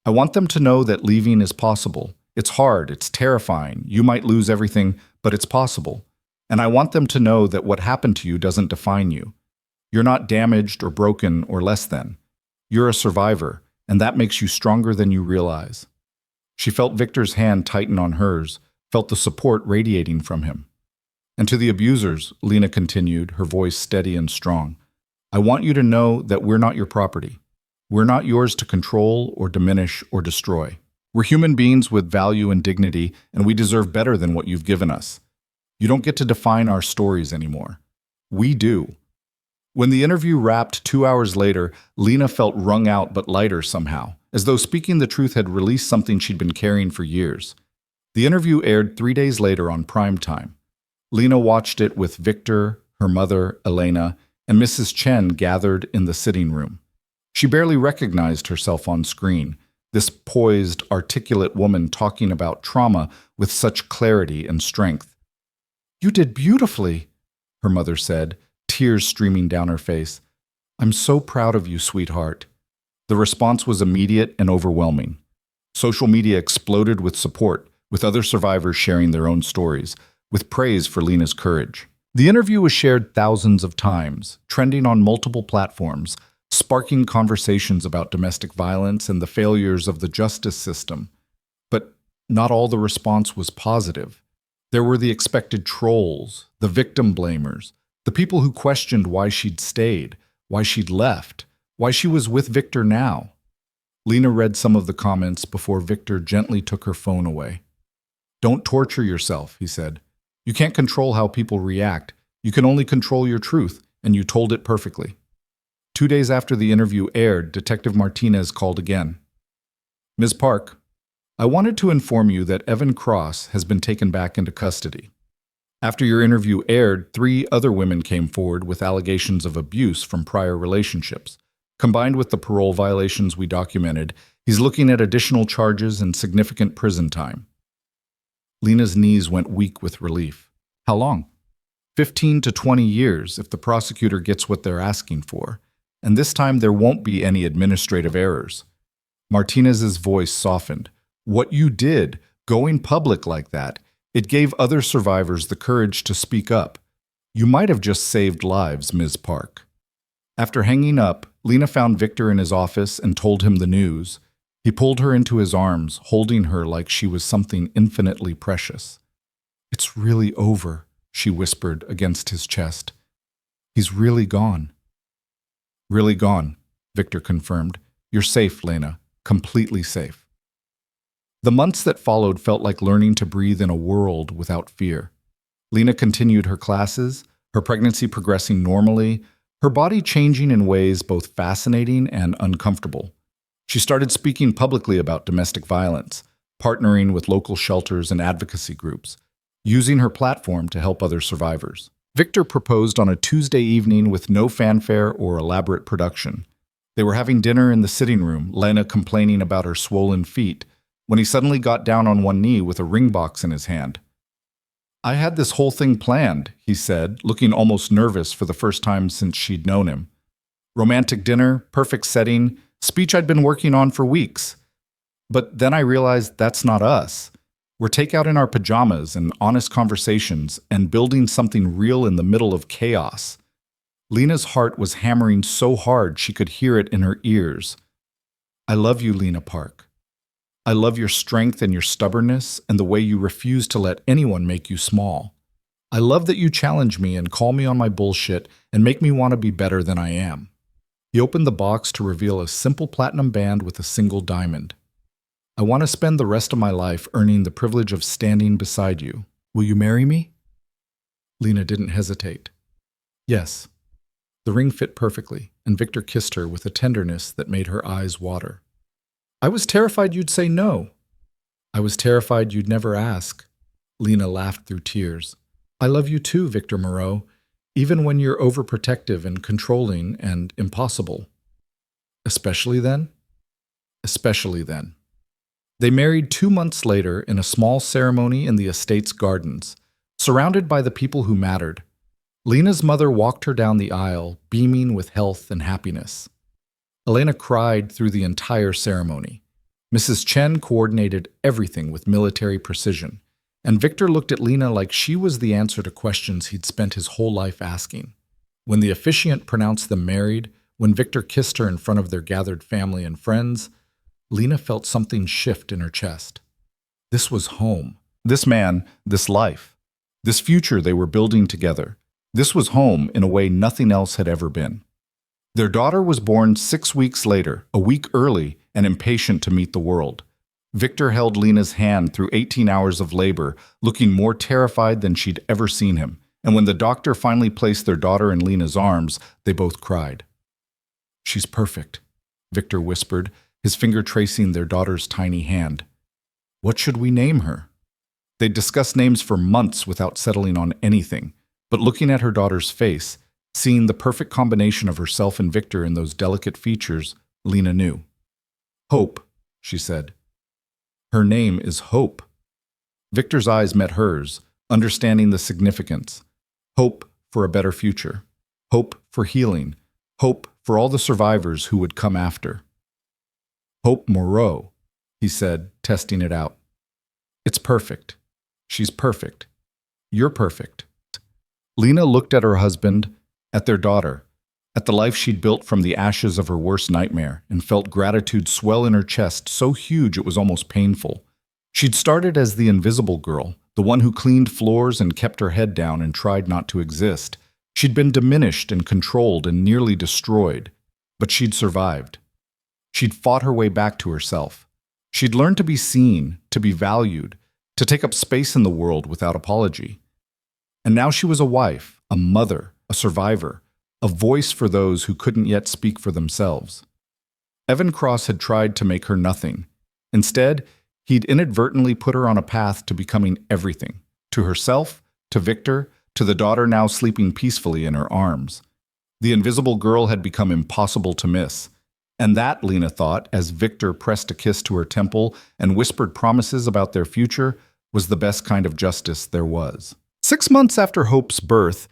I want them to know that leaving is possible. It's hard, it's terrifying, you might lose everything, but it's possible. And I want them to know that what happened to you doesn't define you. You're not damaged or broken or less than. You're a survivor, and that makes you stronger than you realize. She felt Victor's hand tighten on hers, felt the support radiating from him. And to the abusers, Lena continued, her voice steady and strong, I want you to know that we're not your property. We're not yours to control or diminish or destroy. We're human beings with value and dignity, and we deserve better than what you've given us. You don't get to define our stories anymore. We do. When the interview wrapped 2 hours later, Lena felt wrung out but lighter somehow, as though speaking the truth had released something she'd been carrying for years. The interview aired 3 days later on prime time. Lena watched it with Victor, her mother, Elena, and Mrs. Chen gathered in the sitting room. She barely recognized herself on screen, this poised, articulate woman talking about trauma with such clarity and strength. You did beautifully, her mother said, tears streaming down her face. I'm so proud of you, sweetheart. The response was immediate and overwhelming. Social media exploded with support, with other survivors sharing their own stories, with praise for Lena's courage. The interview was shared thousands of times, trending on multiple platforms, sparking conversations about domestic violence and the failures of the justice system. But not all the response was positive. There were the expected trolls, the victim blamers, the people who questioned why she'd stayed, why she'd left, why she was with Victor now. Lena read some of the comments before Victor gently took her phone away. Don't torture yourself, he said. You can't control how people react. You can only control your truth, and you told it perfectly. 2 days after the interview aired, Detective Martinez called again. Ms. Park, I wanted to inform you that Evan Cross has been taken back into custody. After your interview aired, 3 other women came forward with allegations of abuse from prior relationships. Combined with the parole violations we documented, he's looking at additional charges and significant prison time. Lena's knees went weak with relief. How long? 15 to 20 years if the prosecutor gets what they're asking for. And this time there won't be any administrative errors. Martinez's voice softened. What you did, going public like that, it gave other survivors the courage to speak up. You might have just saved lives, Ms. Park. After hanging up, Lena found Victor in his office and told him the news. He pulled her into his arms, holding her like she was something infinitely precious. It's really over, she whispered against his chest. He's really gone. Really gone, Victor confirmed. You're safe, Lena. Completely safe. The months that followed felt like learning to breathe in a world without fear. Lena continued her classes, her pregnancy progressing normally, her body changing in ways both fascinating and uncomfortable. She started speaking publicly about domestic violence, partnering with local shelters and advocacy groups. using her platform to help other survivors. Victor proposed on a Tuesday evening with no fanfare or elaborate production. They were having dinner in the sitting room, Lena complaining about her swollen feet, when he suddenly got down on one knee with a ring box in his hand. "I had this whole thing planned," he said, looking almost nervous for the first time since she'd known him. "Romantic dinner, perfect setting, speech I'd been working on for weeks. But then I realized that's not us. We're takeout in our pajamas and honest conversations and building something real in the middle of chaos." Lena's heart was hammering so hard she could hear it in her ears. "I love you, Lena Park. I love your strength and your stubbornness and the way you refuse to let anyone make you small. I love that you challenge me and call me on my bullshit and make me want to be better than I am." He opened the box to reveal a simple platinum band with a single diamond. "I want to spend the rest of my life earning the privilege of standing beside you. Will you marry me?" Lena didn't hesitate. "Yes." The ring fit perfectly, and Victor kissed her with a tenderness that made her eyes water. "I was terrified you'd say no." "I was terrified you'd never ask." Lena laughed through tears. "I love you too, Victor Moreau, even when you're overprotective and controlling and impossible." "Especially then?" "Especially then." They married 2 months later in a small ceremony in the estate's gardens, surrounded by the people who mattered. Lena's mother walked her down the aisle, beaming with health and happiness. Elena cried through the entire ceremony. Mrs. Chen coordinated everything with military precision, and Victor looked at Lena like she was the answer to questions he'd spent his whole life asking. When the officiant pronounced them married, when Victor kissed her in front of their gathered family and friends, Lena felt something shift in her chest. This was home. This man, this life, this future they were building together. This was home in a way nothing else had ever been. Their daughter was born 6 weeks later, a week early and impatient to meet the world. Victor held Lena's hand through 18 hours of labor, looking more terrified than she'd ever seen him. And when the doctor finally placed their daughter in Lena's arms, they both cried. "She's perfect," Victor whispered, his finger tracing their daughter's tiny hand. "What should we name her?" They'd discussed names for months without settling on anything, but looking at her daughter's face, seeing the perfect combination of herself and Victor in those delicate features, Lena knew. "Hope," she said. "Her name is Hope." Victor's eyes met hers, understanding the significance. Hope for a better future. Hope for healing. Hope for all the survivors who would come after. "Hope Moreau," he said, testing it out. "It's perfect. She's perfect. You're perfect." Lena looked at her husband, at their daughter, at the life she'd built from the ashes of her worst nightmare, and felt gratitude swell in her chest so huge it was almost painful. She'd started as the invisible girl, the one who cleaned floors and kept her head down and tried not to exist. She'd been diminished and controlled and nearly destroyed, but she'd survived. She'd fought her way back to herself. She'd learned to be seen, to be valued, to take up space in the world without apology. And now she was a wife, a mother, a survivor, a voice for those who couldn't yet speak for themselves. Evan Cross had tried to make her nothing. Instead, he'd inadvertently put her on a path to becoming everything, to herself, to Victor, to the daughter now sleeping peacefully in her arms. The invisible girl had become impossible to miss. And that, Lena thought, as Victor pressed a kiss to her temple and whispered promises about their future, was the best kind of justice there was. 6 months after Hope's birth,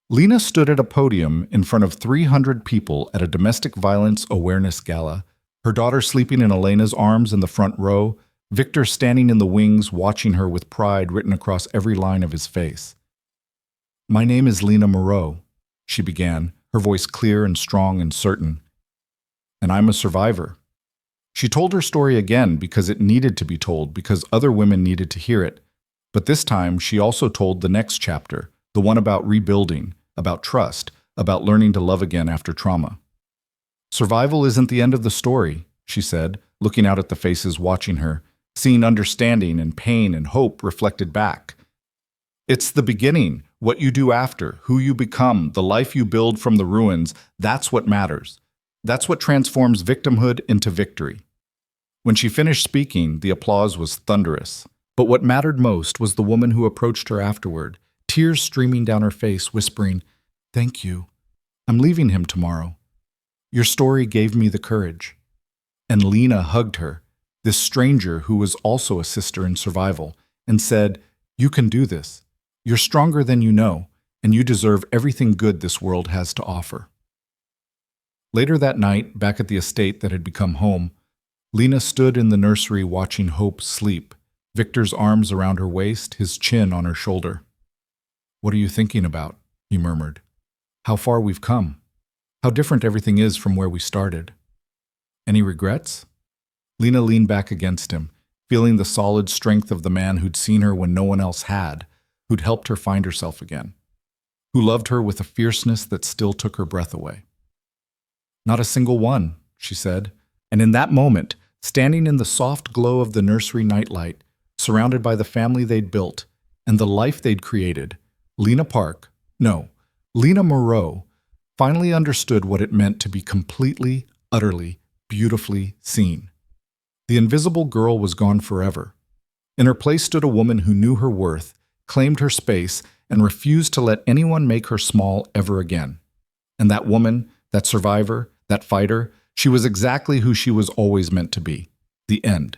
Lena stood at a podium in front of 300 people at a domestic violence awareness gala, her daughter sleeping in Elena's arms in the front row, Victor standing in the wings watching her with pride written across every line of his face. "My name is Lena Moreau," she began, her voice clear and strong and certain. "And I'm a survivor." She told her story again because it needed to be told, because other women needed to hear it. But this time, she also told the next chapter, the one about rebuilding, about trust, about learning to love again after trauma. "Survival isn't the end of the story," she said, looking out at the faces watching her, seeing understanding and pain and hope reflected back. "It's the beginning, what you do after, who you become, the life you build from the ruins, that's what matters. That's what transforms victimhood into victory." When she finished speaking, the applause was thunderous. But what mattered most was the woman who approached her afterward, tears streaming down her face, whispering, "Thank you. I'm leaving him tomorrow. Your story gave me the courage." And Lena hugged her, this stranger who was also a sister in survival, and said, "You can do this. You're stronger than you know, and you deserve everything good this world has to offer." Later that night, back at the estate that had become home, Lena stood in the nursery watching Hope sleep, Victor's arms around her waist, his chin on her shoulder. "What are you thinking about?" he murmured. "How far we've come. How different everything is from where we started. Any regrets?" Lena leaned back against him, feeling the solid strength of the man who'd seen her when no one else had, who'd helped her find herself again, who loved her with a fierceness that still took her breath away. "Not a single one," she said, and in that moment, standing in the soft glow of the nursery nightlight, surrounded by the family they'd built and the life they'd created, Lena Moreau, finally understood what it meant to be completely, utterly, beautifully seen. The invisible girl was gone forever. In her place stood a woman who knew her worth, claimed her space, and refused to let anyone make her small ever again. And that woman, that survivor, that fighter, she was exactly who she was always meant to be. The end.